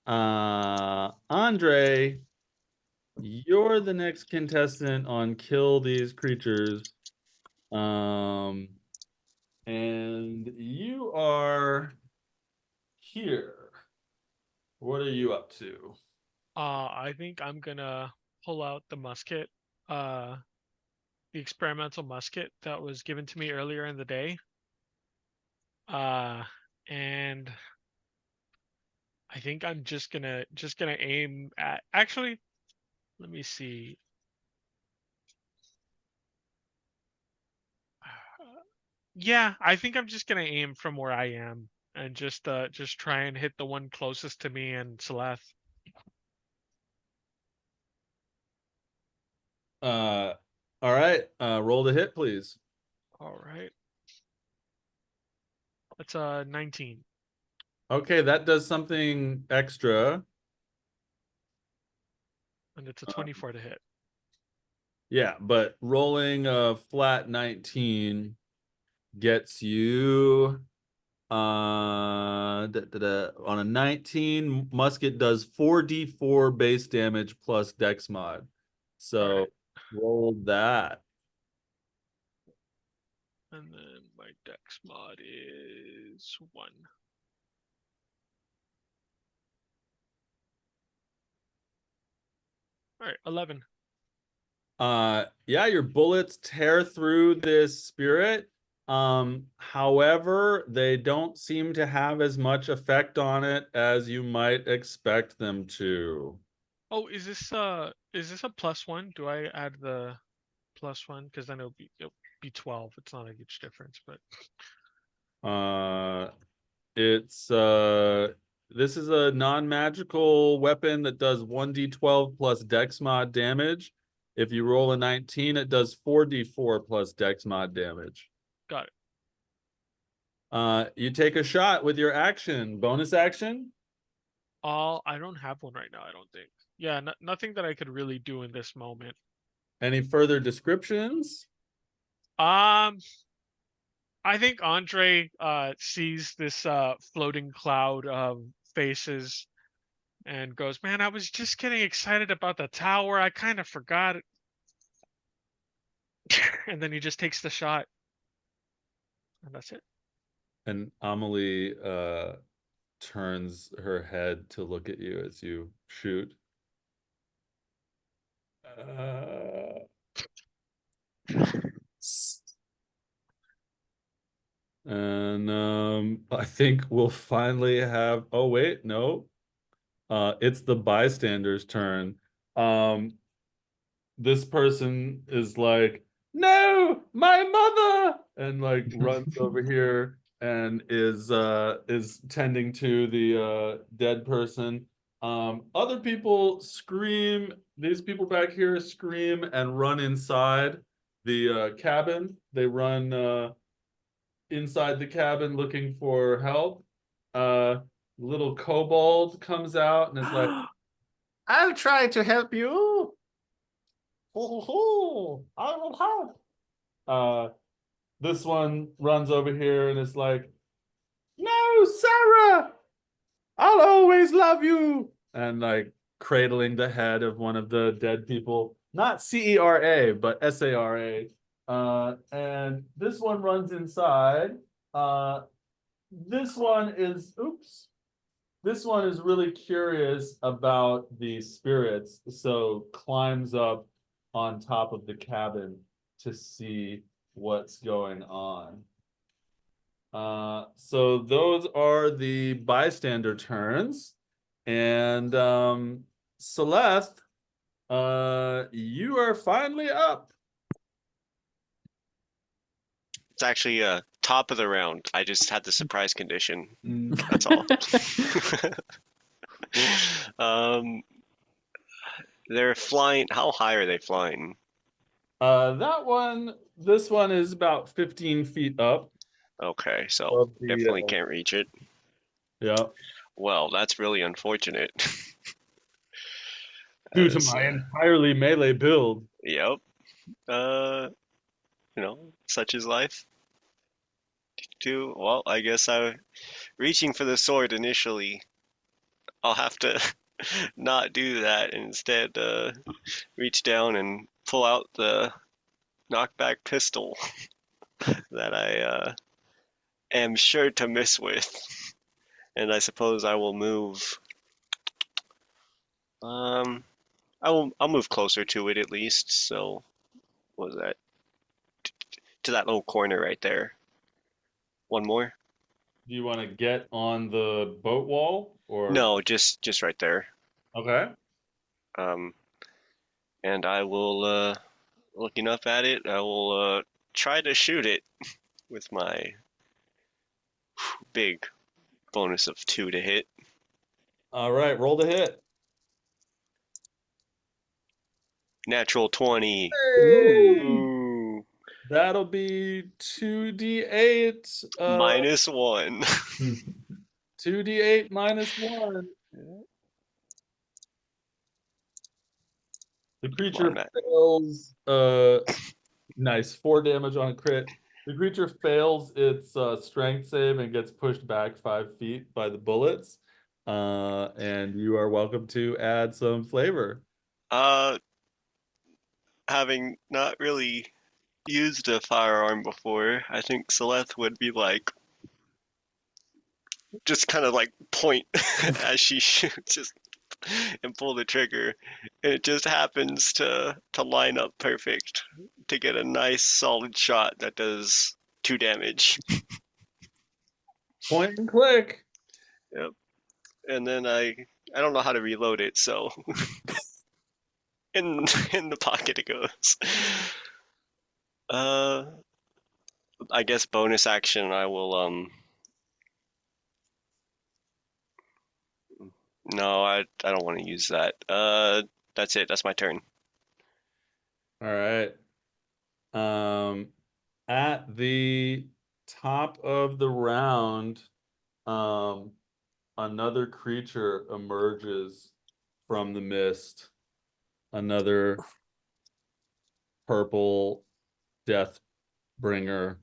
Andre, you're the next contestant on Kill These Creatures. And you are here. What are you up to? I think I'm gonna pull out the musket, the experimental musket that was given to me earlier in the day. And I think I'm just gonna aim at, actually, let me see. Yeah, I think I'm just gonna aim from where I am and just try and hit the one closest to me and Celeste. All right. Roll the hit, please. All right. That's 19. Okay, that does something extra. And it's a 24 to hit. Yeah, but rolling a flat 19 gets you on a 19. Musket does 4d4 base damage plus dex mod. So right. roll that. And then my dex mod is 1. All right, 11. Yeah, your bullets tear through this spirit. However, they don't seem to have as much effect on it as you might expect them to. Oh, is this a +1? Do I add the +1? Because then it'll be 12. It's not a huge difference, but It's this is a non-magical weapon that does 1d12 plus dex mod damage. If you roll a 19, it does 4d4 plus dex mod damage. got it. You take a shot with your action. Bonus action? I don't have one right now, I don't think. Yeah, nothing that I could really do in this moment. Any further descriptions? I think Andre sees this floating cloud of faces and goes, "Man, I was just getting excited about the tower. I kind of forgot it." And then he just takes the shot. And that's it. And Amelie turns her head to look at you as you shoot. And I think we'll finally have, oh wait, no. It's the bystander's turn. This person is like, no, my mother, and like runs over here and is tending to the dead person. Other people scream, these people back here scream and run inside the cabin. They run inside the cabin looking for help. Little kobold comes out and is like, I'll try to help you. I will help. this one runs over here and is like, no, Sarah, I'll always love you. And like cradling the head of one of the dead people, not CERA, but SARA. And this one runs inside. This one is, oops. This one is really curious about the spirits, so climbs up on top of the cabin to see what's going on. So those are the bystander turns. And Celeste, you are finally up. It's actually Toth top of the round. I just had the surprise condition. Mm. That's all. Um, they're flying. How high are they flying? This one is about 15 feet up. Okay, so Of the, definitely can't reach it. Yeah. Well, that's really unfortunate. Due to As, my entirely melee build. yep. You know, such is life. Well, I guess reaching for the sword initially. I'll have to not do that and instead reach down and pull out the knockback pistol that I am sure to miss with. And I suppose I will move. I'll move closer to it at least. So, what was that? To that little corner right there. One more? Do you want to get on the boat wall or No, just right there. okay? Um, and I will looking up at it. I will try to shoot it with my big bonus of 2 to hit. All right, roll the hit. Natural 20. Hey! Ooh, That'll be 2d8. -1. 2d8 minus 1. The Come creature on, Matt. fails. Nice. 4 damage on a crit. The creature fails its strength save and gets pushed back 5 feet by the bullets. And you are welcome to add some flavor. Uh, having not really used a firearm before, I think Celeste would be like, just kind of like point as she shoots, just and pull the trigger. And it just happens to line up perfect to get a nice solid shot that does 2 damage. Point and click. Yep. And then I don't know how to reload it, so in the pocket it goes. Uh, I guess bonus action. I will No, I don't want to use that. That's it. That's my turn. All right. At the top of the round, another creature emerges from the mist. Another purple death bringer.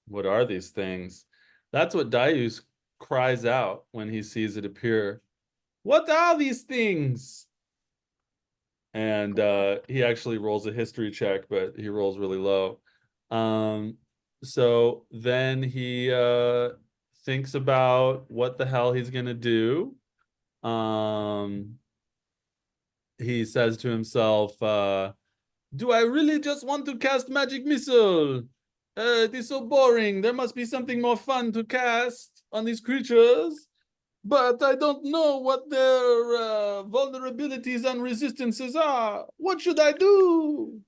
What are these things? That's what Darius cries out when he sees it appear. What are these things? And he actually rolls a history check, but he rolls really low. So then he thinks about what the hell he's gonna do. He says to himself, do I really just want to cast magic missile? It is so boring. There must be something more fun to cast on these creatures. But I don't know what their vulnerabilities and resistances are. What should I do?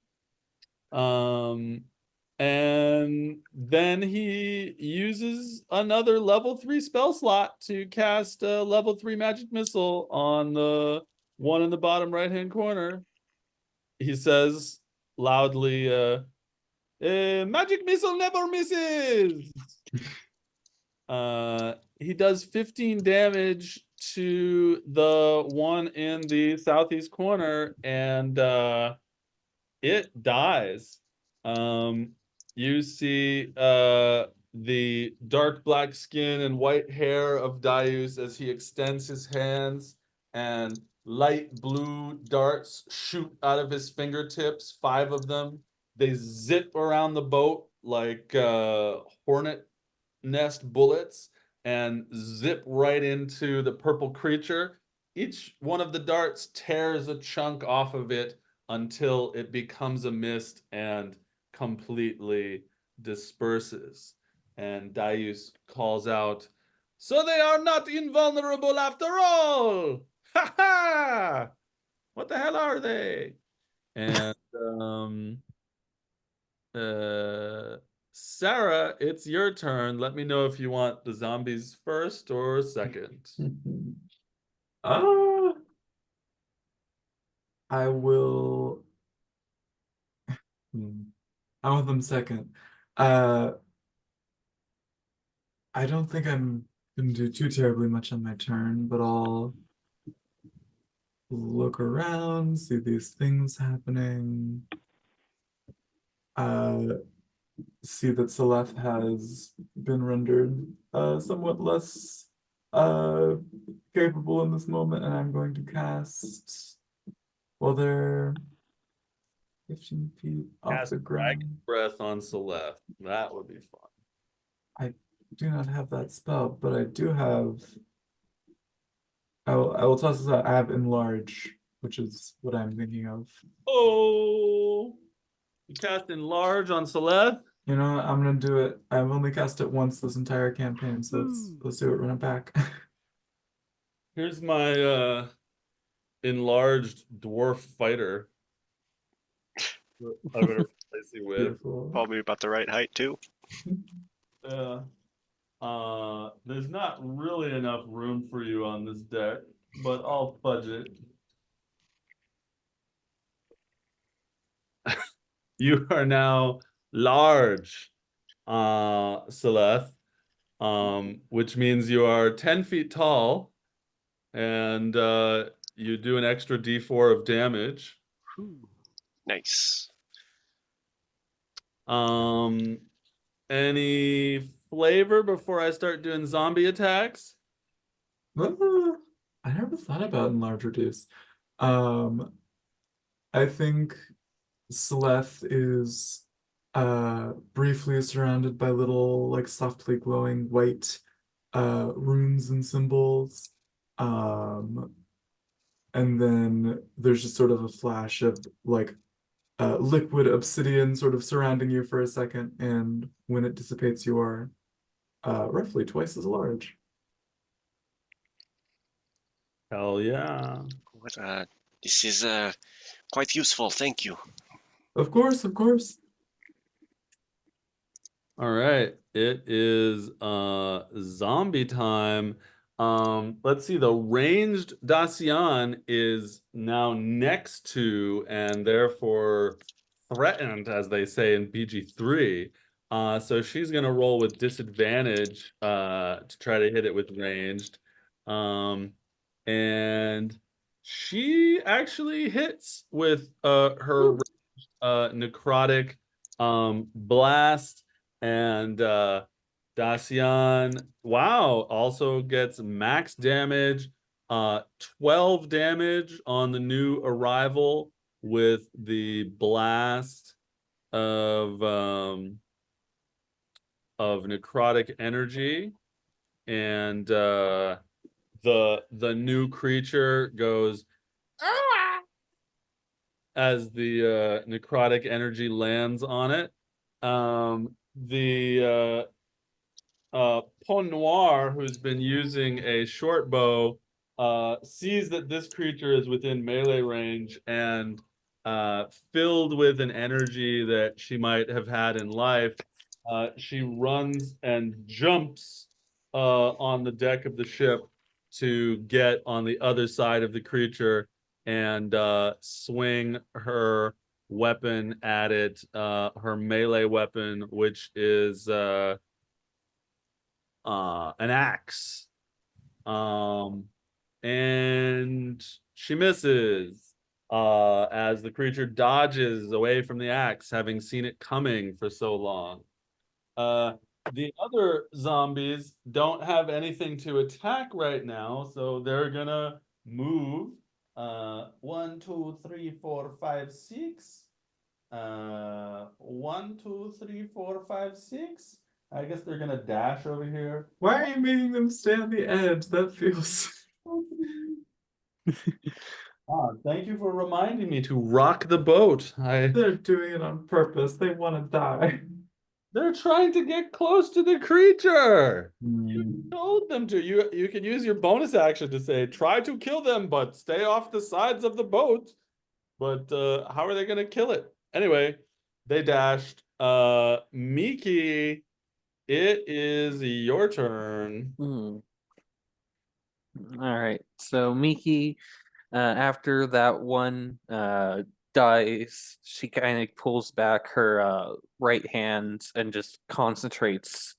And then he uses another level 3 spell slot to cast a level 3 magic missile on the one in the bottom right-hand corner. He says loudly, magic missile never misses. He does 15 damage to the one in the southeast corner, and it dies. You see the dark black skin and white hair of Darius as he extends his hands, and light blue darts shoot out of his fingertips, 5 of them. They zip around the boat like hornet nest bullets and zip right into the purple creature. Each one of the darts tears a chunk off of it until it becomes a mist and completely disperses. And Darius calls out, "So they are not invulnerable after all! Ha ha! What the hell are they?" And uh, Sarah, it's your turn. Let me know if you want the zombies first or second. Uh, I will. I want them second. I don't think I'm gonna do too terribly much on my turn, but I'll look around, see these things happening. See that Celeste has been rendered somewhat less capable in this moment, and I'm going to cast while they're 15 feet off Cast the Dragon ground. Breath on Celeste. That would be fun. I do not have that spell, but I do have. I will toss this out. I have enlarge, which is what I'm thinking of. Oh, you cast Enlarge on Celeste? You know what? I'm gonna do it. I've only cast it once this entire campaign, so let's do it. Run it back. Here's my enlarged dwarf fighter. I better replace you with. Beautiful. Probably about the right height too. Yeah. There's not really enough room for you on this deck, but I'll fudge it. You are now large, Celeste, which means you are 10 feet tall, and you do an extra d4 of damage. Nice. Any flavor before I start doing zombie attacks? I never thought about enlarge reduce. I think Celeste is briefly surrounded by little like softly glowing white runes and symbols. And then there's just sort of a flash of like liquid obsidian sort of surrounding you for a second, and when it dissipates, you are roughly twice as large. Hell yeah. What, this is quite useful. Thank you. Of course, of course. All right, it is zombie time. Let's see, the ranged Dacian is now next to and therefore threatened, as they say in BG3. So she's gonna roll with disadvantage to try to hit it with ranged. And she actually hits with her necrotic blast. And Dacian, wow, also gets max damage, 12 damage on the new arrival with the blast of necrotic energy. And the new creature goes as the necrotic energy lands on it. The Pont Noir, who's been using a short bow, sees that this creature is within melee range and filled with an energy that she might have had in life. She runs and jumps on the deck of the ship to get on the other side of the creature and swing her weapon at it, her melee weapon, which is an axe. And she misses as the creature dodges away from the axe, having seen it coming for so long. The other zombies don't have anything to attack right now, so they're gonna move 1, 2, 3, 4, 5, 6. 1, 2, 3, 4, 5, 6. I guess they're gonna dash over here. Why are you making them stay on the edge? That feels. Thank you for reminding me to rock the boat. They're doing it on purpose. They want to die. They're trying to get close to the creature. You told them to. You can use your bonus action to say, try to kill them, but stay off the sides of the boat. But how are they going to kill it? Anyway, they dashed. Miki, it is your turn. All right. So Miki, after that one dies, she kind of pulls back her right hand and just concentrates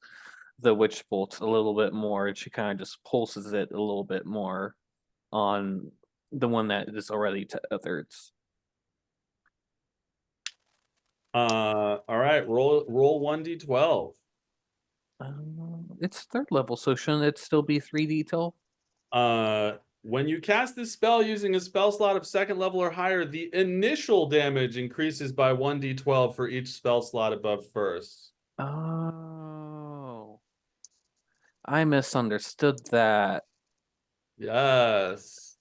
the witch bolt a little bit more, and she kind of just pulses it a little bit more on the one that is already tethered. All right, roll 1d12. It's third level, so shouldn't it still be 3d12? When you cast this spell using a spell slot of second level or higher, the initial damage increases by 1d12 for each spell slot above first. Oh, I misunderstood that. Yes.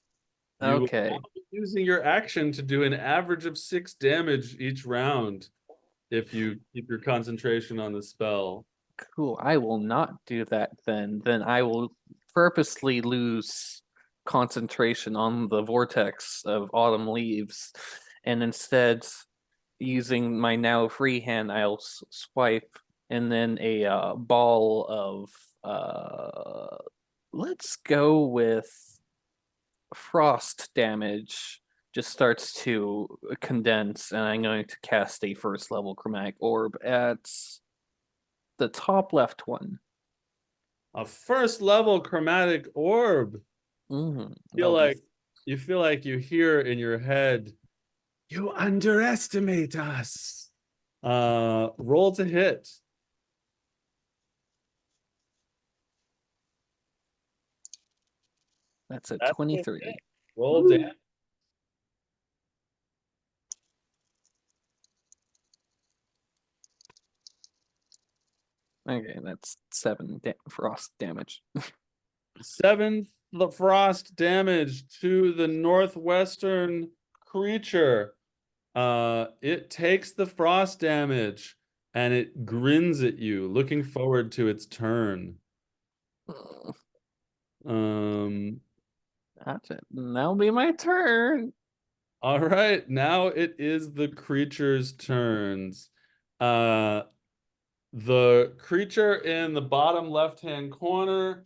You will Okay. now be using your action to do an average of 6 damage each round if you keep your concentration on the spell. Cool. I will not do that then. Then I will purposely lose concentration on the vortex of autumn leaves, and instead, using my now free hand, I'll swipe, and then a ball of let's go with frost damage just starts to condense, and I'm going to cast a first level chromatic orb at the top left one. A first level chromatic orb. You feel like you hear in your head, you underestimate us. Roll to hit. That's a That's 23. okay. Roll damage. Okay, that's 7 frost damage. 7 frost damage to the northwestern creature. It takes the frost damage and it grins at you, looking forward to its turn. That's it. That'll be my turn. All right, now it is the creature's turns. The creature in the bottom left-hand corner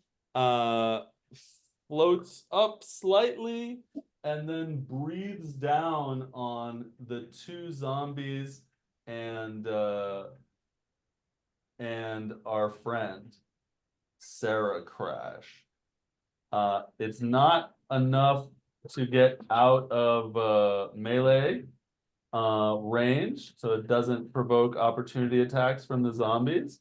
floats up slightly and then breathes down on the 2 zombies and our friend, Sarah Crash. It's not enough to get out of melee range, so it doesn't provoke opportunity attacks from the zombies.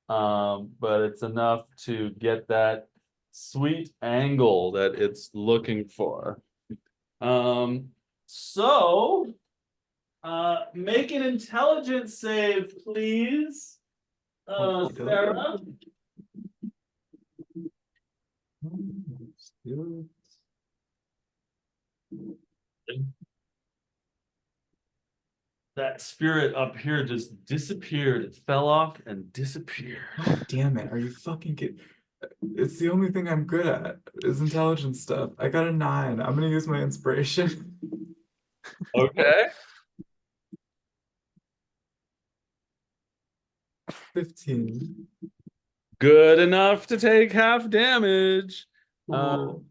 But it's enough to get that sweet angle that it's looking for. So make an intelligence save, please. Sarah. That spirit up here just disappeared. It fell off and disappeared. God damn it. Are you fucking kidding? It's the only thing I'm good at is intelligence stuff. I got a 9. I'm gonna use my inspiration. Okay. 15. Good enough to take half damage. Cool.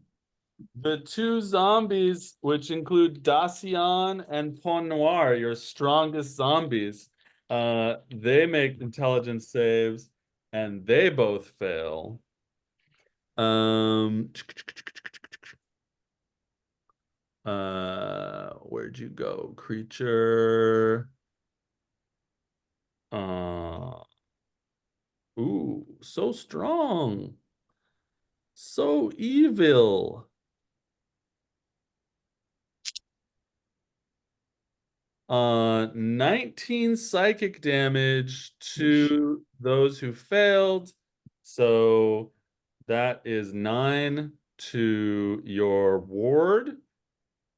The 2 zombies, which include Dacian and Pont Noir, your strongest zombies, they make intelligence saves and they both fail. Where'd you go, creature? Ooh, so strong. So evil. 19 psychic damage to those who failed. So that is 9 to your ward.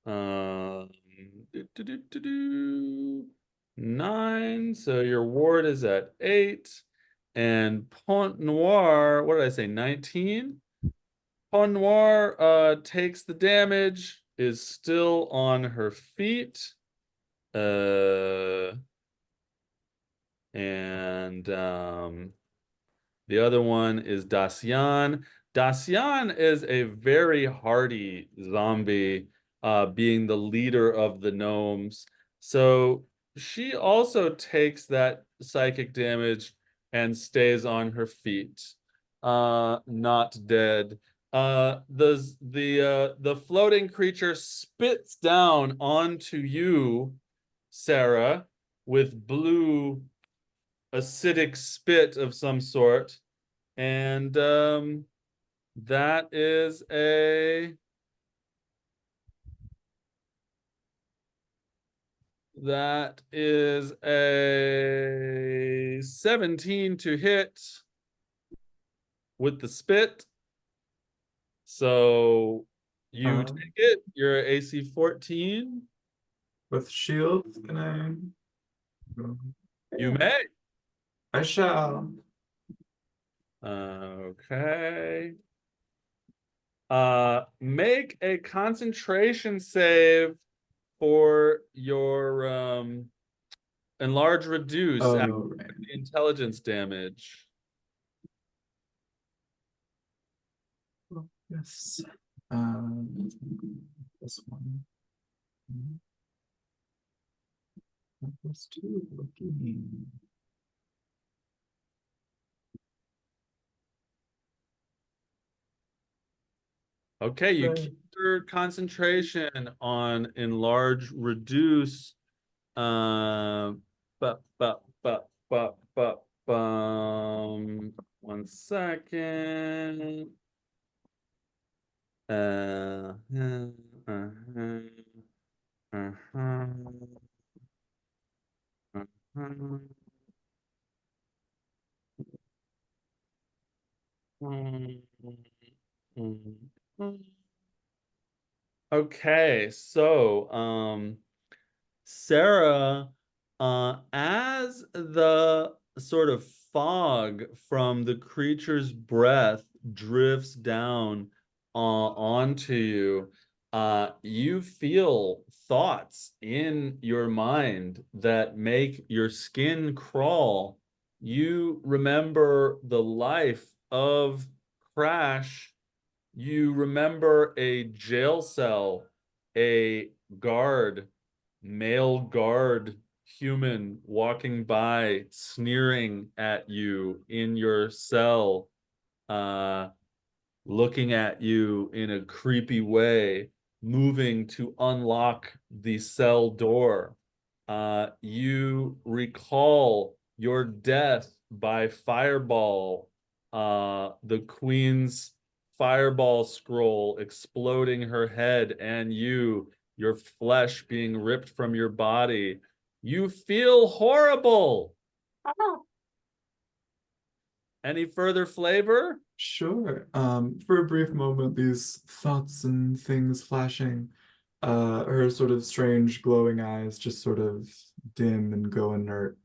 9. So your ward is at 8. And Pont Noir, what did I say? 19? Pont Noir takes the damage, is still on her feet. And And the other one is Dacian. Dacian is a very hardy zombie, being the leader of the gnomes. So she also takes that psychic damage and stays on her feet, not dead. The floating creature spits down onto you, Sarah, with blue acidic spit of some sort. And that is a that is a 17 to hit with the spit. So you take it. You're AC 14. With shield, can I? You may. I shall. Okay. Make a concentration save for your enlarge reduce Oh, after right. the intelligence damage. Yes. This one. +2. Lucky. Okay, you Right. keep your concentration on enlarge reduce. One second. Uh, Okay, so Sarah, as the sort of fog from the creature's breath drifts down onto you, you feel thoughts in your mind that make your skin crawl. You remember the life of Crash. You remember a jail cell, a guard, male guard human walking by, sneering at you in your cell, uh, looking at you in a creepy way, moving to unlock the cell door. You recall your death by fireball, the queen's fireball scroll exploding her head, and your flesh being ripped from your body. You feel horrible. Any further flavor? Sure. For a brief moment, these thoughts and things flashing, her sort of strange glowing eyes just sort of dim and go inert,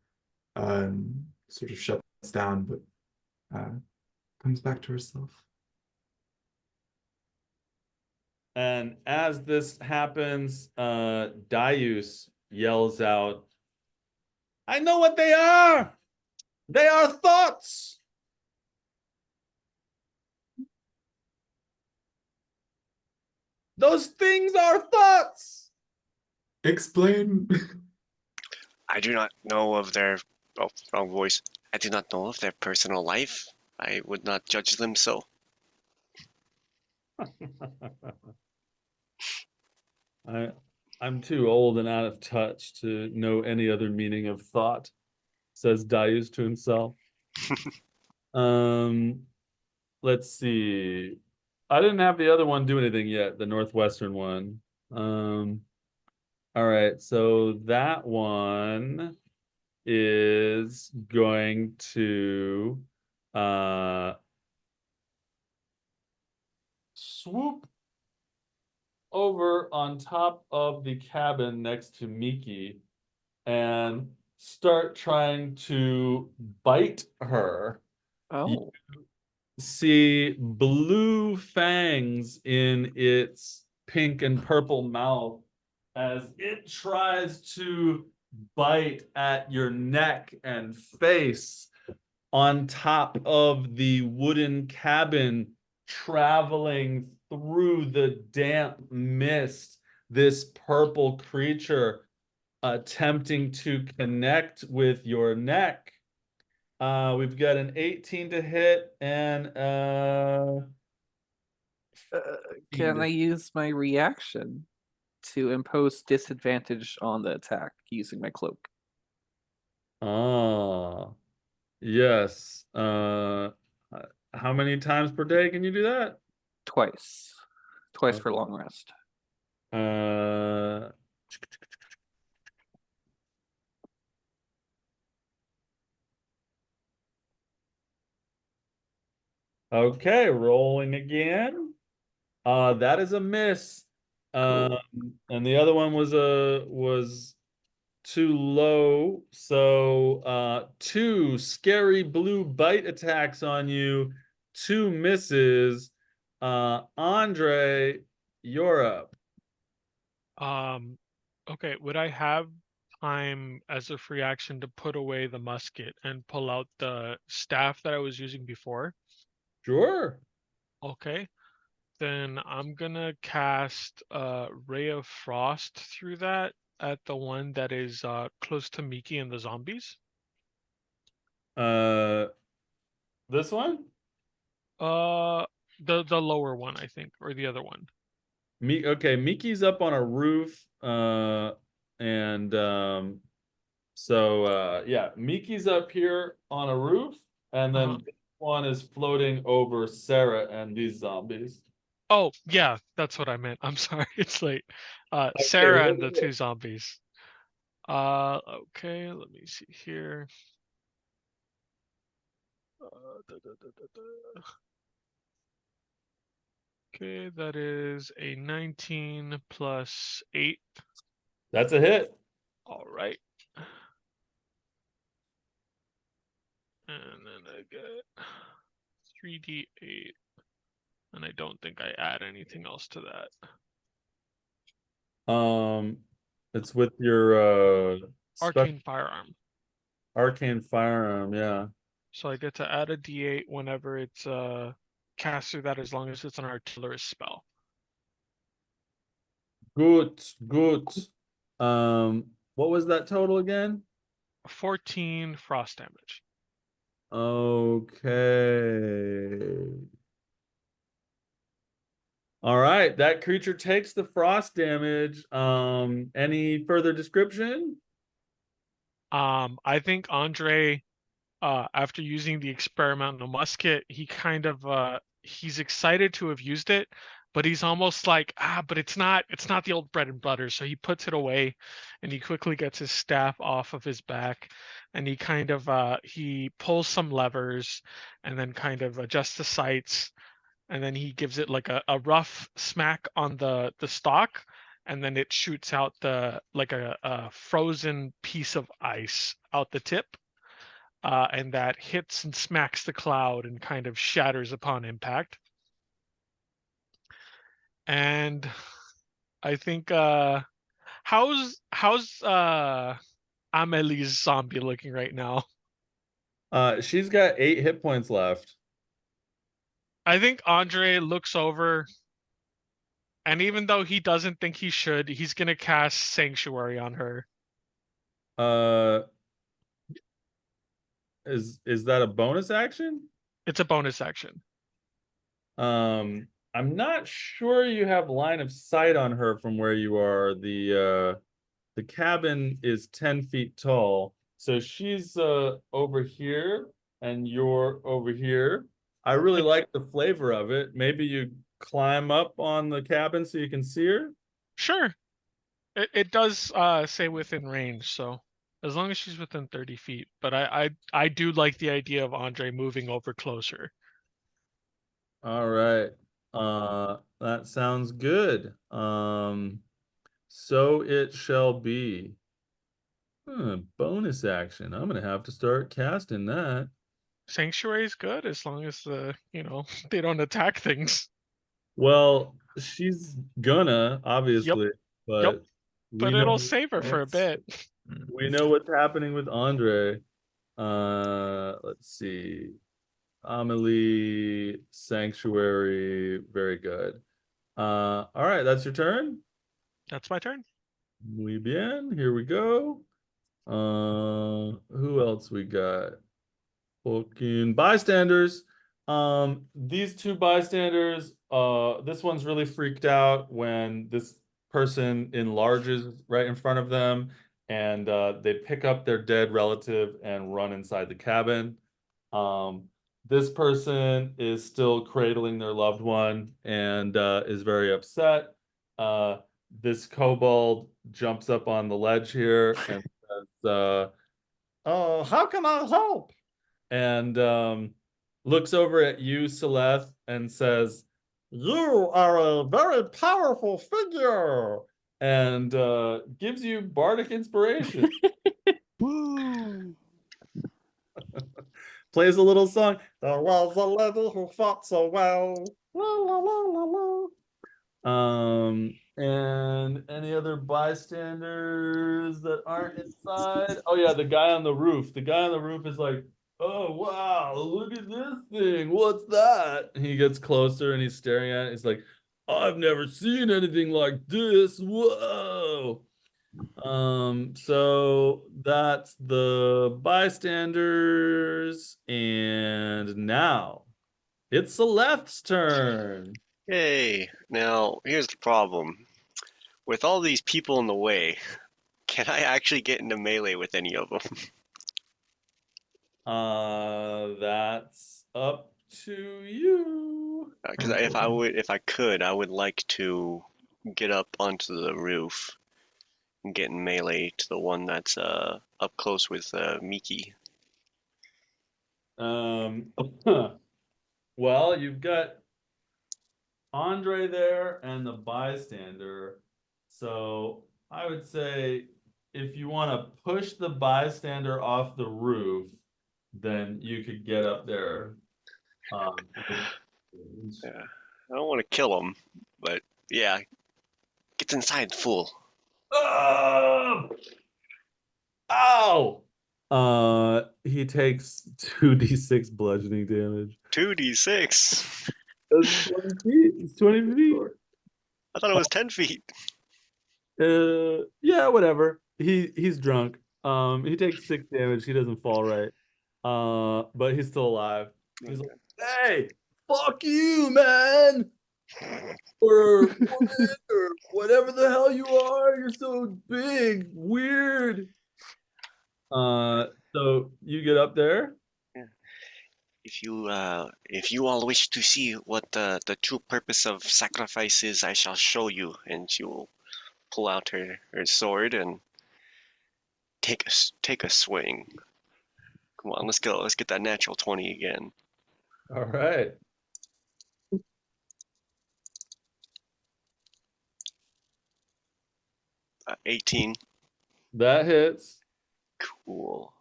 and sort of shuts down, but comes back to herself. And as this happens, Darius yells out, I know what they are! They are thoughts! Those things are thoughts! Explain. I do not know of their... Oh, wrong voice. I do not know of their personal life. I would not judge them so. I'm too old and out of touch to know any other meaning of thought, says Darius to himself. Um, let's see. I didn't have the other one do anything yet, the Northwestern one. All right, so that one is going to swoop over on top of the cabin next to Miki and start trying to bite her. Oh, See blue fangs in its pink and purple mouth as it tries to bite at your neck and face on top of the wooden cabin, traveling through the damp mist. This purple creature attempting to connect with your neck. We've got an 18 to hit and Can I use my reaction to impose disadvantage on the attack using my cloak? Yes. How many times per day can you do that? Twice. Twice for long rest. Uh, okay, rolling again. That is a miss. Cool. And the other one was too low. So 2 scary blue bite attacks on you, 2 misses. Andre, you're up. Okay, would I have time as a free action to put away the musket and pull out the staff that I was using before? Sure. Okay, then I'm gonna cast Ray of Frost through that at the one that is close to Miki and the zombies. This one? The lower one, I think, or the other one. Okay, Miki's up on a roof. And so yeah, Miki's up here on a roof, and then this one is floating over Sarah and these zombies. Oh, yeah, that's what I meant. I'm sorry, it's late. Okay, Sarah and wait, the wait. 2 zombies. Okay, let me see here. Okay, that is a 19 plus 8. That's a hit. All right. And then I get 3d8. And I don't think I add anything else to that. It's with your Arcane firearm. arcane firearm, yeah. So I get to add a d8 whenever it's cast through that, as long as it's an artillery spell. Good, good. What was that total again? 14 frost damage. Okay. All right, that creature takes the frost damage. Any further description? I think Andre, after using the experimental musket, he kind of he's excited to have used it, but he's almost like, but it's not the old bread and butter. So he puts it away, and he quickly gets his staff off of his back, and he kind of he pulls some levers, and then kind of adjusts the sights, and then he gives it like a rough smack on the stock, and then it shoots out the like a frozen piece of ice out the tip, and that hits and smacks the cloud and kind of shatters upon impact. And I think how's Amelie's zombie looking right now? She's got 8 hit points left. I think Andre looks over, and even though he doesn't think he should, he's gonna cast Sanctuary on her. Is that a bonus action? It's a bonus action. I'm not sure you have line of sight on her from where you are. The cabin is 10 feet tall, so she's over here and you're over here. I really like the flavor of it. Maybe you climb up on the cabin so you can see her. Sure. It does say within range, so as long as she's within 30 feet. But I do like the idea of Andre moving over closer. All right. That sounds good. So it shall be. Bonus action. I'm gonna have to start casting that. Sanctuary is good as long as they don't attack things. Well, she's gonna, obviously, Yep. but we But know it'll save her for a That's- bit. We know what's happening with Andre. Let's see. Amelie, Sanctuary, very good. All right, that's your turn. That's my turn. Muy bien, here we go. Who else we got? Fucking bystanders. These two bystanders, this one's really freaked out when this person enlarges right in front of them, and they pick up their dead relative and run inside the cabin. Um, this person is still cradling their loved one and is very upset. Uh, this kobold jumps up on the ledge here and says, Oh, how can I help? and looks over at you, Celeste, and says, You are a very powerful figure. and gives you bardic inspiration. Woo! Plays a little song. There was a lady who fought so well. La la la la la. And any other bystanders that aren't inside? Oh yeah, the guy on the roof. The guy on the roof is like, "Oh wow, look at this thing. What's that?" He gets closer and he's staring at it. He's like, "I've never seen anything like this. Whoa." So that's the bystanders, and now it's the left's turn. Yay! Now, here's the problem. With all these people in the way, can I actually get into melee with any of them? That's up to you. Because if I could, I would like to get up onto the roof and get in melee to the one that's up close with Miki. Um, well, you've got Andre there and the bystander. So I would say if you want to push the bystander off the roof, then you could get up there. Um, Yeah, I don't want to kill him, but yeah, get inside, fool. Oh! Ow! He takes 2d6 bludgeoning damage. 2d6. That's 20 feet. It's 20 feet. I thought it was 10 feet. Yeah, whatever. He's drunk. He takes 6 damage. He doesn't fall right. But he's still alive. He's like, "Hey, fuck you, man, or woman, or whatever the hell you are. You're so big, weird." So you get up there. If you all wish to see what the true purpose of sacrifice is, I shall show you. And she will pull out her sword and take a swing. Come on, let's go. Let's get that natural 20 again. All right. 18. That hits. Cool.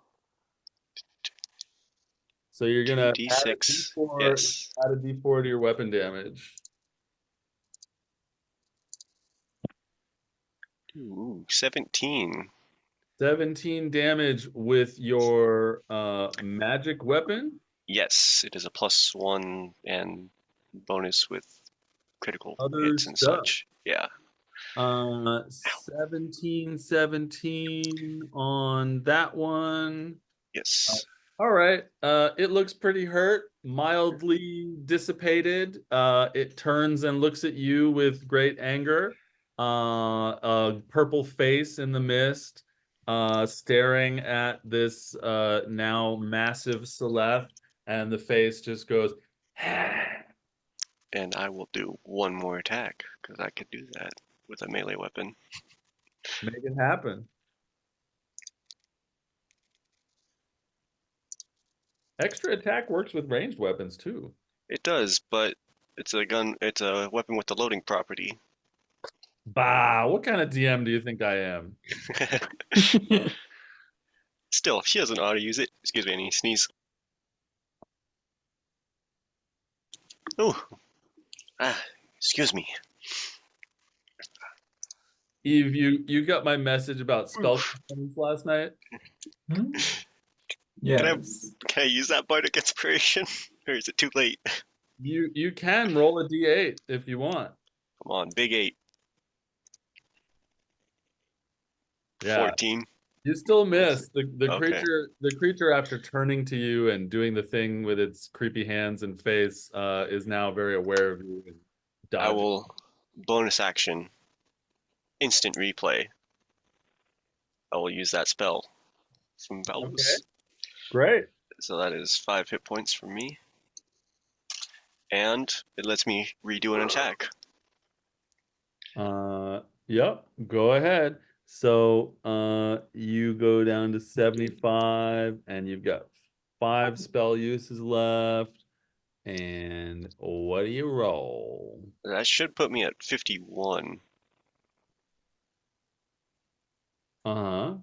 So you're gonna add a 2d6. D4, Yes. add a D4 to your weapon damage. Ooh, 17. 17 damage with your magic weapon. Yes, it is a +1 and bonus with critical Other hits and stuff. such. Yeah. 17 on that one. Yes. All right. It looks pretty hurt, mildly dissipated. It turns and looks at you with great anger. A purple face in the mist, staring at this now massive Celeste, and the face just goes, And I will do one more attack because I could do that with a melee weapon. make it happen. Extra attack works with ranged weapons too. It does, but it's a weapon with the loading property. Bah, what kind of DM do you think I am? Still, she doesn't know how to use it. Excuse me, any sneeze. Oh, excuse me. Eve, you got my message about spell components last night? Hmm? Can I Yes. can I use that bardic inspiration, or is it too late? You can roll a d8 if you want. Come on, big 8. Yeah. 14. You still miss. The Okay. creature after turning to you and doing the thing with its creepy hands and face is now very aware of you and I dodging. will bonus action, instant replay. I will use that spell from Okay. Balbus. Great. So that is 5 hit points from me. And it lets me redo an attack. Yep, go ahead. So you go down to 75 and you've got 5 spell uses left. And what do you roll? That should put me at 51. Uh-huh.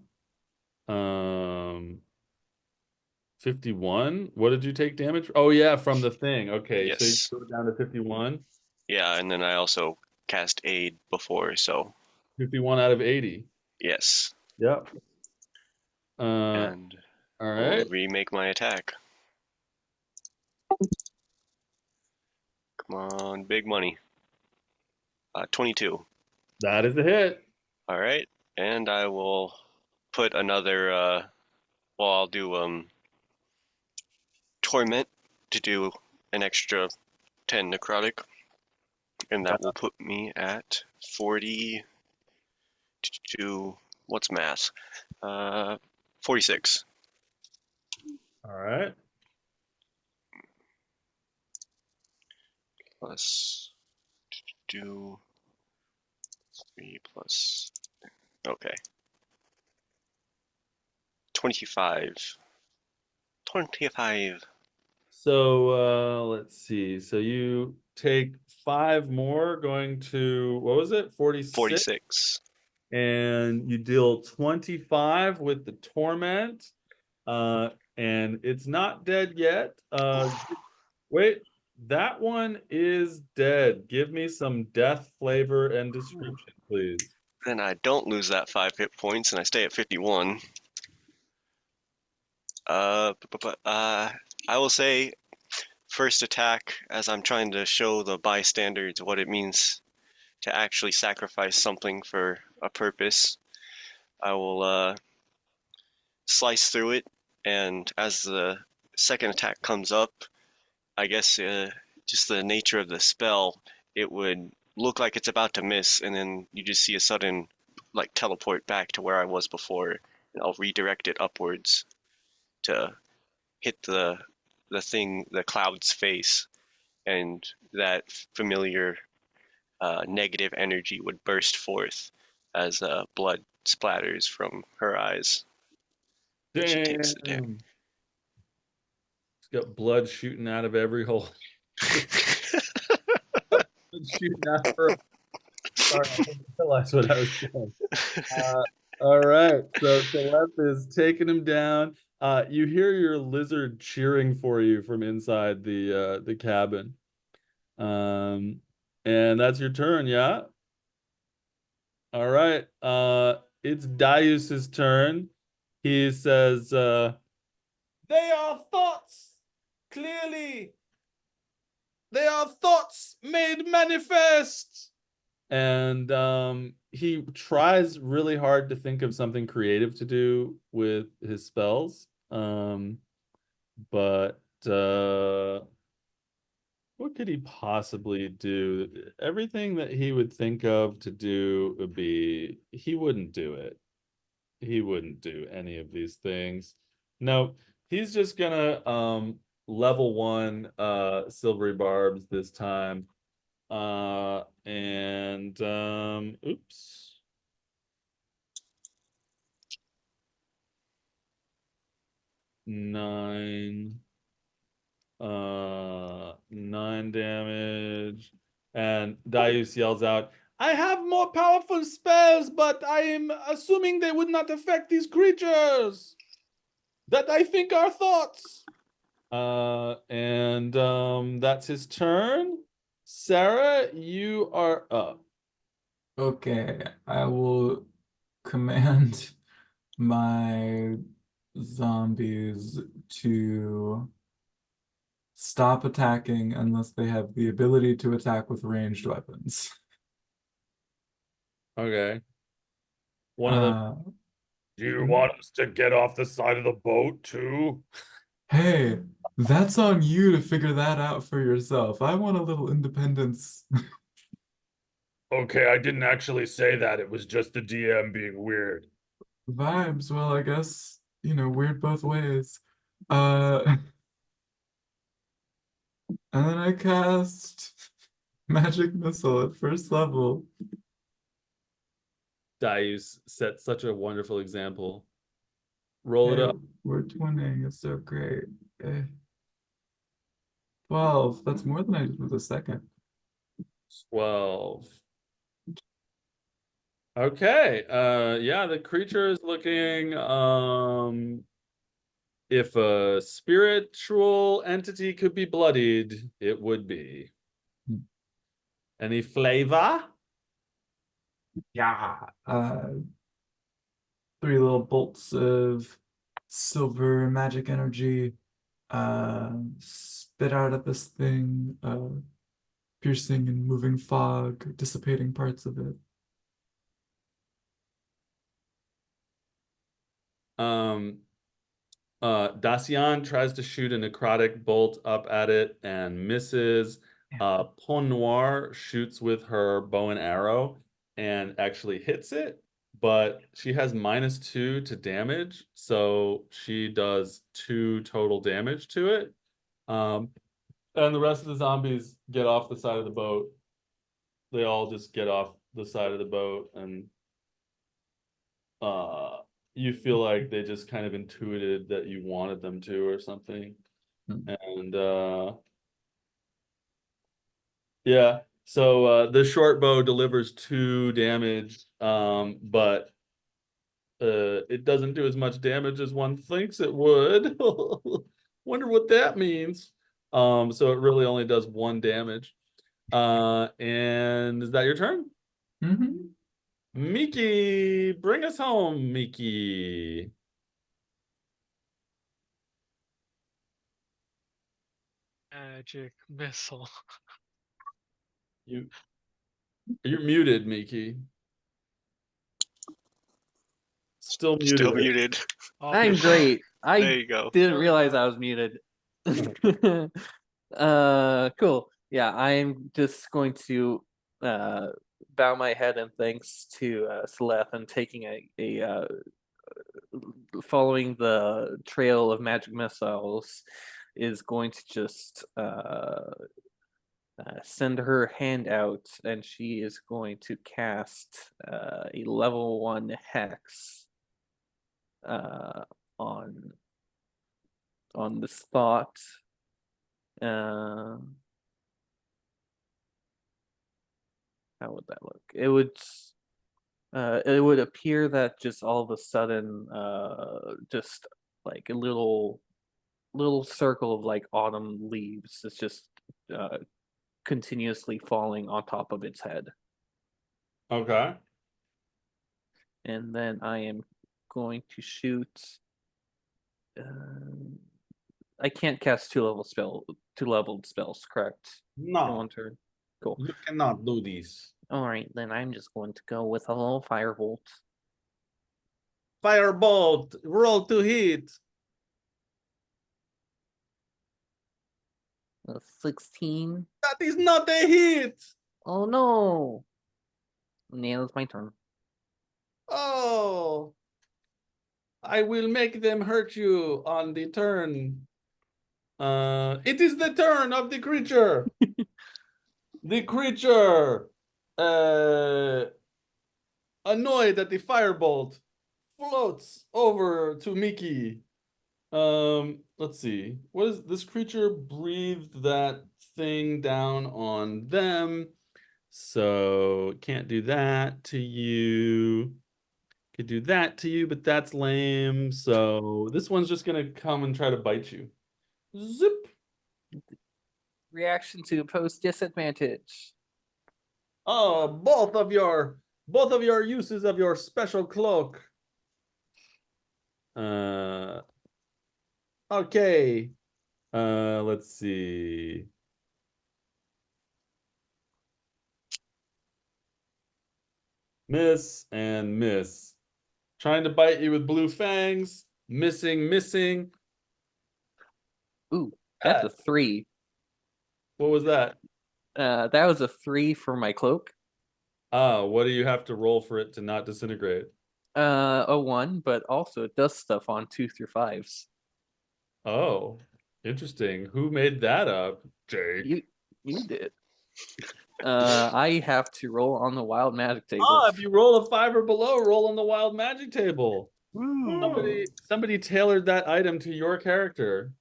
51. What did you take damage? Oh yeah, from the thing. Okay, so you Yes. go down to 51. Yeah, and then I also cast Aid before, so 51 out of 80. yes. Yep. All And right. I'll remake my attack. Come on, big money. 22. That is a hit. All right, and I will put another. Well, I'll do torment to do an extra 10 necrotic, and that will put me at 40 to what's math? 46. All right. Plus do 3 plus. Okay. 25. 25. So let's see. So you take 5 more, going to what was it? 46? 46. And you deal 25 with the torment. And it's not dead yet. Wait, that one is dead. Give me some death flavor and description, please. Then I don't lose that 5 hit points and I stay at 51. I will say first attack, as I'm trying to show the bystanders what it means to actually sacrifice something for a purpose. I will slice through it, and as the second attack comes up, I guess just the nature of the spell, it would look like it's about to miss, and then you just see a sudden like teleport back to where I was before, and I'll redirect it upwards to hit the cloud's face, and that familiar negative energy would burst forth as blood splatters from her eyes. And she takes the damage. Damn. It's got blood shooting out of every hole. Shooting out her. Sorry, I didn't realize what I was saying. All right, so Celeste is taking him down. You hear your lizard cheering for you from inside the cabin. And that's your turn, yeah? All right. It's Darius's turn. He says, they are thoughts, clearly. They are thoughts made manifest. And he tries really hard to think of something creative to do with his spells. But what could he possibly do? Everything that he would think of to do would be, he wouldn't do it. He wouldn't do any of these things. No, he's just gonna level 1 silvery barbs this time. And oops. Nine 9 damage. And Darius yells out, I have more powerful spells, but I am assuming they would not affect these creatures that I think are thoughts. And that's his turn. Sarah, you are up. Okay, I will command my zombies to stop attacking unless they have the ability to attack with ranged weapons. Okay. One of them. Uh, Do you want us to get off the side of the boat too? hey, that's on you to figure that out for yourself. I want a little independence. Okay, I didn't actually say that. It was just the DM being weird. Vibes, well, I guess, weird both ways. Uh, and then I cast Magic Missile at first level. Darius set such a wonderful example. Roll it Hey, up. we're twinning, it's so great. Eh. 12, that's more than I did with the second. 12. Okay. Yeah, the creature is looking if a spiritual entity could be bloodied, it would be. Any flavor? Yeah. 3 little bolts of silver magic energy spit out of this thing, piercing and moving fog, dissipating parts of it. Dacian tries to shoot a necrotic bolt up at it and misses. Pon Noir shoots with her bow and arrow and actually hits it, but she has -2 to damage, so she does 2 total damage to it. And the rest of the zombies get off the side of the boat. They all just get off the side of the boat, and you feel like they just kind of intuited that you wanted them to or something. And yeah, so the short bow delivers 2 damage, but it doesn't do as much damage as one thinks it would. Wonder what that means. So it really only does 1 damage. And is that your turn? Mm-hmm. Miki, bring us home, Miki. Magic missile. You're muted, Miki. Still muted. Still muted. I'm great. There I you go. didn't realize I was muted. Cool. Yeah, I'm just going to bow my head in thanks to Celeth and taking a following the trail of magic missiles is going to just send her hand out, and she is going to cast a level 1 hex on this thought. How would that look? It would appear that just all of a sudden, just like a little circle of like autumn leaves is just continuously falling on top of its head. Okay. And then I am going to shoot. I can't cast 2-leveled spells, correct? In No, one turn. Cool. you cannot do this. All right, then I'm just going to go with a little firebolt. Firebolt, roll to hit. 16. That is not a hit. Oh no! Yeah, it's my turn. Oh, I will make them hurt you on the turn. It is the turn of the creature. The creature, annoyed at the firebolt, floats over to Mickey. Let's see. What is this creature breathed that thing down on them? So can't do that to you. Could do that to you, but that's lame. So this one's just gonna come and try to bite you. Zip. Reaction to post disadvantage. Oh, both of your both of your uses of your special cloak. Okay. Let's see. Miss and miss. Trying to bite you with blue fangs. Missing. Ooh, that's a 3. What was that? That was a 3 for my cloak. What do you have to roll for it to not disintegrate? A 1, but also it does stuff on 2 through 5s. Oh, interesting. Who made that up? Jake. You did. I have to roll on the wild magic table. If you roll a 5 or below, roll on the wild magic table. Woo. Somebody tailored that item to your character.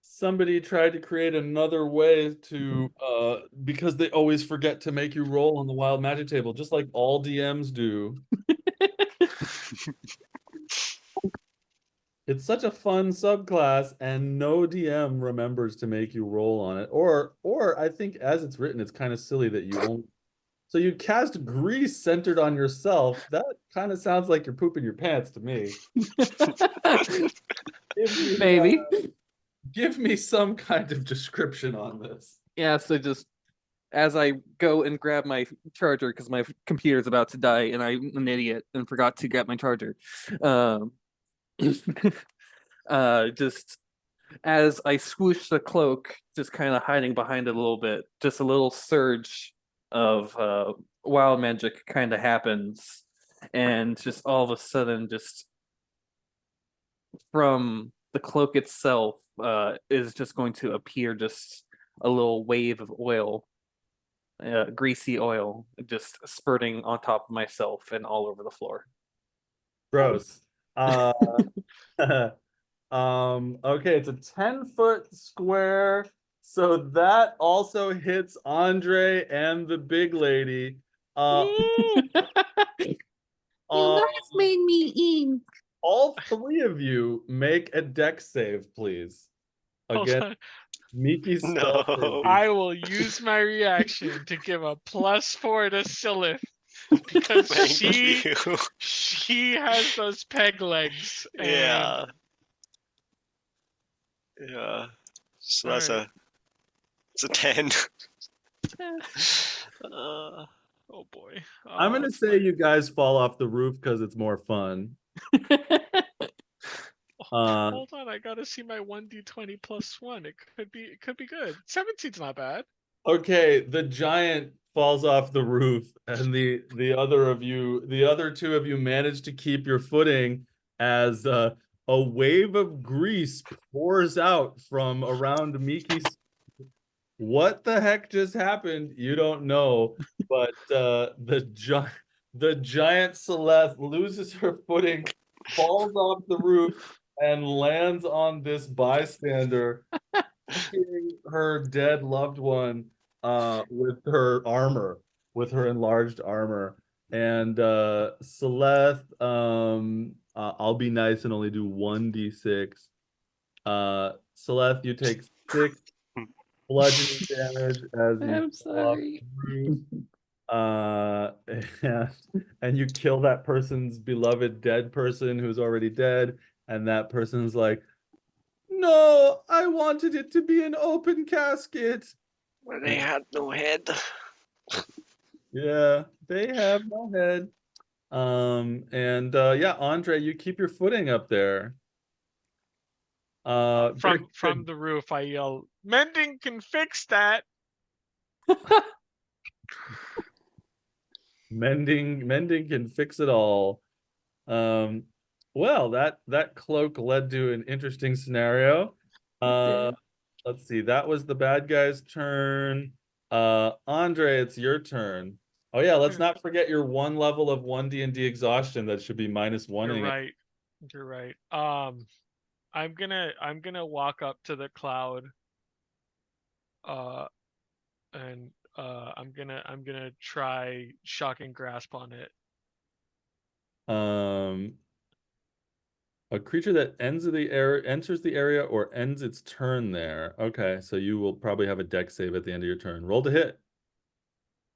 Somebody tried to create another way to because they always forget to make you roll on the wild magic table, just like all DMs do. It's such a fun subclass, and no DM remembers to make you roll on it. Or I think as it's written, it's kind of silly that you only. So you cast grease centered on yourself. That kind of sounds like you're pooping your pants to me. Maybe. Give me some kind of description on this. Yeah, so just as I go and grab my charger because my computer's about to die and I'm an idiot and forgot to grab my charger. Just as I swoosh the cloak, just kind of hiding behind it a little bit, just a little surge of wild magic kind of happens, and just all of a sudden, just from the cloak itself, is just going to appear just a little wave of oil, greasy oil, just spurting on top of myself and all over the floor. Gross. Okay, it's a 10-foot square, so that also hits Andre and the big lady. You guys made me eat. All 3 of you make a dex save, please. Hold Again, on. Miki's No. spell. I will use my reaction to give a +4 to Silith because Thank you. she has those peg legs. And Yeah. Yeah. So that's Alright. it's a 10. Oh boy. I'm gonna say you guys fall off the roof because it's more fun. Hold on, I gotta see my 1d20 +1. It could be good. 17's not bad. Okay, the giant falls off the roof, and the other 2 of you manage to keep your footing as a wave of grease pours out from around Miki's. What the heck just happened? You don't know, but the giant Celeste loses her footing, falls off the roof, and lands on this bystander, hitting her dead loved one with her armor, with her enlarged armor. And Celeste, I'll be nice and only do 1d6. Celeste, you take 6 bludgeoning damage as you I'm fall off sorry. the roof. And you kill that person's beloved dead person who's already dead, and that person's like, no, I wanted it to be an open casket. Where they had no head. Yeah, they have no head. Yeah, Andre, you keep your footing up there. From the roof, I yell, "Mending can fix that." Mending can fix it all. Well, that cloak led to an interesting scenario. Let's see. That was the bad guy's turn. Andre, it's your turn. Oh yeah, let's not forget your 1 level of 1 D&D exhaustion that should be -1. You're right. You're right. I'm gonna walk up to the cloud. And I'm gonna try shocking grasp on it. A creature that enters the area or ends its turn there. Okay, so you will probably have a dex save at the end of your turn. Roll to hit.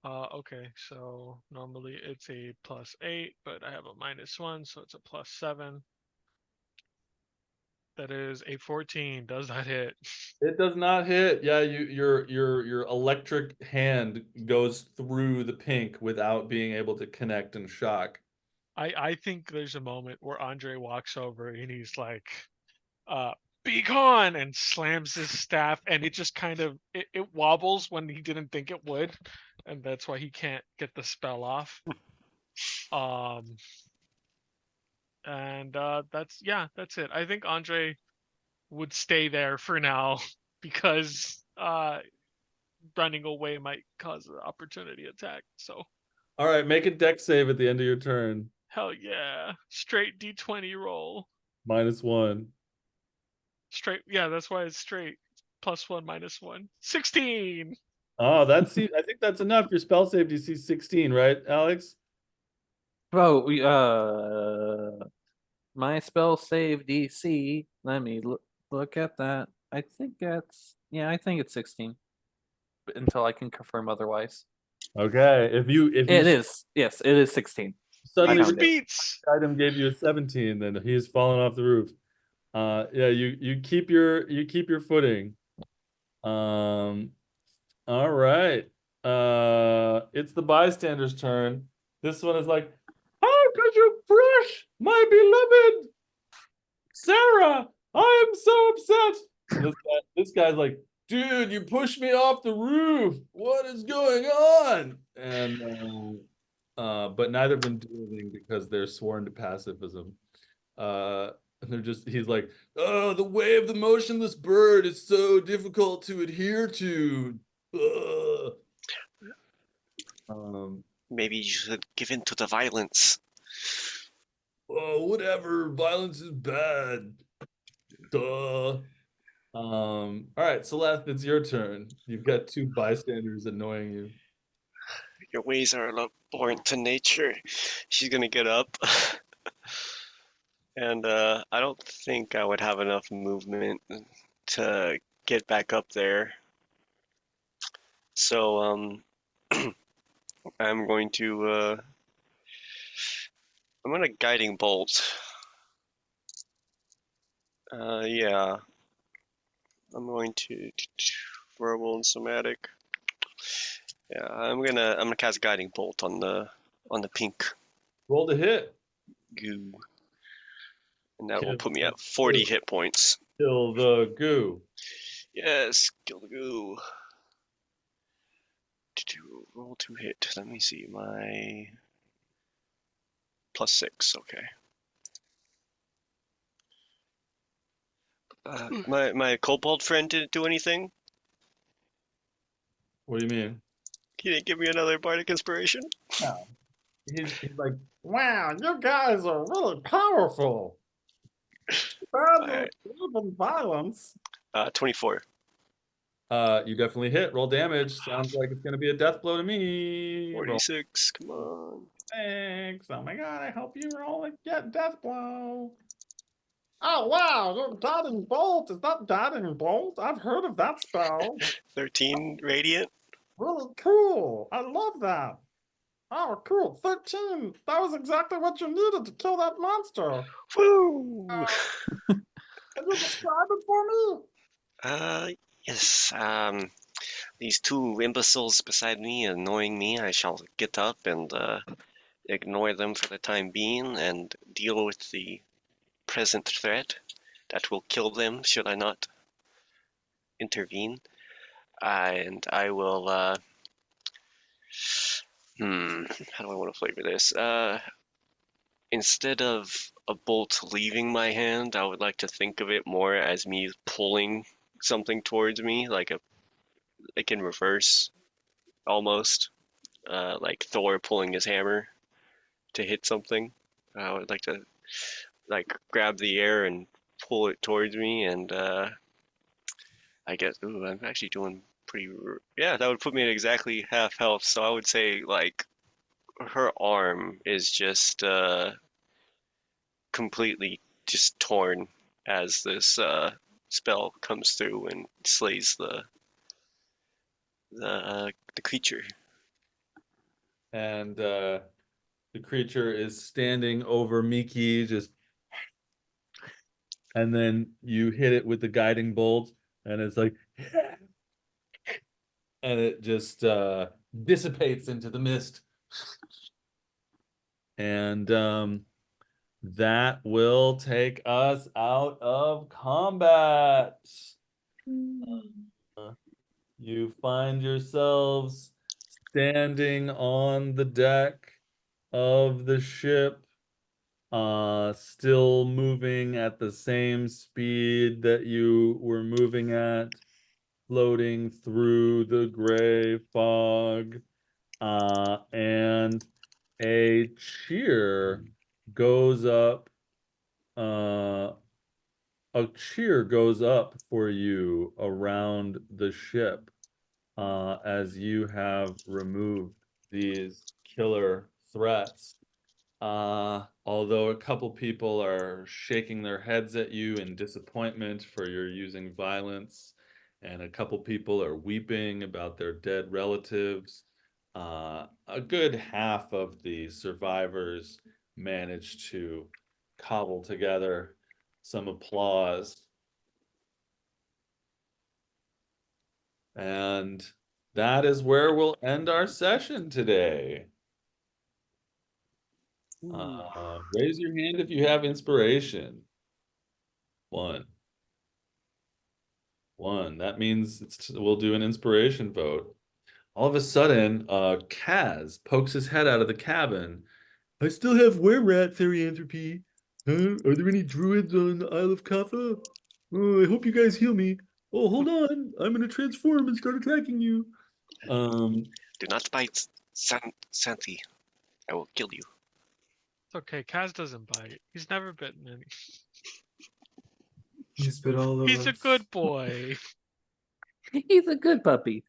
Okay, so normally it's a +8, but I have a -1, so it's a +7. That is a 14. Does that hit? It does not hit. Yeah, your electric hand goes through the pink without being able to connect and shock. I think there's a moment where Andre walks over and he's like, be gone, and slams his staff, and it just kind of it wobbles when he didn't think it would, and that's why he can't get the spell off. And that's it. I think Andre would stay there for now because running away might cause an opportunity attack. So All right, make a deck save at the end of your turn. hell yeah, straight D20 roll. -1. Straight, yeah, that's why it's straight. +1, -1. 16. Oh, I think that's enough. Your spell save DC 16, right, Alex? Oh, my spell save DC. Let me look at that. I think I think it's 16. But until I can confirm otherwise. Okay. If you It is. Yes, it is 16. suddenly These found it. beats. item gave you a 17, then he's fallen off the roof. Yeah, you keep your footing. All right. It's the bystander's turn. This one is like, how could you crush my beloved Sarah? I am so upset. And this guy's like, dude, you pushed me off the roof. What is going on? And but neither of them do anything because they're sworn to pacifism. And he's like, oh, the way of the motionless bird is so difficult to adhere to. Ugh. Maybe you should give in to the violence. Oh, whatever. Violence is bad. Duh. All right, Celeste, it's your turn. You've got two bystanders annoying you. Your ways are abhorrent to nature. She's gonna get up. And I don't think I would have enough movement to get back up there. So I'm going to guiding bolt. Yeah. I'm going to verbal and somatic. Yeah, I'm gonna cast guiding bolt on the pink Roll to hit. goo. And that will Kill put me the at 40 goo. hit points. Kill the goo. Yes, kill the goo. Roll to hit. Let me see. My +6. Okay. My kobold friend didn't do anything. What do you mean? He didn't give me another bardic inspiration. No. He's like, Wow, you guys are really powerful. Bad Alright. even violence. 24. you definitely hit. Roll damage. Sounds like it's gonna be a death blow to me. Roll. 46. Come on. Thanks. Oh my god, I hope you roll a get death blow. Oh wow, you're guiding bolt. Is that guiding bolt? I've heard of that spell. 13 radiant. Really cool. I love that. Oh, cool. 13. That was exactly what you needed to kill that monster. Woo! Can you describe it for me? Yes. These two imbeciles beside me annoying me. I shall get up and ignore them for the time being and deal with the present threat that will kill them should I not intervene. And I will. How do I want to flavor this? Instead of a bolt leaving my hand, I would like to think of it more as me pulling something towards me, like in reverse, almost, like Thor pulling his hammer to hit something. I would like to grab the air and pull it towards me, and I guess, ooh, I'm actually doing pretty. Yeah, that would put me at exactly half health. So I would say her arm is just completely just torn as this spell comes through and slays the creature. and the creature is standing over Miki, just, and then you hit it with the guiding bolt, and it's like, and it just dissipates into the mist. And that will take us out of combat. You find yourselves standing on the deck of the ship, still moving at the same speed that you were moving at, floating through the gray fog. And a cheer goes up. Uh, a cheer goes up for you around the ship, as you have removed these killer threats. Although a couple people are shaking their heads at you in disappointment for your using violence, and a couple people are weeping about their dead relatives. A good half of the survivors managed to cobble together some applause. And that is where we'll end our session today. Raise your hand if you have inspiration. One. That means we'll do an inspiration vote. All of a sudden, Kaz pokes his head out of the cabin. I still have were-rat therianthropy. Are there any druids on the Isle of Kaffa? Oh, I hope you guys heal me. Oh, hold on. I'm gonna transform and start attacking you. Do not bite Santi. I will kill you. It's okay. Kaz doesn't bite. He's never bitten any. He's bit all of He's a us. good boy. He's a good puppy.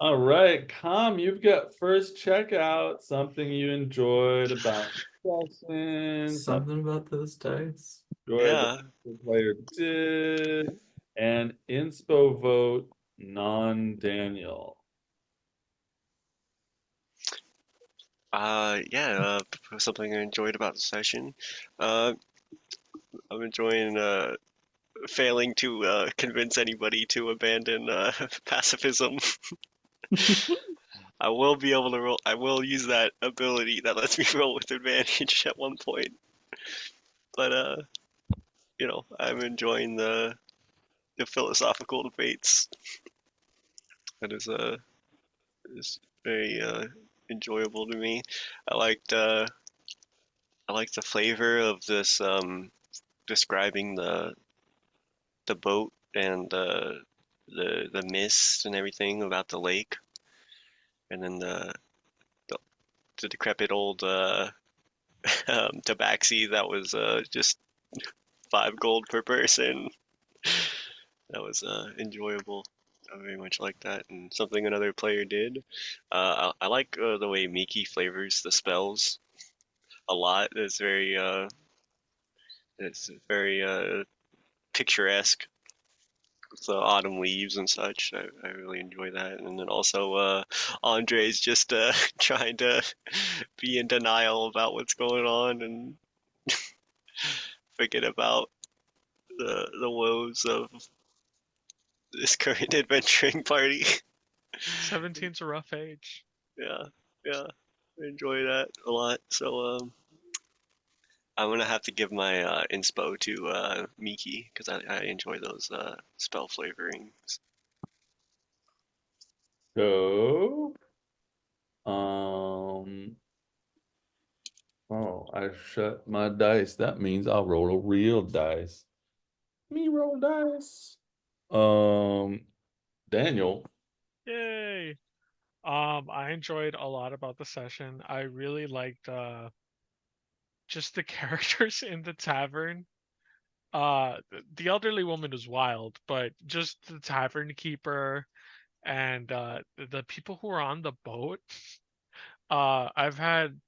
All right, Com, you've got first checkout, something you enjoyed about the session, Something about those dice. enjoyed Yeah. the player did, and inspo vote non-Daniel. Yeah, something I enjoyed about the session. I'm enjoying failing to convince anybody to abandon pacifism. I will be able to roll. I will use that ability that lets me roll with advantage at one point. But I'm enjoying the philosophical debates. That is very enjoyable to me. I liked uh, I liked the flavor of this describing the boat and the mist and everything about the lake, and then the, the decrepit old tabaxi that was just 5 gold per person. That was enjoyable. I very much like that, and something another player did. I like the way Miki flavors the spells a lot. It's very picturesque. The autumn leaves and such. I really enjoy that. And then also Andre's just trying to be in denial about what's going on and forget about the woes of this current adventuring party. 17's a rough age. Yeah, yeah, I enjoy that a lot. So I'm gonna have to give my inspo to Miki because I enjoy those spell flavorings. So, um, oh, I shut my dice. That means I'll roll a real dice. Me roll dice. Daniel. Yay. I enjoyed a lot about the session. I really liked just the characters in the tavern. The elderly woman was wild, but just the tavern keeper and the people who were on the boat. I've had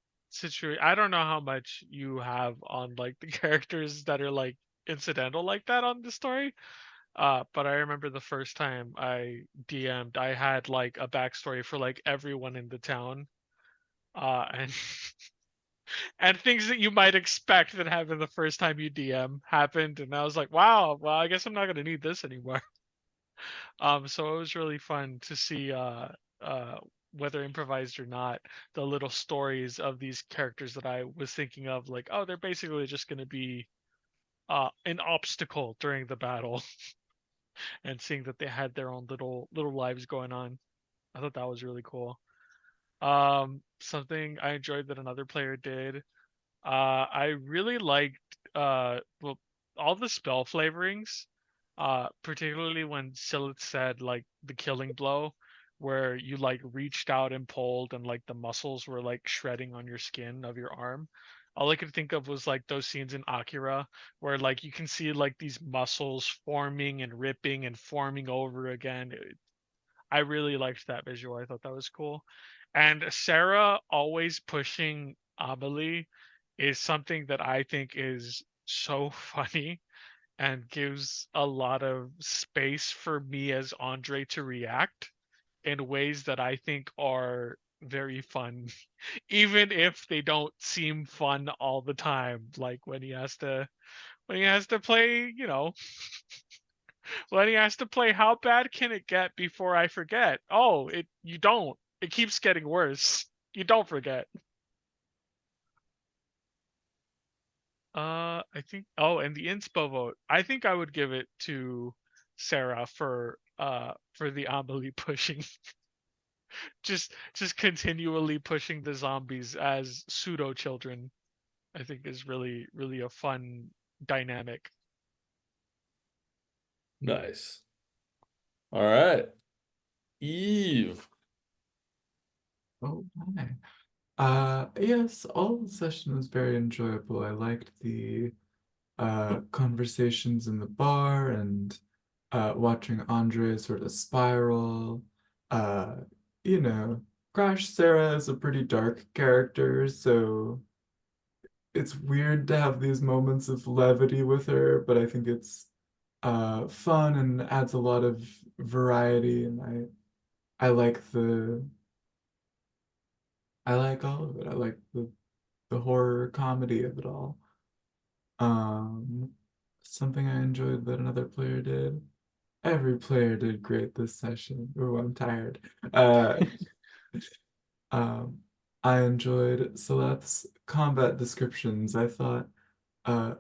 I don't know how much you have on like the characters that are like incidental like that on the story, But I remember the first time I DM'd, I had like a backstory for like everyone in the town. And and things that you might expect that happen the first time you DM happened, and I was like, wow, well, I guess I'm not gonna need this anymore. So it was really fun to see uh whether improvised or not, the little stories of these characters that I was thinking of, like, oh, they're basically just gonna be an obstacle during the battle, and seeing that they had their own little lives going on. I thought that was really cool. Something I enjoyed that another player did. I really liked well, all the spell flavorings, particularly when Scylla said like the killing blow, where you like reached out and pulled and like the muscles were like shredding on your skin of your arm. All I could think of was like those scenes in Akira where like you can see like these muscles forming and ripping and forming over again. I really liked that visual. I thought that was cool. And Sarah always pushing Amelie is something that I think is so funny and gives a lot of space for me as Andre to react in ways that I think are very fun, even if they don't seem fun all the time. Like when he has to play, when he has to play how bad can it get before I forget? Oh, you don't. It keeps getting worse. You don't forget. I think and the inspo vote. I think I would give it to Sarah for the Amelie pushing. just continually pushing the zombies as pseudo children. I think is really really a fun dynamic. Nice. All right. Eve. Oh my. Yes, all the session was very enjoyable. I liked the conversations in the bar and watching Andre sort of spiral. Uh, you know, Crash Sarah is a pretty dark character, so it's weird to have these moments of levity with her, but I think it's fun and adds a lot of variety, and I like I like all of it. I like the horror comedy of it all. Um, Something I enjoyed that another player did. Every player did great this session. Oh, I'm tired. Uh, um, I enjoyed Celeste's combat descriptions. I thought uh,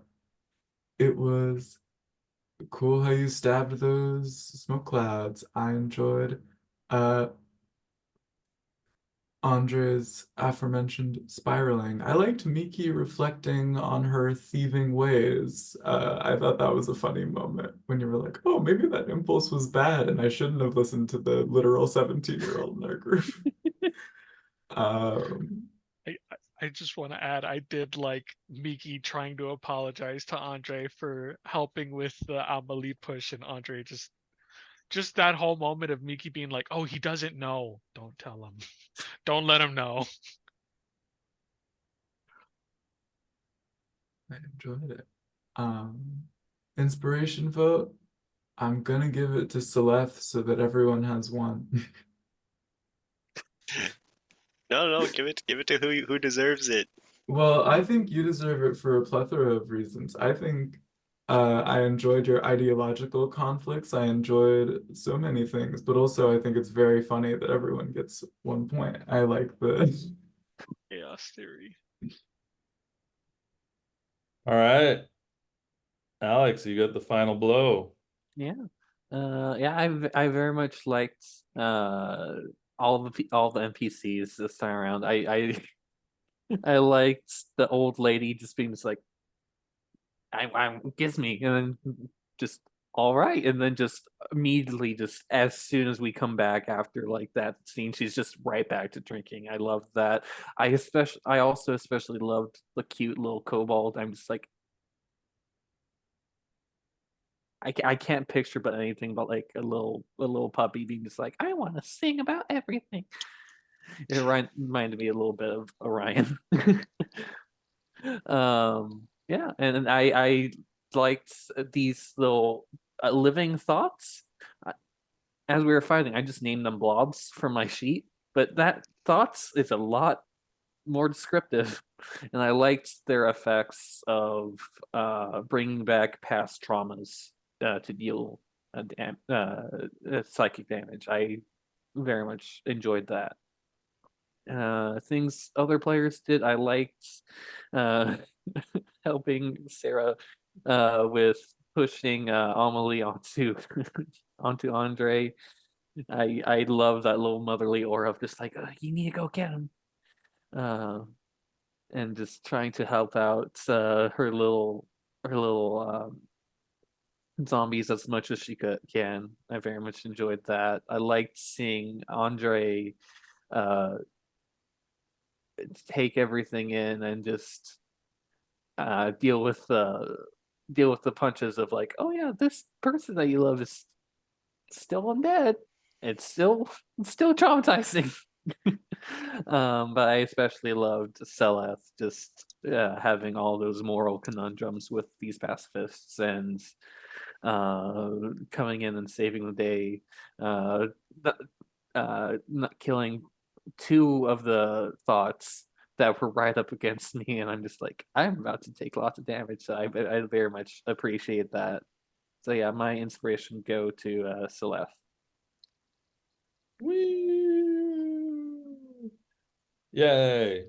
it was cool how you stabbed those smoke clouds. I enjoyed uh, Andre's aforementioned spiraling. I liked Miki reflecting on her thieving ways. I thought that was a funny moment when you were like, oh, maybe that impulse was bad and I shouldn't have listened to the literal 17-year-old in our group. um, I just want to add, I did like Miki trying to apologize to Andre for helping with the Amelie push, and Andre just that whole moment of Miki being like, "Oh, he doesn't know. Don't tell him. Don't let him know." I enjoyed it. Inspiration vote. I'm gonna give it to Celeste so that everyone has one. No, give it to who deserves it. Well, I think you deserve it for a plethora of reasons. I think I enjoyed your ideological conflicts. I enjoyed so many things, but also I think it's very funny that everyone gets 1 point. I like the Chaos theory. All right. Alex, you got the final blow. Yeah. Yeah, I very much liked all the NPCs this time around. I I liked the old lady just being just like, I'm gives me, and then just all right, and then just immediately, just as soon as we come back after like that scene, she's just right back to drinking. I loved that. I also especially loved the cute little kobold. I'm just like, I can't picture but anything but like a little puppy being just like, I want to sing about everything. It reminded me a little bit of Orion. Yeah, and I liked these little living thoughts. As we were fighting, I just named them blobs from my sheet, but that thoughts is a lot more descriptive, and I liked their effects of bringing back past traumas to deal psychic damage. I very much enjoyed that. Things other players did, I liked helping Sarah with pushing Amelie onto onto Andre. I love that little motherly aura of just like, you need to go get him. And just trying to help out her little zombies as much as she can. I very much enjoyed that. I liked seeing Andre take everything in and just deal with the punches of like, oh yeah, this person that you love is still undead. It's still traumatizing. But I especially loved Seleth just having all those moral conundrums with these pacifists and coming in and saving the day, not killing two of the thoughts that were right up against me, and I'm just like, I'm about to take lots of damage. So I very much appreciate that. So yeah, my inspiration go to Seleth. Woo! Yay.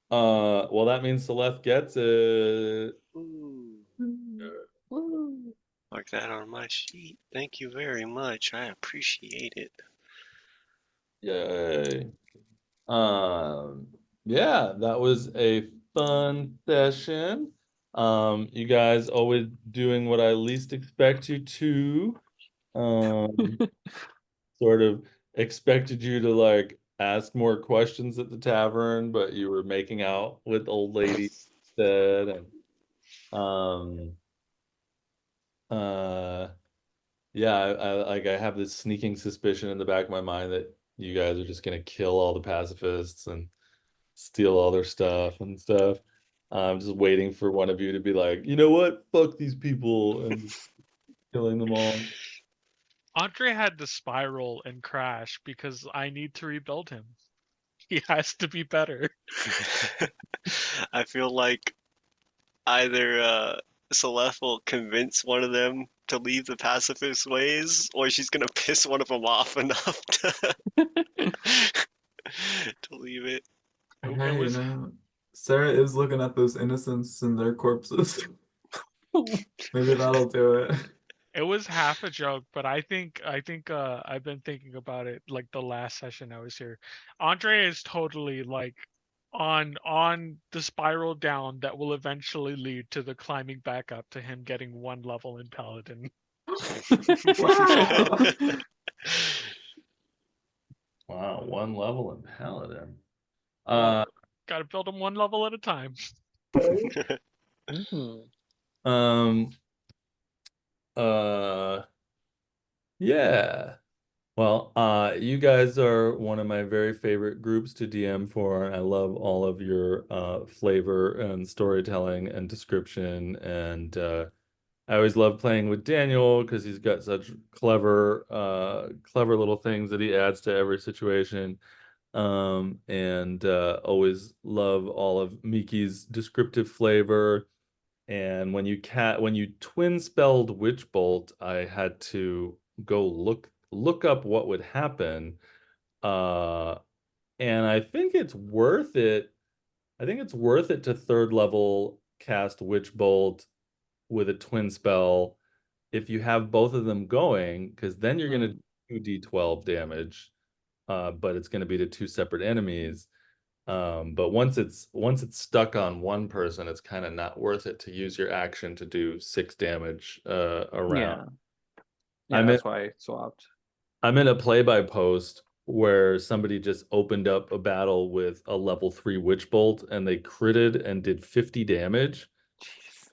Well, that means Celeste gets it. Ooh. Mark that on my sheet. Thank you very much. I appreciate it. Yay. Yeah, that was a fun session. You guys always doing what I least expect you to. Sort of expected you to like ask more questions at the tavern, but you were making out with old ladies instead, and uh yeah, I have this sneaking suspicion in the back of my mind that you guys are just gonna kill all the pacifists and steal all their stuff and stuff. I'm just waiting for one of you to be like, you know what? Fuck these people, and killing them all. Andre had to spiral and crash because I need to rebuild him. He has to be better. I feel like either Celeste will convince one of them to leave the pacifist ways, or she's gonna piss one of them off enough to, to leave it. Hey, was- Sarah is looking at those innocents and their corpses. Maybe that'll do it. It was half a joke, but I think I've been thinking about it like the last session I was here. Andre is totally like on the spiral down that will eventually lead to the climbing back up to him getting one level in Paladin. Wow. Wow, one level in Paladin. Well, gotta build him one level at a time. Mhm. Yeah. Well, you guys are one of my very favorite groups to DM for, and I love all of your flavor and storytelling and description. And I always love playing with Daniel because he's got such clever little things that he adds to every situation. And always love all of Miki's descriptive flavor. And when you twin spelled Witch Bolt, I had to go look up what would happen. And I think it's worth it. I think it's worth it to third level cast Witch Bolt with a twin spell if you have both of them going, because then you're gonna do D12 damage, but it's gonna be to two separate enemies. But once it's stuck on one person, it's kind of not worth it to use your action to do 6 damage around. Yeah, I'm that's why I swapped. I'm in a play-by-post where somebody just opened up a battle with a level 3 Witch Bolt and they critted and did 50 damage. Jeez.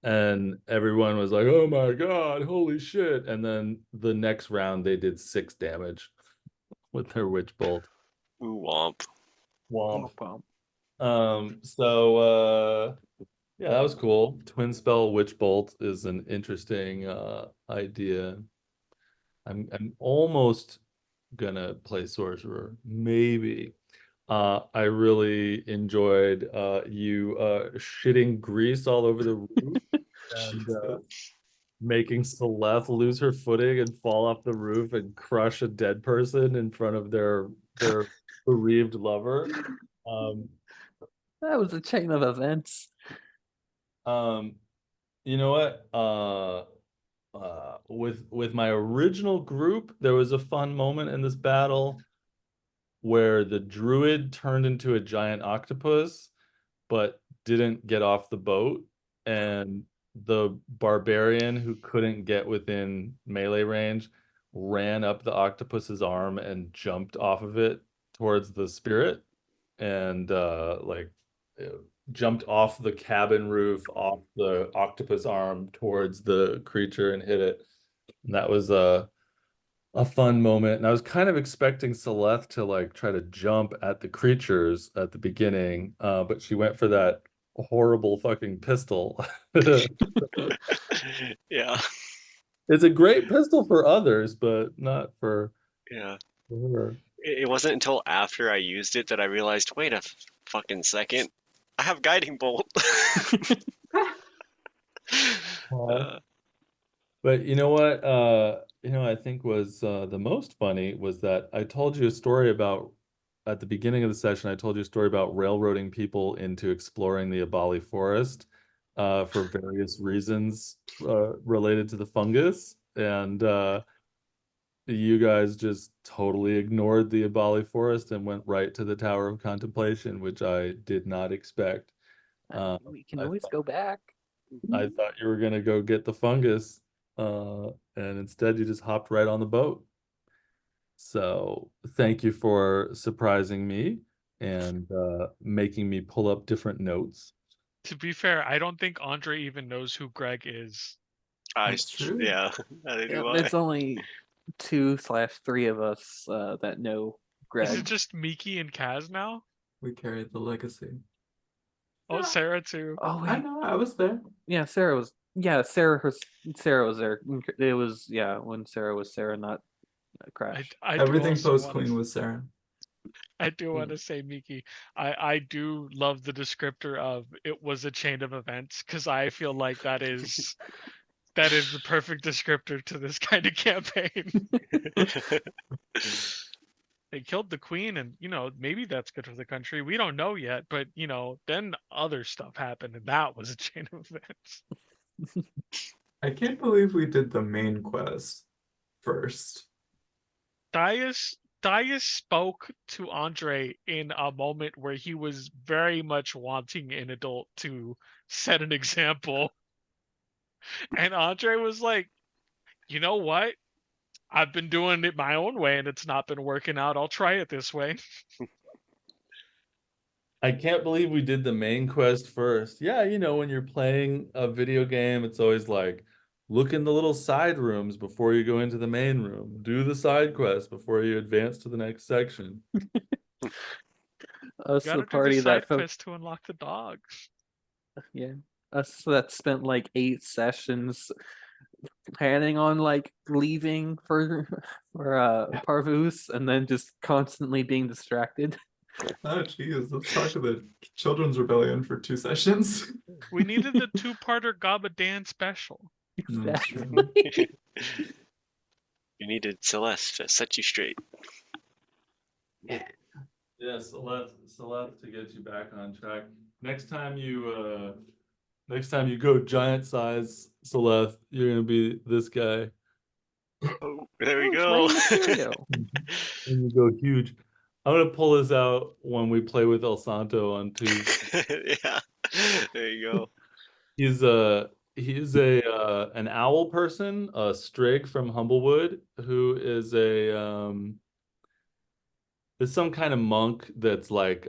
And everyone was like, oh my God, holy shit. And then the next round they did 6 damage with their Witch Bolt. Ooh, womp. Womp. Womp womp. So Yeah, that was cool. Twin spell witch bolt is an interesting idea. I'm almost gonna play sorcerer, maybe. I really enjoyed you shitting grease all over the roof and Jesus. making Celeste lose her footing and fall off the roof and crush a dead person in front of their bereaved lover. Um, That was a chain of events. you know what? With my original group, there was a fun moment in this battle where the druid turned into a giant octopus, but didn't get off the boat, and the barbarian who couldn't get within melee range ran up the octopus's arm and jumped off of it towards the spirit, and uh, jumped off the cabin roof, off the octopus arm towards the creature and hit it. And that was a fun moment. And I was kind of expecting Celeste to like try to jump at the creatures at the beginning, but she went for that horrible fucking pistol. Yeah, It's a great pistol for others, but not for yeah. her. It wasn't until after I used it that I realized, wait a fucking second, I have guiding bolt. Uh, But you know what? I think was the most funny was that I told you a story about at the beginning of the session. I told you a story about railroading people into exploring the Abali forest for various reasons related to the fungus, and you guys just totally ignored the Abali forest and went right to the Tower of Contemplation, which I did not expect. We can I always go back. I thought you were gonna go get the fungus, and instead you just hopped right on the boat. So thank you for surprising me and making me pull up different notes. To be fair, I don't think Andre even knows who Greg is. That's true. Yeah, neither Yeah, do I. there's only 2/3 of us that know Is Greg. it just Miki and Kaz now? We carried the legacy. Oh, Yeah. Sarah too. Oh I wait, know, I was there. yeah, Sarah was. Yeah, Sarah was there. It was when Sarah was Sarah, not Crash. I do Everything also post wanna Queen s- was Sarah. I do want to say, Miki, I do love the descriptor of it was a chain of events because I feel like that is the perfect descriptor to this kind of campaign. They killed the queen, and maybe that's good for the country. We don't know yet, but then other stuff happened, and that was a chain of events. I can't believe we did the main quest first. Dias spoke to Andre in a moment where he was very much wanting an adult to set an example. And Andre was like, you know what? I've been doing it my own way and it's not been working out. I'll try it this way. I can't believe we did the main quest first. Yeah, when you're playing a video game, it's always like look in the little side rooms before you go into the main room. Do the side quest before you advance to the next section. Us, You the gotta do the party side that quest to unlock the dog. yeah, us that spent like 8 sessions planning on like leaving for Parvus and then just constantly being distracted. Oh geez, let's talk to the Children's Rebellion for 2 sessions. We needed the two-parter Gaba Dan special. That's true. Exactly. You needed Celeste to set you straight. Yeah, Celeste to get you back on track. Next time you go giant size Celeste, you're gonna be this guy. Oh, there we Oh, it's go. Rey Mysterio. And you go huge. I'm gonna pull this out when we play with El Santo on Tuesday. Yeah, there you go. He's an owl person, a Strig from Humblewood, who is some kind of monk that's like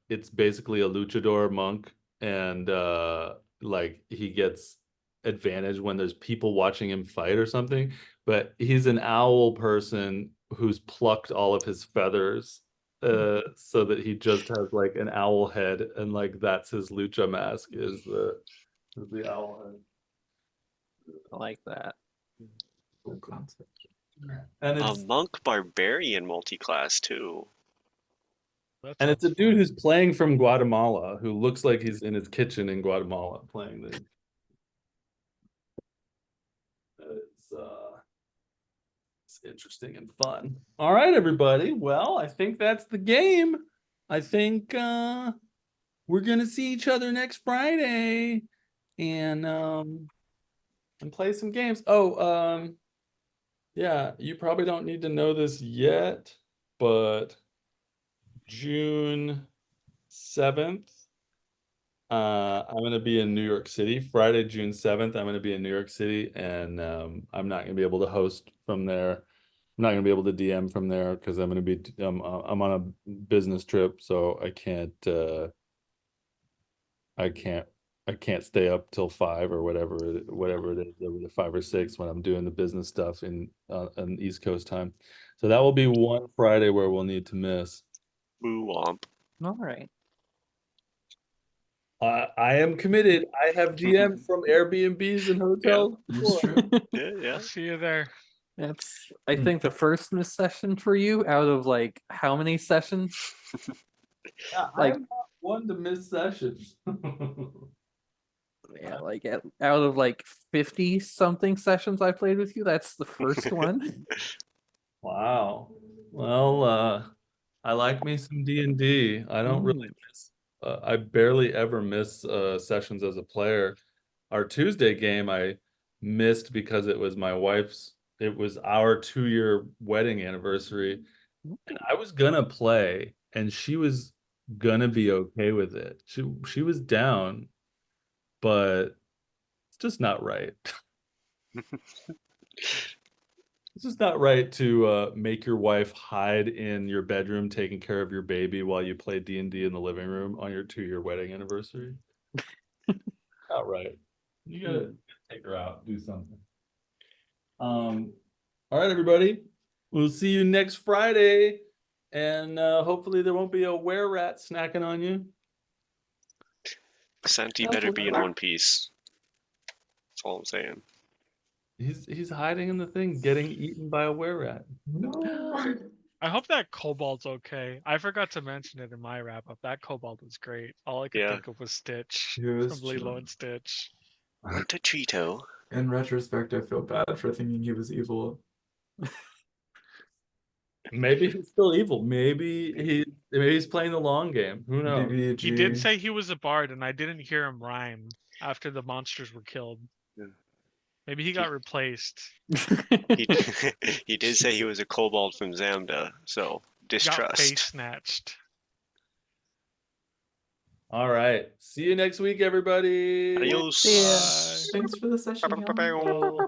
it's basically a luchador monk, and like he gets advantage when there's people watching him fight or something. But he's an owl person who's plucked all of his feathers so that he just has like an owl head and like that's his lucha mask is the owl head. I like that. Cool concept. And A it's monk barbarian multi-class too. That and it's a sounds dude fun. who's playing from Guatemala who looks like he's in his kitchen in Guatemala playing the. It's interesting and fun. All right, everybody. Well, I think that's the game. I think we're gonna see each other next Friday and play some games. Yeah, you probably don't need to know this yet, but June 7th, I'm gonna be in New York City. Friday, June 7th, I'm gonna be in New York City, and I'm not gonna be able to host from there. I'm not gonna be able to DM from there because I'm gonna be I'm on a business trip, so I can't stay up till 5 or whatever it is, over the 5 or 6 when I'm doing the business stuff in on East Coast time. So that will be one Friday where we'll need to miss. Boo womp. All right. I am committed. I have DM'd from Airbnbs and hotels. It's before. true. Yeah, yeah. I'll see you there. That's I think the first miss session for you out of like how many sessions? Yeah, Like- I'm not one to miss sessions. Yeah, like out of like 50 something sessions I played with you, that's the first one. Wow. Well, I like me some D&D. I don't really miss. I barely ever miss sessions as a player. Our Tuesday game I missed because it was my wife's. It was our 2-year wedding anniversary, and I was gonna play, and she was gonna be okay with it. She was down, but it's just not right. It's just not right to make your wife hide in your bedroom taking care of your baby while you play D&D in the living room on your 2-year wedding anniversary. Not right. You gotta take her out, do something. All right, everybody. We'll see you next Friday, and hopefully there won't be a were-rat snacking on you. Santi better be in one piece. That's all I'm saying. He's hiding in the thing, getting eaten by a were-rat. No. I hope that kobold's okay. I forgot to mention it in my wrap up. That kobold was great. All I could Yeah. think of was Stitch He was from Lilo chilling. and Stitch. Want a Cheeto? In retrospect, I feel bad for thinking he was evil. Maybe he's still evil. Maybe he's playing the long game. Who knows? BBG. He did say he was a bard, and I didn't hear him rhyme after the monsters were killed. Yeah. Maybe he got replaced. He he did say he was a kobold from Zamda, so Got face distrust. snatched. All right. See you next week, everybody. Adios. Yeah. Bye. Thanks for the session, y'all. Bye.